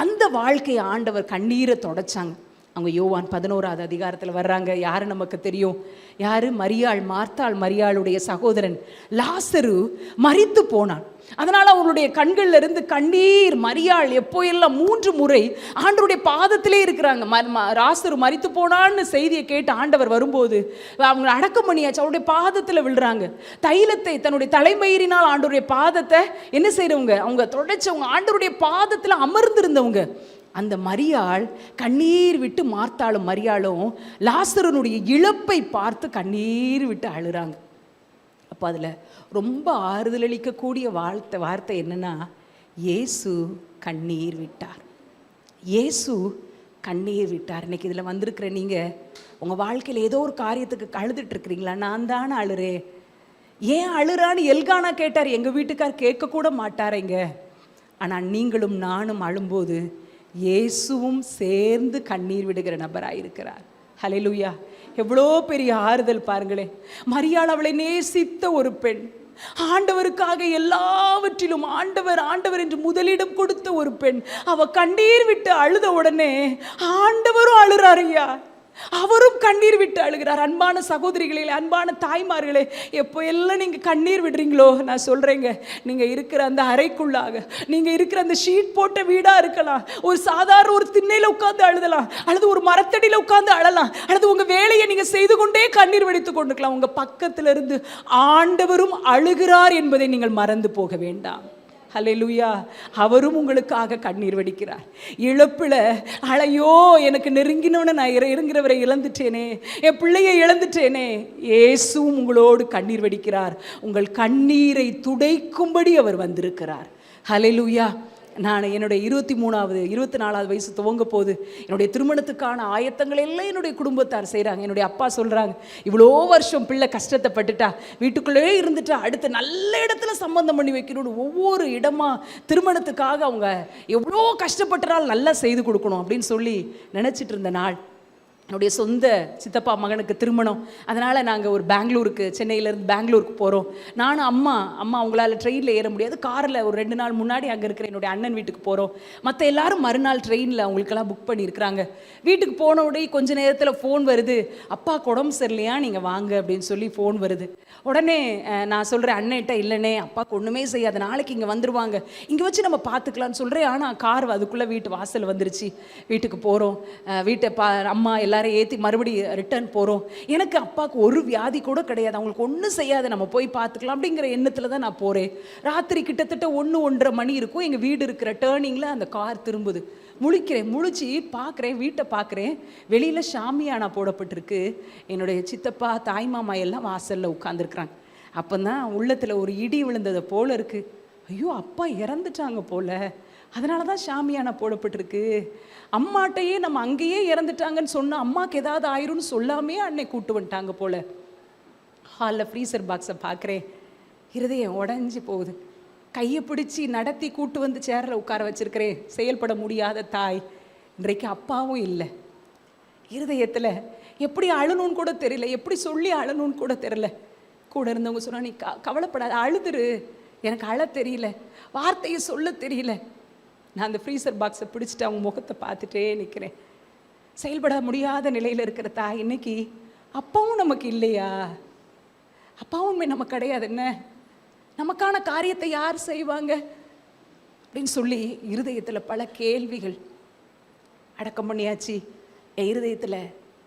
அந்த வாழ்க்கையை ஆண்டவர் கண்ணீரை தொடச்சாங்க. அவங்க யோவான் 11வது அதிகாரத்தில் வர்றாங்க. யாரு நமக்கு தெரியும்? யாரு? மரியாள், மார்த்தாள் மரியாளுடைய சகோதரன் லாசரு மரித்து போனான். அதனால் அவங்களுடைய கண்கள்ல இருந்து கண்ணீர். மரியாள் எப்போ எல்லாம் 3 முறை ஆண்டவருடைய பாதத்திலே இருக்கிறாங்க. லாசரு மரித்து போனான்னு செய்தியை கேட்டு ஆண்டவர் வரும்போது அவங்க அடக்கம் பண்ணியாச்சு, அவருடைய பாதத்தில் விழுறாங்க. தைலத்தை தன்னுடைய தலைமயிரினால் ஆண்டவருடைய பாதத்தை என்ன செய்யறவங்க? அவங்க தொடச்சவங்க, ஆண்டவருடைய பாதத்தில் அமர்ந்திருந்தவங்க. அந்த மரியாள் கண்ணீர் விட்டு, மார்த்தாளும் மரியாளும் லாசருனுடைய இழப்பை பார்த்து கண்ணீர் விட்டு அழுறாங்க. அப்போ அதில் ரொம்ப ஆறுதல் அளிக்கக்கூடிய வார்த்தை என்னன்னா, இயேசு கண்ணீர் விட்டார். இயேசு கண்ணீர் விட்டார். இன்னைக்கு இதில் வந்திருக்கிற நீங்கள் உங்கள் வாழ்க்கையில் ஏதோ ஒரு காரியத்துக்கு அழுதுட்டு இருக்கிறீங்களா? நான் தானே அழுறேன். ஏன் அழுறான்னு எல்கானா கேட்டார். எங்கள் வீட்டுக்கார் கேட்கக்கூட மாட்டாரேங்க. ஆனால் நீங்களும் நானும் அழும்போது இயேசுவும் சேர்ந்து கண்ணீர் விடுகிற நபராயிருக்கிறார். ஹல்லேலூயா. எவ்வளோ பெரிய ஆறுதல் பாருங்களேன். மரியாள் அவளை நேசித்த ஒரு பெண், ஆண்டவருக்காக எல்லாவற்றிலும் ஆண்டவர் என்று முதலிடம் கொடுத்த ஒரு பெண். அவ கண்ணீர் விட்டு அழுத உடனே ஆண்டவரும் அழுறாருயா, அவரும் கண்ணீர் விட்டு அழுகிறார். அன்பான சகோதரிகளே, அன்பான தாய்மார்களே, எப்போ எல்லாம் நீங்கள் கண்ணீர் விடுறீங்களோ, நான் சொல்கிறேங்க, நீங்கள் இருக்கிற அந்த அறைக்குள்ளாக, நீங்கள் இருக்கிற அந்த ஷீட் போட்ட வீடாக இருக்கலாம், ஒரு சாதாரண ஒரு திண்ணையில் உட்காந்து அழுதலாம், அல்லது ஒரு மரத்தடியில் உட்காந்து அழலாம், அல்லது உங்கள் வேலையை நீங்கள் செய்து கொண்டே கண்ணீர் வடித்து கொண்டிருக்கலாம். உங்கள் பக்கத்தில் இருந்து ஆண்டவரும் அழுகிறார் என்பதை நீங்கள் மறந்து போக வேண்டாம். ஹல்லேலூயா. அவரும் உங்களுக்காக கண்ணீர் வடிக்கிறார். இழப்பில் அழையோ, எனக்கு நெருங்கினவனை நான் இறங்குறவரை இழந்துட்டேனே, என் பிள்ளையை இழந்துட்டேனே, இயேசுவும் உங்களோடு கண்ணீர் வடிக்கிறார். உங்கள் கண்ணீரை துடைக்கும்படி அவர் வந்திருக்கிறார். ஹல்லேலூயா. நான் என்னுடைய 24வது வயசு துவங்க போது என்னுடைய திருமணத்துக்கான ஆயத்தங்கள் எல்லாம் என்னுடைய குடும்பத்தார் செய்கிறாங்க. என்னுடைய அப்பா சொல்கிறாங்க, இவ்வளோ வருஷம் பிள்ளை கஷ்டத்தை பட்டுட்டா, வீட்டுக்குள்ளே இருந்துட்டா, அடுத்து நல்ல இடத்துல சம்பந்தம் பண்ணி வைக்கணும்னு ஒவ்வொரு இடமா திருமணத்துக்காக அவங்க எவ்வளோ கஷ்டப்பட்டால் நல்லா செய்து கொடுக்கணும் அப்படின்னு சொல்லி நினச்சிட்டு இருந்த நாள் என்னுடைய சொந்த சித்தப்பா மகனுக்கு திருமணம். அதனால் நாங்கள் ஒரு சென்னையிலேருந்து பெங்களூருக்கு போகிறோம். நானும் அம்மா அவங்களால ட்ரெயினில் ஏற முடியாது, காரில் ஒரு 2 நாள் முன்னாடி அங்கே இருக்கிற என்னுடைய அண்ணன் வீட்டுக்கு போகிறோம். மற்ற எல்லாரும் மறுநாள் ட்ரெயினில் அவங்களுக்கெல்லாம் புக் பண்ணியிருக்கிறாங்க. வீட்டுக்கு போன உடனே கொஞ்ச நேரத்தில் ஃபோன் வருது, அப்பா உடம்பு சரியில்லையா, நீங்கள் வாங்க அப்படின்னு சொல்லி ஃபோன் வருது. உடனே நான் சொல்கிறேன் அண்ணன்ட்ட, இல்லைண்ணே அப்பாவுக்கு ஒன்றுமே செய்யாது, நாளைக்கு இங்கே வந்துடுவாங்க, இங்கே வச்சு நம்ம பார்த்துக்கலான்னு சொல்கிறேன். ஆனால் கார் அதுக்குள்ளே வீட்டு வாசல் வந்துருச்சு. வீட்டுக்கு போகிறோம். அம்மா எல்லாம் எல்லாரும் ஏற்றி மறுபடியும் ரிட்டர்ன் போகிறோம். எனக்கு அப்பாவுக்கு ஒரு வியாதி கூட கிடையாது, அவங்களுக்கு ஒன்றும் செய்யாது, நம்ம போய் பார்த்துக்கலாம் அப்படிங்கிற எண்ணத்தில் தான் நான் போகிறேன். ராத்திரி கிட்டத்தட்ட 1-1:30 மணி இருக்கும். எங்கள் வீடு இருக்கிற டேர்னிங்கில் அந்த கார் திரும்புது. முழிச்சு பார்க்குறேன், வீட்டை பார்க்குறேன். வெளியில் ஷாமியானா போடப்பட்டிருக்கு. என்னுடைய சித்தப்பா தாய்மாமா எல்லாம் வாசலில் உட்காந்துருக்குறாங்க. அப்போ தான் உள்ளத்தில் ஒரு இடி விழுந்ததை போல் இருக்குது. ஐயோ, அப்பா இறந்துட்டாங்க போல், அதனால தான் ஷாமியானா போடப்பட்டிருக்கு. அம்மாட்டையே நம்ம அங்கேயே இறந்துட்டாங்கன்னு சொன்னால் அம்மாவுக்கு ஏதாவது ஆயிரும்னு சொல்லாமே அன்னை கூட்டு வந்துட்டாங்க போல். ஹாலில் ஃப்ரீசர் பாக்ஸை பார்க்குறேன், இருதயம் உடஞ்சி போகுது. கையை பிடிச்சி நடத்தி கூட்டு வந்து சேரில் உட்கார வச்சிருக்கிறேன். செயல்பட முடியாத தாய், இன்றைக்கு அப்பாவும் இல்லை. இருதயத்தில் எப்படி அழணும்னு கூட தெரியல, எப்படி சொல்லி அழணும்னு கூட தெரியல. கூட இருந்தவங்க சொன்னா, நீ கவலைப்படாத, அழுதுரு, எனக்கு அழ தெரியல, வார்த்தையை சொல்ல தெரியல. நான் அந்த ஃப்ரீசர் பாக்ஸை பிடிச்சிட்டு அவங்க முகத்தை பார்த்துட்டே நிற்கிறேன். செயல்பட முடியாத நிலையில் இருக்கிற தாய், இன்னைக்கு அப்பாவும் நமக்கு இல்லையா? அப்பாவுமே நமக்கு கிடையாது, என்ன நமக்கான காரியத்தை யார் செய்வாங்க அப்படின்னு சொல்லி இருதயத்தில் பல கேள்விகள் அடக்கம் பண்ணியாச்சு. என் இருதயத்தில்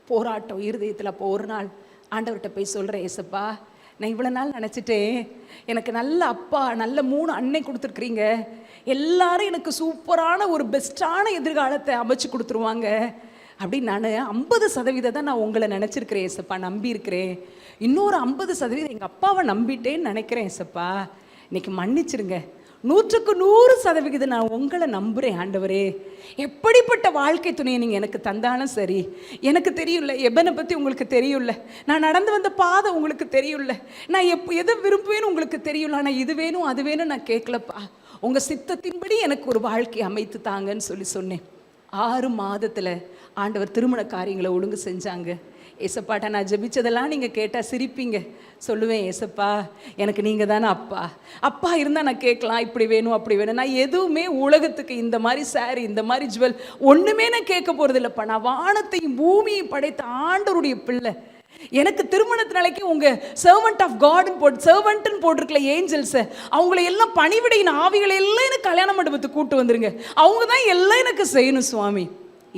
போராட்டம். இருதயத்தில் அப்போ ஒரு நாள் ஆண்டவர்கிட்ட போய் சொல்கிறேன், ஏசப்பா, நான் இவ்வளோ நாள் நினச்சிட்டேன் எனக்கு நல்ல அப்பா, நல்ல 3 அன்னை கொடுத்துருக்குறீங்க, எல்லாரும் எனக்கு சூப்பரான ஒரு பெஸ்ட்டான எதிர்காலத்தை அமைச்சு கொடுத்துருவாங்க அப்படின்னு நான் 50% தான் நான் உங்களை நினச்சிருக்கிறேன் ஏசப்பா, நம்பியிருக்கிறேன். இன்னொரு 50% எங்கள் அப்பாவை நம்பிட்டேன்னு நினைக்கிறேன் ஏசப்பா, இன்னைக்கு மன்னிச்சிருங்க. 100% நான் உங்களை நம்புகிறேன் ஆண்டவரே. எப்படிப்பட்ட வாழ்க்கை துணையை நீங்கள் எனக்கு தந்தாலும் சரி, எனக்கு தெரியும்ல, எபனை பற்றி உங்களுக்கு தெரியும்ல, நான் நடந்து வந்த பாதை உங்களுக்கு தெரியும்ல, நான் எதை விரும்புவேன்னு உங்களுக்கு தெரியும்ல, ஆனால் இது வேணும் அது வேணும் நான் கேட்கலப்பா, உங்கள் சித்தத்தின்படி எனக்கு ஒரு வாழ்க்கை அமைத்து தாங்கன்னு சொன்னேன். 6 மாதத்தில் ஆண்டவர் திருமண காரியங்களை ஒழுங்கு செஞ்சாங்க. ஏசப்பாட்ட நான் ஜெபிச்சதெல்லாம் நீங்கள் கேட்டால் சிரிப்பீங்க. சொல்லுவேன், ஏசப்பா, எனக்கு நீங்கள் தானே அப்பா, அப்பா இருந்தால் நான் கேட்கலாம், இப்படி வேணும் அப்படி வேணும். நான் எதுவுமே உலகத்துக்கு இந்த மாதிரி சாரி, இந்த மாதிரி ஜுவல் ஒன்றுமே நான் கேட்க போகிறது இல்லைப்பா. நான் வானத்தையும் பூமியையும் படைத்த ஆண்டவருடைய பிள்ளை. எனக்கு திருமணத்தினாலைக்கு உங்கள் சர்வெண்ட் ஆஃப் காட்னு சர்வெண்ட்னு போட்டிருக்கல ஏஞ்சல்ஸை, அவங்கள எல்லாம் பணிவிடையின் ஆவிகளை எல்லாம் எனக்கு கல்யாண மண்டபத்துக்கு கூட்டு வந்துருங்க, அவங்க தான் எல்லாம் எனக்கு செய்யணும் சுவாமி.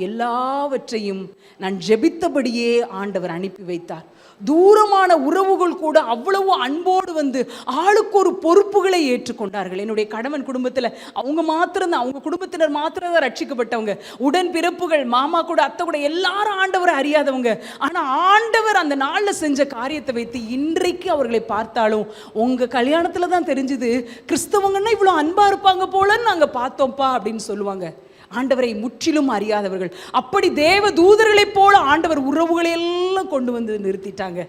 எல்லாவற்றையும் நான் ஜெபித்தபடியே ஆண்டவர் அனுப்பி வைத்தார். தூரமான உறவுகள் கூட அவ்வளவு அன்போடு வந்து ஆளுக்கு ஒரு பொறுப்புகளை ஏற்றுக்கொண்டார்கள். என்னுடைய கணவன் குடும்பத்தில் அவங்க மாத்திரம்தான், அவங்க குடும்பத்தினர் மாத்திரம் தான் ரட்சிக்கப்பட்டவங்க. உடன் பிறப்புகள், மாமா கூட அத்தை கூட எல்லாரும் ஆண்டவரை அறியாதவங்க. ஆனால் ஆண்டவர் அந்த நாளில் செஞ்ச காரியத்தை வைத்து இன்றைக்கு அவர்களை பார்த்தாலும் உங்கள் கல்யாணத்தில் தான் தெரிஞ்சுது கிறிஸ்தவங்கன்னா இவ்வளோ அன்பாக இருப்பாங்க போலன்னு நாங்கள் பார்த்தோம்ப்பா அப்படின்னு சொல்லுவாங்க. ஆண்டவரை முற்றிலும் அறியாதவர்கள். அப்படி தேவ தூதர்களைப் போல ஆண்டவர் உறவுகளை எல்லாம் கொண்டு வந்து நிறுத்திட்டாங்க.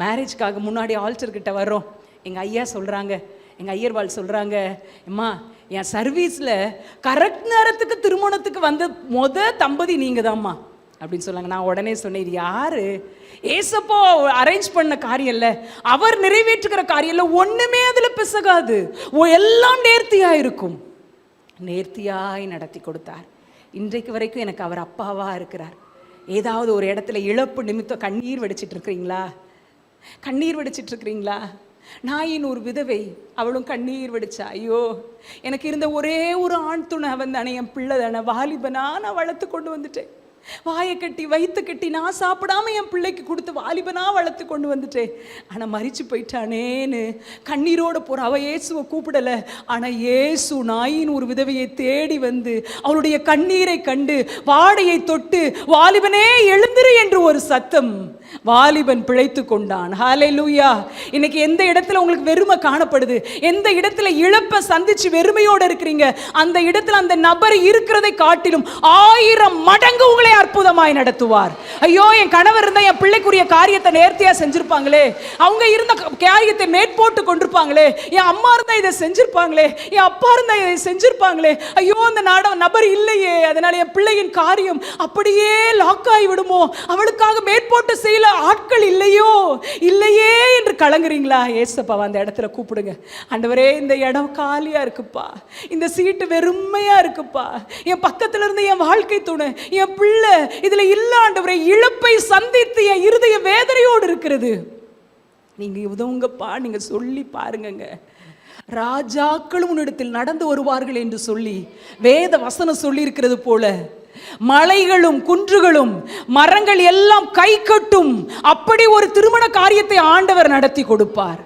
மேரேஜ்க்காக முன்னாடி ஆல்டர்கிட்ட வர்றோம். எங்கள் ஐயா சொல்கிறாங்க, எங்கள் ஐயர்வாள் சொல்கிறாங்க, அம்மா, என் சர்வீஸில் கரெக்ட் நேரத்துக்கு திருமணத்துக்கு வந்த தம்பதி நீங்கள் தான்மா அப்படின்னு சொன்னாங்க. நான் உடனே சொன்னேன், இது யார்? ஏசப்போ அரேஞ்ச் பண்ண காரியம் இல்லை, அவர் நிறைவேற்றுகிற காரியம் இல்லை, ஒன்றுமே அதில் பிசகாது, எல்லாம் நேர்த்தியாக இருக்கும். நேர்த்தியாய் நடத்தி கொடுத்தார். இன்றைக்கு வரைக்கும் எனக்கு அவர் அப்பாவாக இருக்கிறார். ஏதாவது ஒரு இடத்துல இழப்பு நிமித்தம் கண்ணீர் வடிச்சிட்டு இருக்கிறீங்களா? கண்ணீர் வடிச்சிட்டு இருக்கிறீங்களா? நாயின் ஒரு விதவை, அவளும் கண்ணீர் வடிச்சா, ஐயோ, எனக்கு இருந்த ஒரே ஒரு ஆண் துணை அவன் தானே, என் பிள்ளை தானே, வாலிபனா நான் வளர்த்து கொண்டு வந்துட்டேன், வாயை கட்டி வயிற்று கட்டி நான் சாப்பிடாம என் பிள்ளைக்கு கொடுத்து வாலிபனா வளர்த்து கொண்டு வந்துட்டேன், ஆனால் மறிச்சு போயிட்டானேன்னு கண்ணீரோட போற. அவ இயேசுவை கூப்பிடலை, ஆனால் இயேசு நாயின் ஒரு விதவையை தேடி வந்து அவளுடைய கண்ணீரை கண்டு வாடையை தொட்டு வாலிபனே எழுந்திரு என்று ஒரு சத்தம், வாலிபன் பிழைத்து கொண்டான். ஹல்லேலூயா. இன்னைக்கு எந்த இடத்துல உங்களுக்கு வெறுமை காணப்படுது, எந்த இடத்துல இழப்பை சந்திச்சு வெறுமையோடு இருக்கிறீங்க, அந்த இடத்துல அந்த நபர் இருக்கிறதை காட்டிலும் 1000 மடங்கு உங்களை அற்புதமாய் நடத்துவார். ஐயோ, என் கணவர் இருந்தா என் பிள்ளைக்குரிய காரியத்தை நேர்த்தியா செஞ்சிருப்பாங்களே, அவங்க இருந்த காரியத்தை மேற்போட்டு கொண்டிருப்பாங்களே, என் அம்மா இருந்தா இதை செஞ்சிருப்பாங்களே, என் அப்பா இருந்தா இதை செஞ்சிருப்பாங்களே, ஐயோ அந்த நபர் இல்லையே, அதனால என் பிள்ளையின் காரியம் அப்படியே லாக் ஆகி விடுமோ, அவளுக்காக மேற்போட்டு செய்யல ஆட்கள் இல்லையே என்று கலங்குறீங்களா? ஏசப்பா அந்த இடத்துல கூப்பிடுங்க. ஆண்டவரே, இந்த இடம் காலியா இருக்குப்பா, இந்த சீட்டு வெறுமையா இருக்குப்பா, என் பக்கத்துல இருந்து என் வாழ்க்கை துணை, என் பிள்ளை இதுல இல்ல ஆண்டவரே, இழப்பை சந்தித்து என் இருதய வேதனையோடு இருக்கிறது, நீங்க உதவுங்கப்பா, நீங்க சொல்லி பாருங்க. ராஜாக்களும் உன்னிடத்தில் நடந்து வருவார்கள் என்று சொல்லி வேத வசனம் சொல்லி இருக்கிறது போல மலைகளும் குன்றுகளும் மரங்கள் எல்லாம் கை கட்டும். அப்படி ஒரு திருமண காரியத்தை ஆண்டவர் நடத்தி கொடுப்பார்.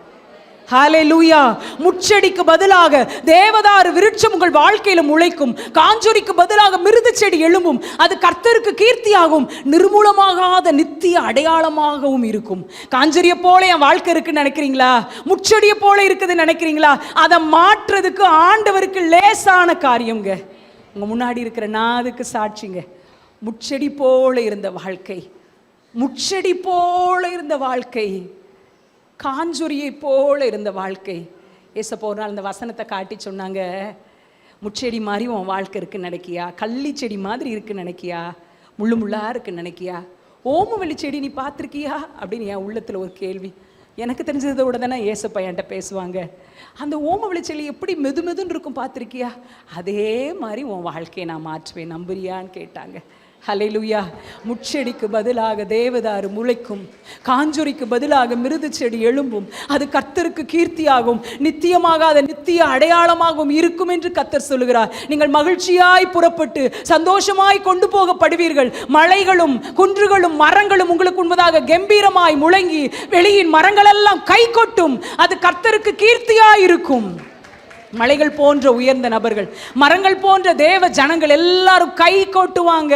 ஹல்லேலூயா. முட்செடிக்கு பதிலாக தேவதாரு விருட்சம் உங்கள் வாழ்க்கையில முளைக்கும். காஞ்சொரிக்கு பதிலாக மிருது செடி எழும்பும். அது கர்த்தருக்கு கீர்த்தியாகும், நிர்மூலமாகாத நித்திய அடையாளமாகவும் இருக்கும். காஞ்சொரியை போல என் வாழ்க்கை இருக்குன்னு நினைக்கிறீங்களா? முட்செடியை போல இருக்குதுன்னு நினைக்கிறீங்களா? அதை மாற்றுறதுக்கு ஆண்டவருக்கு லேசான காரியங்க. உங்க முன்னாடி இருக்கிற நான் அதுக்கு சாட்சிங்க. முட்செடி போல இருந்த வாழ்க்கை, முட்செடி போல இருந்த வாழ்க்கை, காஞ்சொரியை போல இருந்த வாழ்க்கை. ஏசப்பா ஒரு நாள் இந்த வசனத்தை காட்டி சொன்னாங்க, முட்செடி மாதிரி உன் வாழ்க்கை இருக்குன்னு நினைக்கியா? கள்ளி செடி மாதிரி இருக்குன்னு நினைக்கியா? முள்ளு முள்ளா இருக்குன்னு நினைக்கியா? ஓமவல்லி செடி நீ பார்த்துருக்கியா அப்படின்னு என் உள்ளத்தில் ஒரு கேள்வி. எனக்கு தெரிஞ்சதோட தானே ஏசப்பா என்கிட்ட பேசுவாங்க. அந்த ஓமவல்லி செடி எப்படி மெது மெதுன்னு இருக்கும் பார்த்துருக்கியா? அதே மாதிரி உன் வாழ்க்கையை நான் மாற்றுவேன், நம்புறியான்னு கேட்டாங்க. ஹல்லேலூயா. முட்செடிக்கு பதிலாக தேவதாரு முளைக்கும், காஞ்சொரிக்கு பதிலாக மிருது செடி எழும்பும். அது கர்த்தருக்கு கீர்த்தியாகும், நித்தியமாகாத நித்திய அடையாளமாகவும் இருக்கும் என்று கர்த்தர் சொல்லுகிறார். நீங்கள் மகிழ்ச்சியாய் புறப்பட்டு சந்தோஷமாய் கொண்டு போகப்படுவீர்கள். மலைகளும் குன்றுகளும் மரங்களும் உங்களுக்கு முன்பதாக கம்பீரமாய் முழங்கி வெளியின் மரங்கள் எல்லாம் கை கொட்டும். அது கர்த்தருக்கு கீர்த்தியாய் இருக்கும். மலைகள் போன்ற உயர்ந்த நபர்கள், மரங்கள் போன்ற தேவ ஜனங்கள் எல்லாரும் கை கொட்டுவாங்க,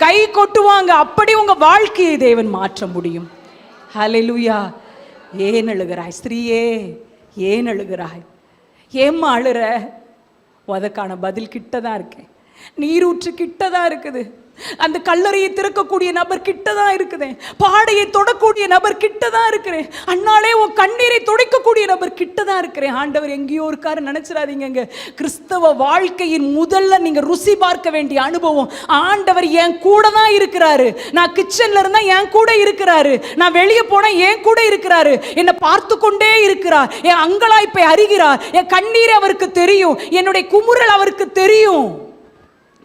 கை கொட்டுவாங்க. அப்படி உங்க வாழ்க்கையை தேவன் மாற்ற முடியும். ஹல்லேலூயா. ஏன் அழுகிறாய் ஸ்திரீயே? ஏன் அழுகிறாய்? ஏம்மா அழுற? அதற்கான பதில் கிட்டதான் இருக்கேன். நீரூற்று கிட்டதான் இருக்குது. அந்த கல்லறையை திறக்கக்கூடிய நபர் கிட்டதான் இருக்குது. பாடையை தொடக்கூடிய நபர் கிட்டதான் இருக்கிறேன். அண்ணாலே உன் கண்ணீரை துடைக்கக்கூடிய நபர் கிட்டதான் இருக்கிறேன். ஆண்டவர் எங்கேயோ இருக்காரு நினைச்சிடாதீங்க. கிறிஸ்தவ வாழ்க்கையின் முதல்ல நீங்க ருசி பார்க்க வேண்டிய அனுபவம், ஆண்டவர் என் கூட தான் இருக்கிறாரு. நான் கிச்சன்ல இருந்தா என் கூட இருக்கிறாரு, நான் வெளியே போனா என் கூட இருக்கிறாரு, என்னை பார்த்து கொண்டே இருக்கிறார், என் அங்கலாய்ப்பை அறிகிறார், என் கண்ணீரை அவருக்கு தெரியும், என்னுடைய குமுறல் அவருக்கு தெரியும்.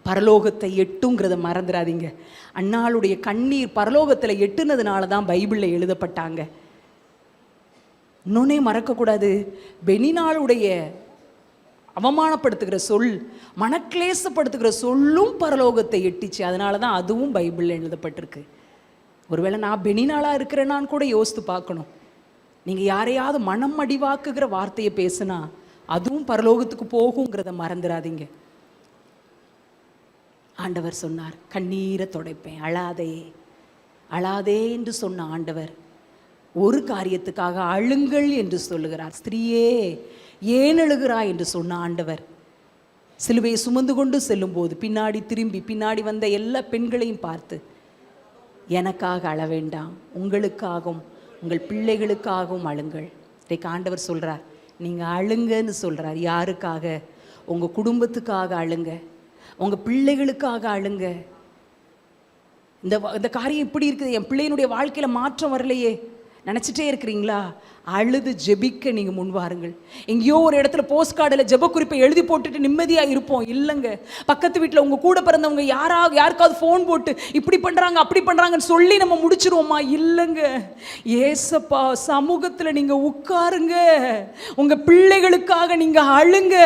பரலோகத்தை எட்டுங்கிறத மறந்துடாதீங்க. அன்னாளுடைய கண்ணீர் பரலோகத்தில் எட்டுனதுனால தான் பைபிளில் எழுதப்பட்டாங்க. இன்னொன்னே மறக்கக்கூடாது, பெனினாளுடைய அவமானப்படுத்துகிற சொல், மனக்லேசப்படுத்துகிற சொல்லும் பரலோகத்தை எட்டிச்சு. அதனால தான் அதுவும் பைபிளில் எழுதப்பட்டிருக்கு. ஒருவேளை நான் பெனினாளாக இருக்கிறேன்னான்னு கூட யோசித்து பார்க்கணும். நீங்கள் யாரையாவது மனம் அடிவாக்குகிற வார்த்தையை பேசுனா அதுவும் பரலோகத்துக்கு போகுங்கிறத மறந்துடாதீங்க. ஆண்டவர் சொன்னார், கண்ணீரை துடைப்பேன், அழாதே அழாதே என்று சொன்ன ஆண்டவர் ஒரு காரியத்துக்காக அழுங்கள் என்று சொல்லுகிறார். ஸ்திரீயே ஏன் அழுகிறாய் என்று சொன்ன ஆண்டவர் சிலுவையை சுமந்து கொண்டு செல்லும் போது பின்னாடி திரும்பி பின்னாடி வந்த எல்லா பெண்களையும் பார்த்து, எனக்காக அழ வேண்டாம், உங்களுக்காகவும் உங்கள் பிள்ளைகளுக்காகவும் அழுங்கள். இன்றைக்கு ஆண்டவர் சொல்கிறார், நீங்கள் அழுங்கன்னு சொல்கிறார். யாருக்காக? உங்கள் குடும்பத்துக்காக அழுங்க, உங்கள் பிள்ளைகளுக்காக அழுங்க. இந்த காரியம் இப்படி இருக்குது, என் பிள்ளையினுடைய வாழ்க்கையில் மாற்றம் வரலையே நினச்சிட்டே இருக்கிறீங்களா? அழுது ஜெபிக்க நீங்கள் முன்வாருங்கள். எங்கேயோ ஒரு இடத்துல போஸ்ட் கார்டில் ஜெப குறிப்பை எழுதி போட்டுட்டு நிம்மதியாக இருப்போம். இல்லைங்க, பக்கத்து வீட்டில் உங்கள் கூட பிறந்தவங்க யாருக்காவது ஃபோன் போட்டு இப்படி பண்ணுறாங்க அப்படி பண்ணுறாங்கன்னு சொல்லி நம்ம முடிச்சிருவோமா? இல்லைங்க, ஏசப்பா சமூகத்தில் நீங்கள் உட்காருங்க, உங்கள் பிள்ளைகளுக்காக நீங்கள் அழுங்க.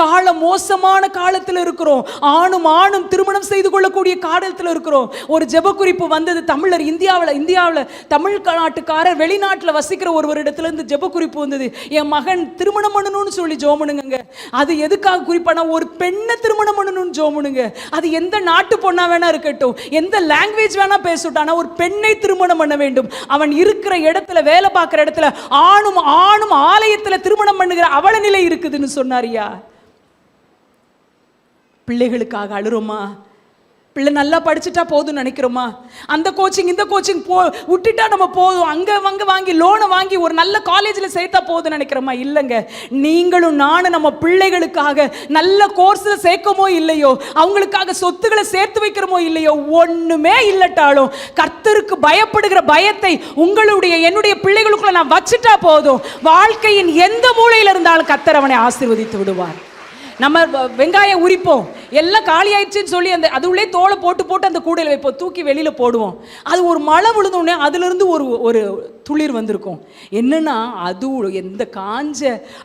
காலம் மோசமான காலத்தில் இருக்கிறோம். ஆணும் திருமணம் செய்து கொள்ளக்கூடிய காலத்தில் இருக்கிறோம். ஒரு ஜெப குறிப்பு வந்தது, தமிழர் இந்தியாவில் தமிழ் நாட்டுக்காரர் வெளிநாட்டில் வசிக்கிற ஒருவரிடத்தில் இருந்து ஜெப குறிப்பு வந்தது. என் மகன் திருமணம் பண்ணணும்னு சொல்லி ஜோமனுங்க. அது எதுக்காக குறிப்பான? ஒரு பெண்ணை திருமணம் பண்ணணும்னு ஜோமனுங்க. அது எந்த நாட்டு பொண்ணா வேணா இருக்கட்டும், எந்த லாங்குவேஜ் வேணா பேசட்டும், ஒரு பெண்ணை திருமணம் பண்ண வேண்டும். அவன் இருக்கிற இடத்துல, வேலை பார்க்கிற இடத்துல ஆணும் ஆலயத்தில் திருமணம் பண்ணுகிற அவல நிலை இருக்குதுன்னு சொன்னாரியா. பிள்ளைகளுக்காக அழுறோமா? பிள்ளை நல்லா படிச்சுட்டா போதும் நினைக்கிறோமா? அந்த கோச்சிங் இந்த கோச்சிங் விட்டுட்டா நம்ம போதும், அங்கே வாங்கி லோனை வாங்கி ஒரு நல்ல காலேஜில் சேர்த்தா போதும் நினைக்கிறோமா? இல்லைங்க, நீங்களும் நானும் நம்ம பிள்ளைகளுக்காக நல்ல கோர்ஸில் சேர்க்கமோ இல்லையோ, அவங்களுக்காக சொத்துக்களை சேர்த்து வைக்கிறோமோ இல்லையோ, ஒன்றுமே இல்லட்டாலும் கர்த்தருக்கு பயப்படுகிற பயத்தை என்னுடைய பிள்ளைகளுக்குள்ள நான் வச்சுட்டா போதும், வாழ்க்கையின் எந்த மூலையில் இருந்தாலும் கர்த்தர் அவனை ஆசீர்வதித்து விடுவார். நம்ம வெங்காயம் உரிப்போம், எல்லாம் காலி ஆயிடுச்சுன்னு சொல்லி அந்த அது உள்ளே தோலை போட்டு அந்த கூடையில் வைப்போம், தூக்கி வெளியில போடுவோம். அது ஒரு மழை விழுந்தோடனே அதுல இருந்து ஒரு துளிர் வந்திருக்கும். என்னன்னா அது எந்த காஞ்ச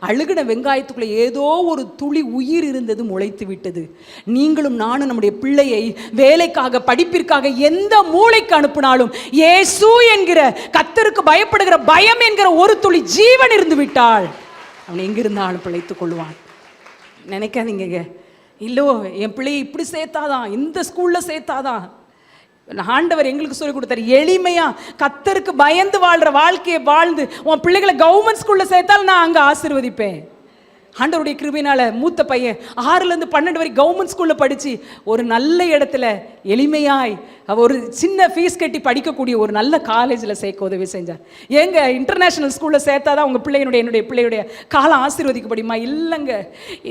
அழுகின வெங்காயத்துக்குள்ள ஏதோ ஒரு துளி உயிர் இருந்தது, முளைத்து விட்டது. நீங்களும் நானும் நம்முடைய பிள்ளையை வேலைக்காக படிப்பிற்காக எந்த மூளைக்கு அனுப்பினாலும் இயேசு என்கிற கர்த்தருக்கு பயப்படுகிற பயம் என்கிற ஒரு துளி ஜீவன் இருந்து விட்டால் அவன் எங்கிருந்தாலும் பிழைத்துக் கொள்வான். நினைக்காதீங்க, இல்லோ என் பிள்ளையை இப்படி சேர்த்தாதான், இந்த ஸ்கூல்ல சேர்த்தாதான். ஆண்டவர் எங்களுக்கு சொல்லி கொடுத்தாரு, எளிமையா கர்த்தருக்கு பயந்து வாழ்ற வாழ்க்கையை வாழ்ந்து உன் பிள்ளைகளை கவர்மெண்ட் ஸ்கூல்ல சேர்த்தாலும் நான் அங்க ஆசீர்வதிப்பேன். ஆண்டவருடைய கிருபையினால மூத்த பையன் 6லேருந்து 12 வரை கவர்மெண்ட் ஸ்கூல்ல படிச்சு ஒரு நல்ல இடத்துல எளிமையாய் ஒரு சின்ன ஃபீஸ் கட்டி படிக்கக்கூடிய ஒரு நல்ல காலேஜில் சேர்க்க உதவி செஞ்சார். எங்க இன்டர்நேஷனல் ஸ்கூலில் சேர்த்தாதான் உங்கள் பிள்ளையினுடைய என்னுடைய பிள்ளையுடைய காலம் ஆசீர்வதிக்கப்படுமா? இல்லைங்க,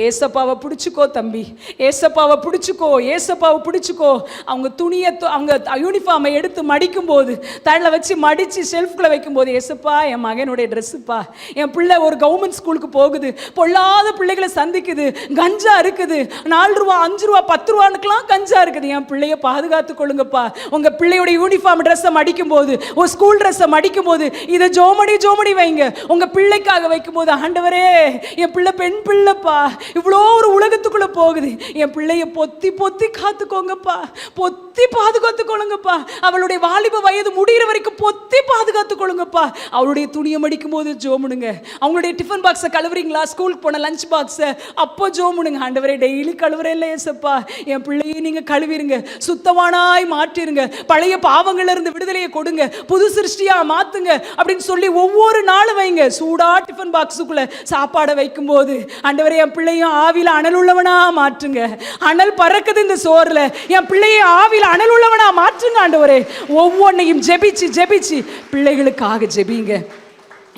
ஏசப்பாவை பிடிச்சிக்கோ தம்பி, ஏசப்பாவை பிடிச்சிக்கோ, ஏசப்பாவை பிடிச்சிக்கோ. அவங்க துணியை அவங்க யூனிஃபார்மை எடுத்து மடிக்கும் போது தள்ள வச்சு மடித்து ஷெல்ஃப்குள்ளே வைக்கும்போது, ஏசப்பா என் மகனுடைய ட்ரெஸ்ஸுப்பா, என் பிள்ளை ஒரு கவர்மெண்ட் ஸ்கூலுக்கு போகுது, பொல்லாத பிள்ளைகளை சந்திக்குது, கஞ்சா இருக்குது, 4 ரூபா 5 ரூபா 10 ரூபானுக்கெல்லாம் கஞ்சா இருக்குது, என் பிள்ளைய பாதுகாத்து கொள்ளுங்கப்பா. உங்க பிள்ளையோட யூனிஃபார்ம் ட்ரெஸ்ஸை மடிக்கும் போது, ஒரு ஸ்கூல் ட்ரெஸ்ஸை மடிக்கும் போது இதை ஜோமடி வைங்க. உங்க பிள்ளைக்காக வைக்கும் போது, ஆண்டவரே என் பிள்ளை பெண் பிள்ளைப்பா, இவ்வளோ ஒரு உலகத்துக்குள்ள போகுது, என் பிள்ளைய பொத்தி காத்துக்கோங்கப்பா, பொத்தி பாதுகாத்துக்கொள்ளுங்கப்பா. அவளுடைய வாலிப வயது முடிகிற வரைக்கும் பொத்தி பாதுகாத்துக்கொள்ளுங்கப்பா. அவளுடைய துணியை மடிக்கும் போது ஜோமுனுங்க. அவங்களுடைய டிஃபன் பாக்ஸை கழுவுறீங்களா, ஸ்கூலுக்கு போன லஞ்ச் பாக்ஸை, அப்போ ஜோமுனுங்க. ஆண்டவரே டெய்லி கழுவுறே இல்லை ஏசப்பா, என் பிள்ளையை நீங்க கழுவிருங்க, சுத்தமானாய் மாற்றிருங்க, பழைய பாவங்கள்ல இருந்து விடுதலையை கொடுங்க, புது சிருஷ்டியா மாத்துங்க அப்படின்னு சொல்லி ஒவ்வொரு நாளும் வைங்க. சூடா டிஃபன் பாக்ஸுக்குள்ள சாப்பாடை வைக்கும் போது, ஆண்டவரே என் பிள்ளையும் ஆவியில அனல் உள்ளவனா மாற்றுங்க. அனல் பறக்குது இந்த சோறுல, என் பிள்ளையை ஆவியில அனல் உள்ளவனா மாற்றுங்க ஆண்டவரே. ஒவ்வொன்னையும் ஜெபிச்சு பிள்ளைகளுக்காக ஜெபிங்க.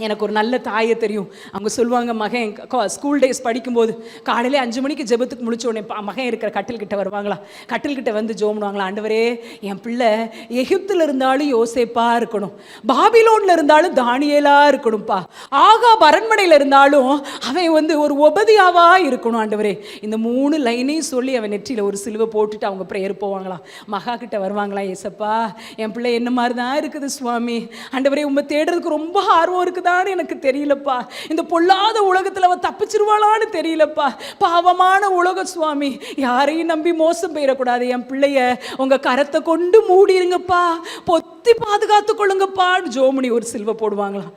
எனக்கு ஒரு நல்ல தாயை தெரியும். அவங்க சொல்லுவாங்க, மகன் ஸ்கூல் டேஸ் படிக்கும்போது காலையிலே 5 மணிக்கு ஜெபத்துக்கு முடிச்ச உடனே மகன் இருக்கிற கட்டில்கிட்ட வருவாங்களா, கட்டில்கிட்ட வந்து ஜோமுவாங்களா, ஆண்டவரே என் பிள்ளை எகிப்தில் இருந்தாலும் யோசேப்பா இருக்கணும், பாபிலோன்ல இருந்தாலும் தானியேலா இருக்கணும்ப்பா, ஆகா அரண்மனையில் இருந்தாலும் அவன் ஒரு ஒபதியாவா இருக்கணும் ஆண்டவரே. இந்த 3 லைனையும் சொல்லி அவன் நெற்றியில் ஒரு சிலுவை போட்டுட்டு அவங்க ப்ரேயர் போவாங்களாம். மகா கிட்ட வருவாங்களா, ஏசப்பா என் பிள்ளை என்ன மாதிரி தான் இருக்குது சுவாமி, ஆண்டவரே உண்மை தேடுறதுக்கு ரொம்ப ஆர்வம் இருக்குதான்னு எனக்கு தெரியலப்பா, இந்த பொல்லாத உலகத்தில் அவ தப்பிச்சிருவாளான்னு தெரியலப்பா, பாவமான உலக சுவாமி, யாரையும் நம்பி மோசம் போயிடக்கூடாது, என் பிள்ளைய உங்க கரத்தை கொண்டு மூடிருங்கப்பா, பொத்தி பாதுகாத்து கொள்ளுங்கப்பா. ஜோமணி ஒரு சிலுவை போடுவாங்களாம்.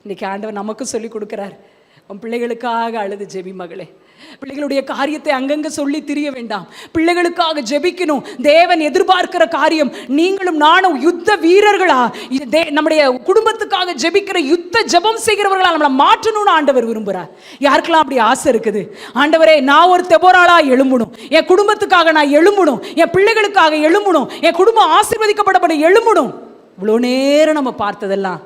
இன்னைக்கு ஆண்டவர் நமக்கு சொல்லி கொடுக்கிறார், உன் பிள்ளைகளுக்காக அழுது ஜெபி மகளே. பிள்ளைகளுடைய காரியத்தை அங்கங்க சொல்லி திரிய வேண்டாம், பிள்ளைகளுக்காக ஜெபிக்கணும். தேவன் எதிர்பார்க்கிற காரியம், நீங்களும் நானும் யுத்த வீரர்களா, நம்முடைய குடும்பத்துக்காக ஜெபிக்கிற யுத்த ஜெபம் செய்கிறவர்களா நம்மளை மாற்றணும்னு ஆண்டவர் விரும்புகிறார். யாருக்கெல்லாம் அப்படி ஆசை இருக்குது, ஆண்டவரே நான் ஒரு தெபோராளா எழும்பணும், என் குடும்பத்துக்காக நான் எழும்பணும், என் பிள்ளைகளுக்காக எழும்பணும், என் குடும்பம் ஆசீர்வதிக்கப்பட எழும்பணும். இவ்வளோ நேரம் நம்ம பார்த்ததெல்லாம்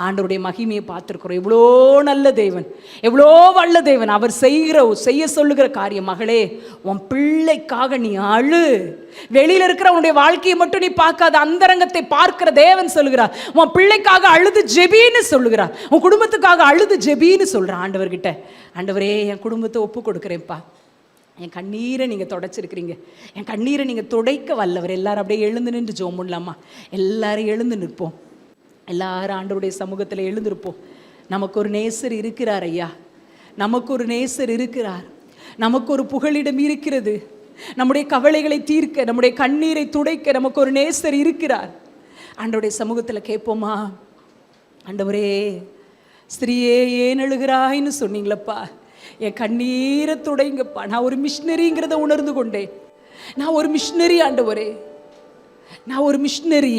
ஆண்டவருடைய மகிமையை பார்த்துருக்கிறோம். எவ்வளோ நல்ல தேவன், எவ்வளோ வல்ல தேவன். அவர் செய்ய சொல்லுகிற காரியம், மகளே உன் பிள்ளைக்காக நீ அழு. வெளியில் இருக்கிற உன்னுடைய வாழ்க்கையை மட்டும் நீ பார்க்காத, அந்தரங்கத்தை பார்க்கிற தேவன் சொல்லுகிறார், உன் பிள்ளைக்காக அழுது ஜெபின்னு சொல்லுகிறார், உன் குடும்பத்துக்காக அழுது ஜெபின்னு சொல்கிறான் ஆண்டவர்கிட்ட. ஆண்டவரே என் குடும்பத்தை ஒப்பு கொடுக்குறேன்ப்பா, என் கண்ணீரை நீங்கள் தொடச்சிருக்கிறீங்க, என் கண்ணீரை நீங்கள் துடைக்க வல்லவர். எல்லாரும் அப்படியே எழுந்து நின்று ஜெபம் பண்ணலாமா? எல்லாரும் எழுந்து நிற்போம், எல்லாரும் ஆண்டவருடைய சமூகத்தில் எழுந்திருப்போம். நமக்கு ஒரு நேசர் இருக்கிறார் ஐயா, நமக்கு ஒரு நேசர் இருக்கிறார், நமக்கு ஒரு புகலிடம் இருக்கிறது, நம்முடைய கவலைகளை தீர்க்க, நம்முடைய கண்ணீரை துடைக்க நமக்கு ஒரு நேசர் இருக்கிறார். ஆண்டவருடைய சமூகத்தில் கேட்போமா? ஆண்டவரே ஸ்திரீயே ஏன் அழுகிறாய்ன்னு சொன்னீங்களப்பா, என் கண்ணீரை துடைங்கப்பா. நான் ஒரு மிஷினரிங்கிறத உணர்ந்து கொண்டேன், நான் ஒரு மிஷினரி ஆண்டவரே, நான் ஒரு மிஷினரி.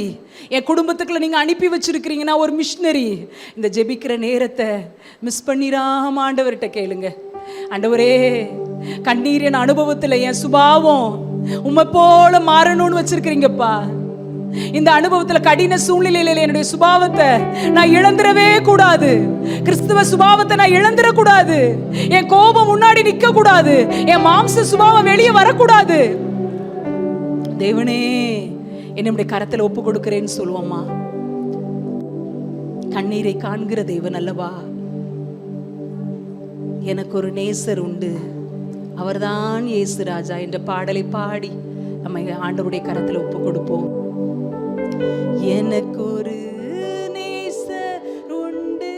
என் குடும்பத்துக்குள்ள நீங்கள் அனுப்பி வச்சிருக்கிறீங்க, நான் ஒரு மிஷினரி. இந்த ஜெபிக்கிற நேரத்தை மிஸ் பண்ணிடாம ஆண்டவர்கிட்ட கேளுங்க. ஆண்டவரே கண்ணீரின் அனுபவத்தில் என் சுபாவம் உம்மை போல மாறணும்னு வச்சிருக்கிறீங்கப்பா. இந்த அனுபவத்தில் கடின சூழ்நிலையில என்னுடைய சுபாவத்தை நான் இழந்துடவே கூடாது, கிறிஸ்துவ சுபாவத்தை நான் இழந்துடக்கூடாது, என் கோபம் முன்னாடி நிற்க கூடாது, என் மாம்ச சுபாவம் வெளியே வரக்கூடாது. தேவனே என்னுடைய கரத்தில் ஒப்பு கொடுக்கிறேன்னு சொல்லுவோம்மா. கண்ணீரை காண்கிற தேவன் அல்லவா. எனக்கு ஒரு நேசர் உண்டு, அவர்தான் இயேசு ராஜா என்ற பாடலை பாடி நம்ம ஆண்டவருடைய கரத்தில் ஒப்பு கொடுப்போம். எனக்கு ஒரு நேசர் உண்டு,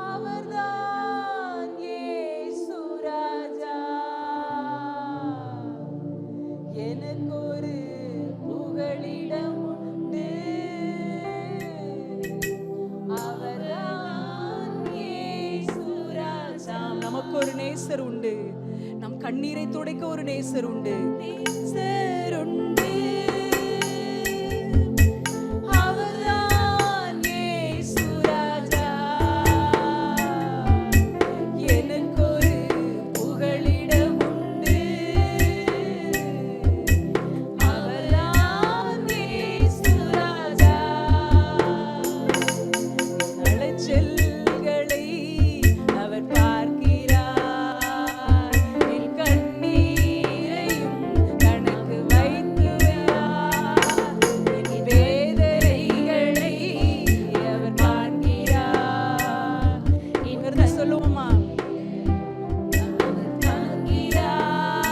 அவர்தான் இயேசு ராஜா. எனக்கு ஒரு புகலிடம் உண்டு, அவர்தான் இயேசு ராஜா. நமக்கு ஒரு நேசர் உண்டு, நம் கண்ணீரை துடைக்க ஒரு நேசர் உண்டு. நேசர் உண்டு, அவர்தான் இயேசு ராஜா. எனக்கு ஒரு புகலிடம் உண்டு, அவர்தான் இயேசு ராஜா. அலைச்சல்களை அவர் பார்க்கிறார், என் கண்ணீரையும் கணக்கு வைத்துள்ளார். என் வேதனைகளை அவர் பார்க்கிறார். இங்கிருந்து சொல்லுவோமா? அவர் தாங்கிறார்,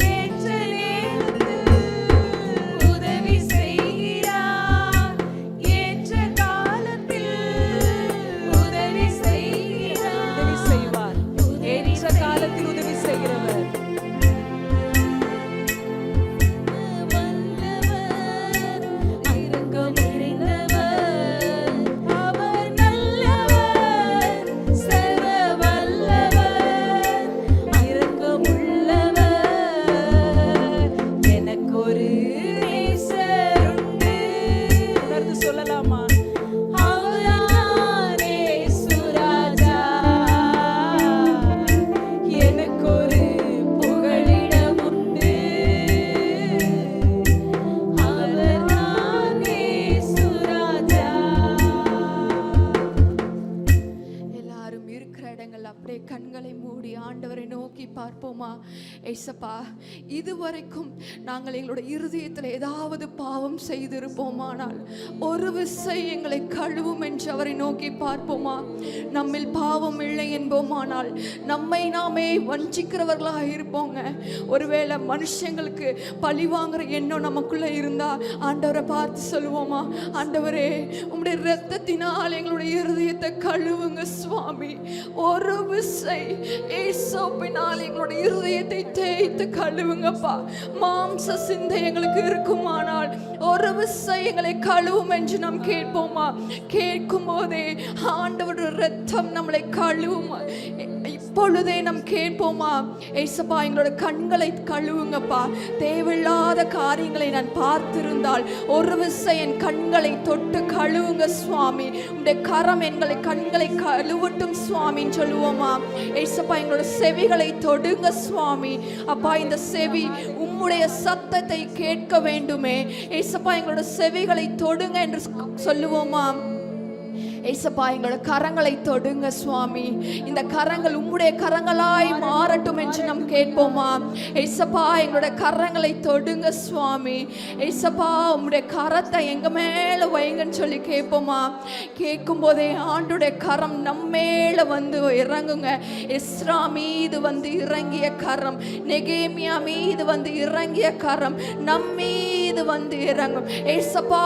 ஏற்ற நேரத்தில் உதவி செய்கிறார், ஏற்ற காலத்தில் உதவி செய்கிறார். உதவி செய்வார், ஏற்ற காலத்தில் உதவி செய்கிறவர். வல்லவர், இரக்கம் நிறைந்தவர், அவர் நல்லவர், சர்வ வல்லவர், இரக்கமுள்ளவர். எனக்கு ஒரு நேசர் உண்டு. உணர்ந்து சொல்லலாமா? அவர்தான் இயேசு ராஜா. எனக்கு ஒரு புகலிடம் உண்டு, அவர்தான் இயேசு ராஜா. எல்லாரும் இருக்கிற இடங்கள் அப்படியே கண்களை மூடி ஆண்டவரை நோக்கி பார்ப்போமா? ஏசப்பா, இதுவரைக்கும் நாங்கள் எங்களுடைய இருதயத்தில் ஏதாவது பாவம் செய்திருப்போமானால் ஒரு விசை எங்களை கழுவும் என்று அவரை நோக்கி பார்ப்போமா? நம்மில் பாவம் இல்லை என்போமானால் நம்மை நாமே வஞ்சிக்கிறவர்களாக இருப்போங்க. ஒருவேளை மனுஷங்களுக்கு பழி வாங்குற எண்ணம் நமக்குள்ள இருந்தா ஆண்டவரை பார்த்து சொல்லுவோமா? ஆண்டவரே, உம்முடைய இரத்தத்தினால் எங்களுடைய இருதயத்தை கழுவுங்க சுவாமி. ஒரு விசை ஏசோப்பினால் எங்களுடைய இருதயத்தை தேய்த்து கழுவுங்கப்பா. மாம்ச சிந்தை எங்களுக்கு இருக்குமானால் ஒரு விசை எங்களை கழுவும் என்று நாம் கேட்போமா? கேட்கும் போதே ஆண்டவருடைய இரத்தம் நம்மளை கழுவும். இப்பொழுதே நாம் கேட்போமா? ஏசப்பா, எங்களோட கண்களை கழுவுங்கப்பா. தேவையில்லாத காரியங்களை நான் பார்த்திருந்தால் ஒரு விசை என் கண்களை தொட்டு கழுவுங்க சுவாமி. உடைய கரம் எங்களை கண்களை கழுவட்டும் சுவாமின்னு சொல்லுவோமா? ஏசப்பா, எங்களோட செவிகளை தொடுங்க சுவாமி. அப்பா, இந்த செவி உம்முடைய சத்தத்தை கேட்க வேண்டுமே. ஏசப்பா, எங்களோட செவிகளை தொடுங்க என்று சொல்லுவோமா? ஏசப்பா, எங்களோட கரங்களை தொடுங்க சுவாமி. இந்த கரங்கள் உம்முடைய கரங்களாய் மாறட்டும் என்று நாம் கேட்போமா? ஏசப்பா, எங்களோட கரங்களை தொடுங்க சுவாமி. ஏசப்பா, உம்முடைய கரத்தை எங்க மேல வைங்கன்னு சொல்லி கேட்போமா? கேட்கும் போதே ஆண்டுடைய கரம் நம்ம மேல வந்து இறங்குங்க. எஸ்ரா மீது வந்து இறங்கிய கரம், நெகேமியா மீது வந்து இறங்கிய கரம் நம் மீது வந்து இறங்கும். ஏசப்பா,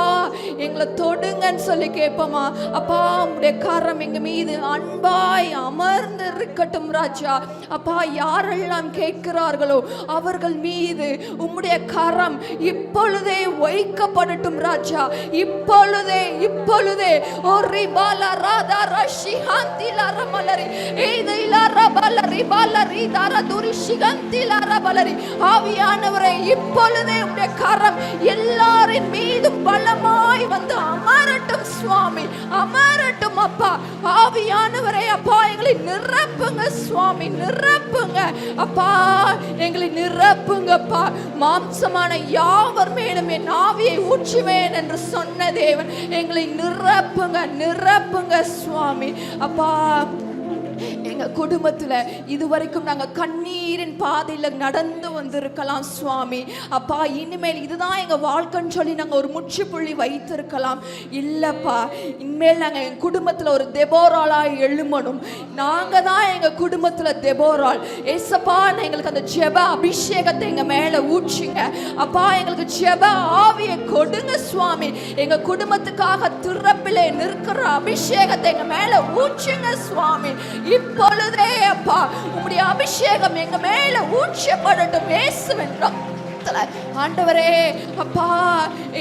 எங்களை தொடுங்கன்னு சொல்லி கேட்போமா? அப்பா, உம்முடைய கரம் எங்க மீது அன்பாய் அமர்ந்து இருக்கட்டும் ராஜா. அப்பா, யாரெல்லாம் கேட்கிறார்களோ அவர்கள் மீது உம்முடைய கரம் இப்பொழுதே வைக்கப்படட்டும் ராஜா. இப்பொழுதே இப்பொழுதே ஒரு பாலா ராதா ரஷி ஹந்திலா ரமலரி ஏதைலா ரபலரி பாலரி தாரா துரிஷி ஹந்திலா ரபலரி. ஆவியானவரே, இப்பொழுதே உம்முடைய கரம் எல்லாரின் மீதும் பலமாய் வந்து அமரட்டும் சுவாமி. அமரட்டும் அப்பா. ஆவியானவரே, அப்பா, எங்களை நிரப்புங்க சுவாமி. நிரப்புங்க அப்பா, எங்களை நிரப்புங்கப்பா. மாம்சமான யாவர் மேலும் என் ஆவியை ஊற்றுவேன் என்று சொன்ன தேவன், எங்களை நிரப்புங்க நிரப்புங்க சுவாமி. அப்பா, எங்க எங்க குடும்பத்துல இதுவரைக்கும் நாங்க கண்ணீரின் பாதையில நடந்து வந்திருக்கலாம் சுவாமி. அப்பா, இனிமேல் இதுதான் எங்க வாழ்க்கைன்னு சொல்லி நாங்க ஒரு முற்றுப்புள்ளி வைத்திருக்கலாம். இல்லப்பா, இனிமேல் நாங்க எங்க குடும்பத்துல ஒரு தெபோராளா எழுமணும். நாங்க தான் எங்க குடும்பத்துல தெபோராள். ஏசப்பா, எங்களுக்கு அந்த ஜெப அபிஷேகத்தை எங்க மேல ஊற்றுங்க. அப்பா, எங்களுக்கு ஜெப ஆவியை கொடுங்க சுவாமி. எங்க குடும்பத்துக்காக திறப்பிலே நிற்கிற அபிஷேகத்தை எங்க மேல ஊற்றுங்க சுவாமி. இப்பொழுதே அப்பா, உம்முடைய அபிஷேகம் எங்க மேல ஊற்றப்படட்டும் இயேசுவின் ஆண்டவரே. அப்பா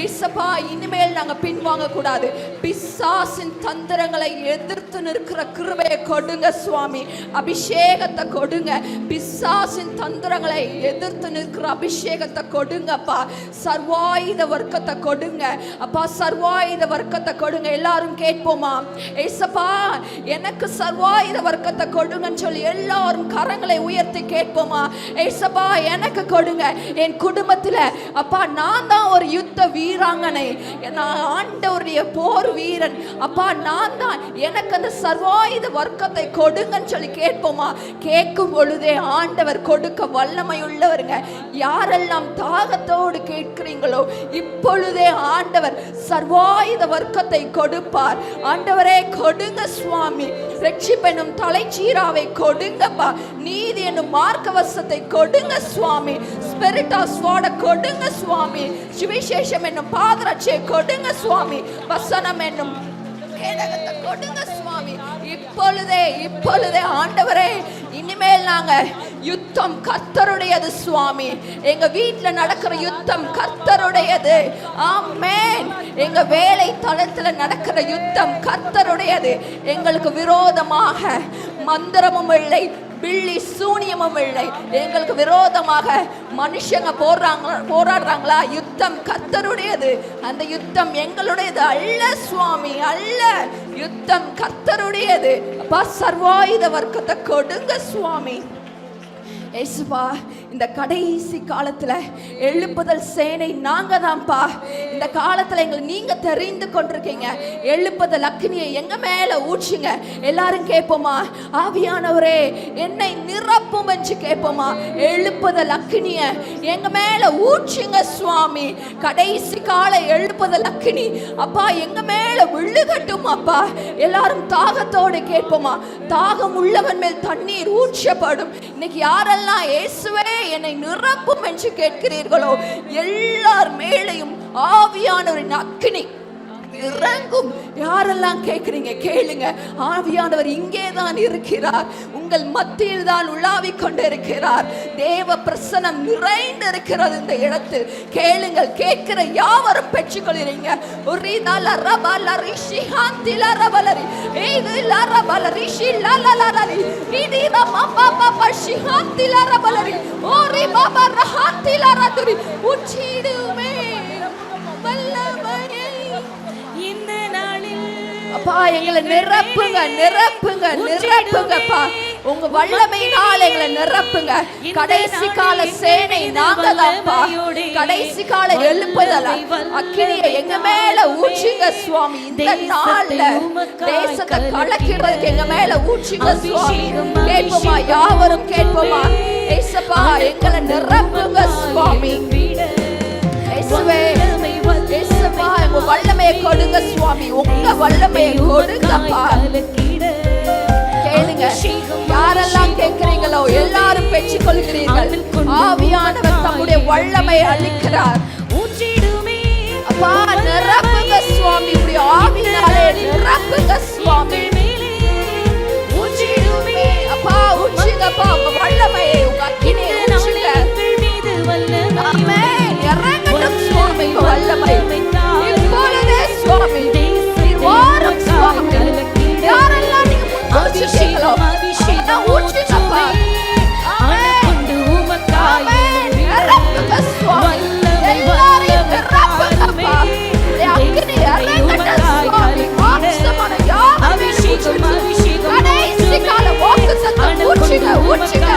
ஏசப்பா, இனிமேல் நாங்க பின்வாங்க கூடாது. பிசாசின் தந்திரங்களை எதிர்த்து நிற்கிற கிருபையை கொடுங்க சுவாமி. அபிஷேகத்தை கொடுங்க. பிசாசின் தந்திரங்களை எதிர்த்து நிற்கிற அபிஷேகத்தை கொடுங்கப்பா. சர்வாயுத வர்க்கத்தை கொடுங்க அப்பா. சர்வாயுத வர்க்கத்தை கொடுங்க. எல்லாரும் கேட்போமா? ஏசப்பா, எனக்கு சர்வாயுத வர்க்கத்தை கொடுங்கன்னு சொல்லி எல்லாரும் கரங்களை உயர்த்தி கேட்போமா? ஏசப்பா, எனக்கு கொடுங்க. என் குடும்பத்துல அப்பா, நான் தான் ஒரு யுத்த வீராங்கனை, நான் ஆண்டவருடைய போர் வீரன். அப்பா, நான் தான், எனக்கு அந்த சர்வாயுத வர்க்கத்தை கொடுங்கன்னு சொல்லி கேட்போமா? கேட்கும் பொழுதே ஆண்டவர் கொடுக்க வல்லமை உள்ளவருங்க. யாரெல்லாம் தாகத்தோடு கேட்கிறீங்களோ இப்பொழுதே ஆண்டவர் சர்வாயுத வர்க்கத்தை கொடுப்பார். ஆண்டவரே, கொடுங்க சுவாமி. ரட்சிப்பெனும் தலைச்சீராவை கொடுங்கப்பா. நீதி என்னும் மார்க்கவசத்தை கொடுங்க சுவாமி. ஸ்பிரிட் ஆஃப் ஸ்வார்ட் கொடுங்க சுவாமி. சுவிசேஷம் என்னும் பாதரட்சை கொடுங்க சுவாமி. வசனம் என்னும் கேடகத்தை கொடுங்க சுவாமி. இப்பொழுதே ஆண்டவரே, இனிமேல் நாங்க யுத்தம் கர்த்தருடையது சுவாமி. எங்க வீட்டுல நடக்கிற யுத்தம் கர்த்தருடையது. ஆமென். எங்க வேலை தளத்துல நடக்கிற யுத்தம் கர்த்தருடையது. எங்களுக்கு விரோதமாக மந்திரமும் இல்லை, பில்லி சூனியமும் இல்லை. எங்களுக்கு விரோதமாக மனுஷங்க போராடுறாங்களா? யுத்தம் கர்த்தருடையது. அந்த யுத்தம் எங்களுடையது அல்ல சுவாமி, அல்ல. யுத்தம் கர்த்தருடையது. அப்பா, சர்வாயுத வர்க்கத்தை கொடுங்க சுவாமி. ஏசுப்பா, இந்த கடைசி காலத்துல எழுப்புதல் சேனை நாங்க தான்ப்பா. இந்த காலத்துல எங்களை நீங்க தெரிந்து கொண்டிருக்கீங்க. எழுப்புதல் அக்னியை எங்க மேல ஊற்றுங்க. எல்லாரும் கேட்போமா? ஆவியானவரே, என்னை நிரப்பும் என்று கேட்போமா? எழுப்புதல் அக்னிய எங்க மேல ஊற்றுங்க சுவாமி. கடைசி கால எழுப்புதல் அக்னி அப்பா எங்க மேல விழுகட்டும் அப்பா. எல்லாரும் தாகத்தோடு கேட்போமா? தாகம் உள்ளவன் மேல் தண்ணீர் ஊற்றப்படும். இன்னைக்கு யாரெல்லாம் இயேசுவே என்னை நிரப்பும் என்று கேட்கிறீர்களோ எல்லார் மேலையும் ஆவியானவரின் அக்கினி இறங்கும். யாரெல்லாம் கேட்கிறீங்க கேளுங்க. ஆவியானவர் இங்கே தான் இருக்கிறார். உங்கள் மத்தியில் தான் உலாவிக் கொண்டிருக்கிறார். தேவ பிரசன்னம் நிறைந்து இருக்கிறது இந்த இடத்தில். கேளுங்கள். கேட்கிற யாவரும் பெற்றுக்கொள்கிறீங்க. அப்பா, எங்களை நிரப்புங்க, நிரப்புங்க, நிரப்புங்கப்பா. உங்க வல்லமையினால் எங்களை நிரப்புங்க. கடைசி கால சேனை நாங்க தான்ப்பா. கடைசி கால எழுப்புதல் அக்கினியை எங்க மேல ஊற்றுங்க சுவாமி. இந்த நாள்ல தேசத்தை கலக்கிறதுக்கு எங்க மேல ஊற்றுங்க சுவாமி. கேட்போமா? யாவரும் கேட்போமா? ஏசப்பா, எங்களை நிரப்புங்க சுவாமி. இயேசுவே, இயேசுப்பா, உங்க வல்லமையை கொடுங்க சுவாமி. உங்க வல்லமையை கொடுங்கப்பா. கேளுங்க. யாரெல்லாம் கேட்கிறீங்களோ எல்லாரும் பெற்றுக் கொள்கிறீர்கள். ஆவியானவர் தம்முடைய வல்லமையை அளிக்கிறார். அப்பா, நிரப்புங்க சுவாமி. இப்படி ஆவியாலே நிரப்புங்க சுவாமி. அப்பா, ஊற்றுங்கப்பா உங்க வல்லமையை, உங்க அக்கினியை ஊற்றுங்க. ஆமென். இறங்கட்டும் சுவாமி உங்க வல்லமை. இப்பொழுதே சுவாமி வாரும் சுவாமி. யாரெல்லாம் நீங்க ஊற்றுறீங்களோ அதெல்லாம் ஊற்றுங்கப்பா. ஆமென். நிரப்புங்க சுவாமி. எல்லாரையும் நிரப்புங்கப்பா. அக்கினி இறங்கட்டும் சுவாமி. மாம்சமான யாவரையும் ஊற்றுங்க. கடைசி கால வாக்குத்தத்தம் ஊற்றுங்க, ஊற்றுங்க.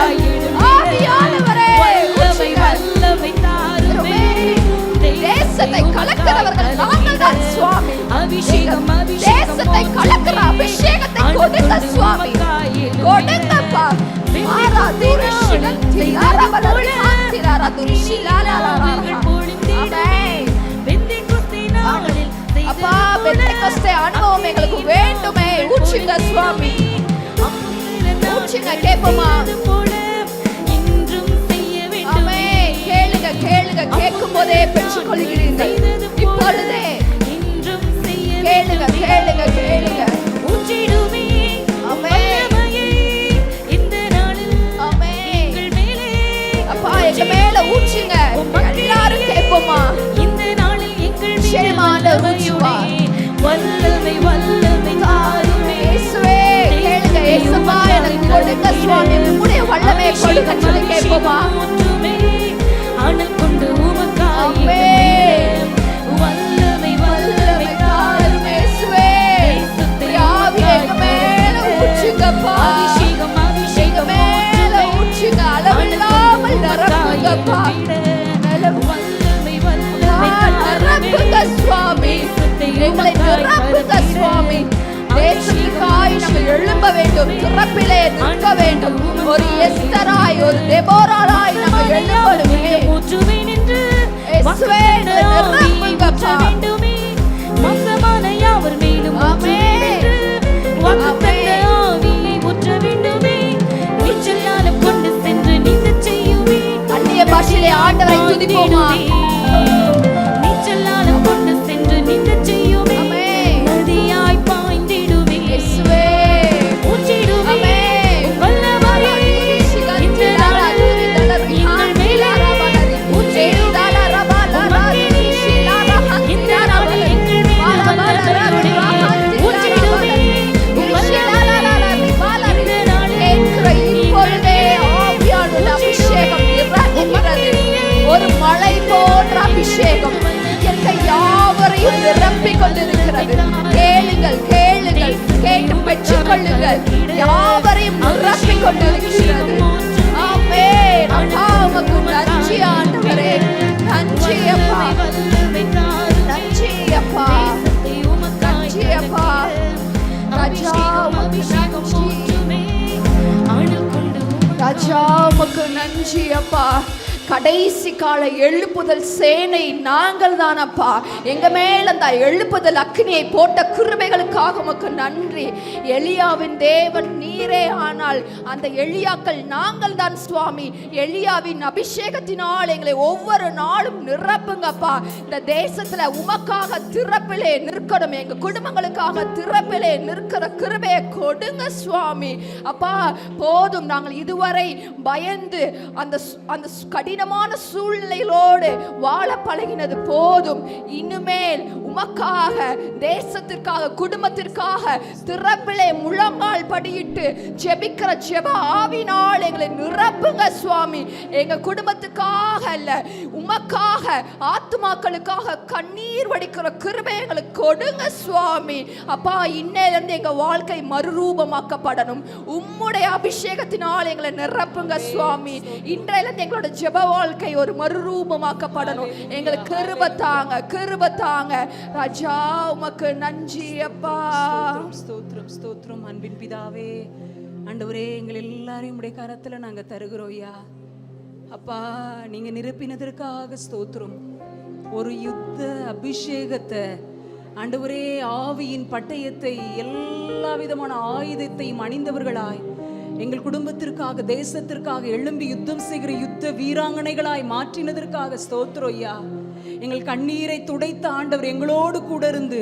அப்பா பெந்தெகோஸ்தே அனுபவம் எங்களுக்கு வேண்டுமே. ஊற்றுங்க சுவாமி, ஊற்றுங்க. கேட்போமா? ஆமே. கேளுங்க கேளுங்க, கேட்கும் போதே பெற்றுக் கொள்கிறீர்கள். இப்பொழுதே கேளுங்க கேளுங்க கேளுங்க. ஆமே ஆமே. அப்பா எங்க மேல ஊற்றுங்க. எல்லாரும் கேட்போமா? நிச்சயமான ஊற்றுவார். வல்லமை வல்லமை தாருமே இயேசுவே. கேளுங்க. இயேசுவா எனக்கு கொடுங்க சுவாமி, உம்முடைய வல்லமையை கொடுங்க சொல்லி கேட்போமா? ஆனக்கொண்டு உமக்காய் வல்லமை வல்லமை தாருமே இயேசுவே. ஆவியே எங்க மேல ஊற்றுங்கப்பா. எங்க மேல ஊற்றுங்க. அளவில்லாமல் நிரப்புங்கப்பா. நிரப்புங்க சுவாமி, எங்களை நிரப்புங்க சுவாமி. தேசத்துக்காய் நாங்கள் எழும்ப வேண்டும், திறப்பிலே நிற்க வேண்டும். ஒரு எஸ்தராய், ஒரு தெபோராய் நாங்கள் எழும்பணுமே. இயேசுவே நிரப்புங்கப்பா. அந்நிய பாஷையிலே ஆண்டவரை துதிப்போமா? ஒரு மழை போன்ற அபிஷேகம் இயற்கை யாவரையும் நிரப்பிக் கொண்டிருக்கிறது. கேளுங்கள் கேளுங்கள், கேட்டு பெற்றுக் கொள்ளுங்கள். யாவரையும் நிரப்பிக் கொண்டிருக்கிறது. ஆமென். அப்பா உமக்கு நன்றி ஆண்டவரே. நன்றி அப்பா, நன்றி அப்பா, நன்றி அப்பா. ராஜா உமக்கு நன்றி, ராஜா உமக்கு நன்றி அப்பா. கடைசி கால எழுப்புதல் சேனை நாங்கள் தானப்பா. எங்க மேல அந்த எழுப்புதல் அக்னியை போட்ட கிருபைகளுக்காக உமக்கு நன்றி. எலியாவின் தேவன் நீரே, ஆனால் அந்த எலியாக்கள் நாங்கள் தான் சுவாமி. எலியாவின் அபிஷேகத்தினால் எங்களை ஒவ்வொரு நாளும் நிரப்புங்கப்பா. இந்த தேசத்துல உமக்காக திறப்பிலே நிற்கணும். எங்க குடும்பங்களுக்காக திறப்பிலே நிற்கிற கிருபையை கொடுங்க சுவாமி. அப்பா போதும், நாங்கள் இதுவரை பயந்து அந்த கடினமான சூழ்நிலைகளோடு வாழ பழகினது போதும். இனிமேல் உமக்காக, தேசத்திற்காக, குடும்பத்திற்காக திறப்பிலே முழங்கால் படியிட்டு ஜெபிக்கிற ஜெப ஆவினால் எங்களை நிரப்புங்க சுவாமி. எங்க குடும்பத்துக்காக அல்ல, உமக்காக, ஆத்துமாக்களுக்காக கண்ணீர் வடிக்கிற கிருபை எங்களுக்கு கொடுங்க சுவாமி. அப்பா இன்னையிலிருந்து எங்க வாழ்க்கை மறுரூபமாக்கப்படணும். உம்முடைய அபிஷேகத்தினால் எங்களை நிரப்புங்க சுவாமி. இன்றையிலிருந்து எங்களோட ஜெப வாழ்க்கை ஒரு மறுரூபமாக்கப்படணும். எங்களுக்கு கிருபை தாங்க, கிருபை தாங்க ராஜா. உமக்கு நன்றி அப்பா. ஸ்தோத்திரம் ஸ்தோத்திரம். அன்பின் பிதாவே, ஆண்டவரே, எங்கள் எல்லாரையும் உடைய கரத்துல நாங்க தருகிறோம் ஐயா. அப்பா நீங்க நிரப்பினதற்காக ஸ்தோத்திரம். ஒரு யுத்த அபிஷேகத்தை ஆண்டவரே, ஆவியின் பட்டயத்தை, எல்லா விதமான ஆயுதத்தையும் அணிந்தவர்களாய் எங்கள் குடும்பத்திற்காக, தேசத்திற்காக எழும்பி யுத்தம் செய்கிற யுத்த வீராங்கனைகளாய் மாற்றினதற்காக ஸ்தோத்திரம் ஐயா. எங்கள் கண்ணீரை துடைத்த ஆண்டவர் எங்களோடு கூட இருந்து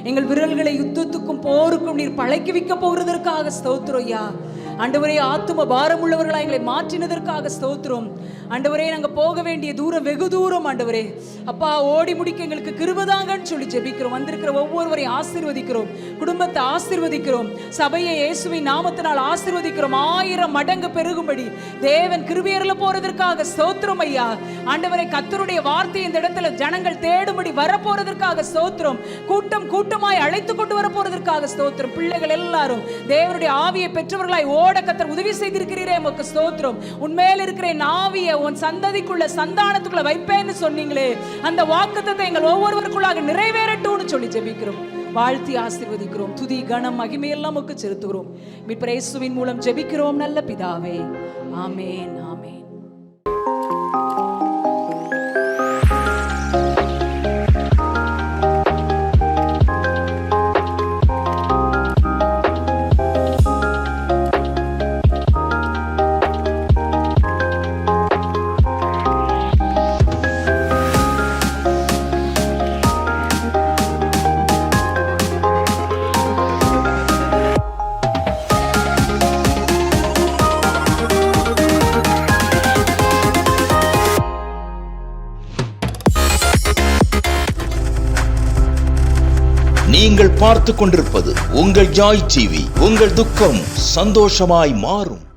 எங்கள் விரல்களை யுத்தத்துக்கும் போருக்கும் நீர் பழக்கி வைக்க போகிறதற்காக ஸ்தோத்திரம் ஐயா. ஆண்டவரே, ஆத்தும பாரம் உள்ளவர்களாக எங்களை மாற்றினதற்காக ஸ்தோத்திரம். ஆண்டவரே, நாங்க போக வேண்டிய தூரம் வெகு தூரம் ஆண்டவரே. அப்பா ஓடி முடிக்க எங்களுக்கு கிருபைதாங்கன்னு சொல்லி ஜெபிக்கிறோம். வந்திருக்கிற ஒவ்வொருவரையும் ஆசீர்வதிக்கிறோம், குடும்பத்தை ஆசீர்வதிக்கிறோம், சபையை இயேசுவின் நாமத்தினால் ஆசீர்வதிக்கிறோம். 1000 மடங்கு பெருகும்படி தேவன் கிருபையர்ல போறதற்காக ஸ்தோத்திரம் ஐயா. ஆண்டவரே, கர்த்தருடைய வார்த்தை இந்த இடத்துல ஜனங்கள் தேடும்படி வரப்போறதற்காக ஸ்தோத்திரம். கூட்டம் கூட்டமாய் அழைத்து கொண்டு வர போறதற்காக ஸ்தோத்திரம். பிள்ளைகள் எல்லாரும் தேவனுடைய ஆவியை பெற்றவர்களாய் ஓட கர்த்தர் உதவி செய்திருக்கிறீரே, உமக்கு ஸ்தோத்திரம். உன்மேல் இருக்கிற ஆவியை உன் சந்ததிக்குள்ள, சந்தானத்துக்குள்ள வைப்பேன்னு சொன்னீங்களே, அந்த வாக்குத்தத்தத்தை எங்கள் ஒவ்வொருவருக்குள்ளாக நிறைவேறட்டும்னு சொல்லி ஜெபிக்கிறோம். வாழ்த்தி ஆசீர்வதிக்கிறோம். துதி கனம் மகிமையெல்லாம் உமக்கு செலுத்துகிறோம். மீட்பர் இயேசுவின் மூலம் ஜெபிக்கிறோம் நல்ல பிதாவே, ஆமென், ஆமென். நீங்கள் பார்த்துக் கொண்டிருப்பது உங்கள் ஜாய் டிவி. உங்கள் துக்கம் சந்தோஷமாய் மாறும்.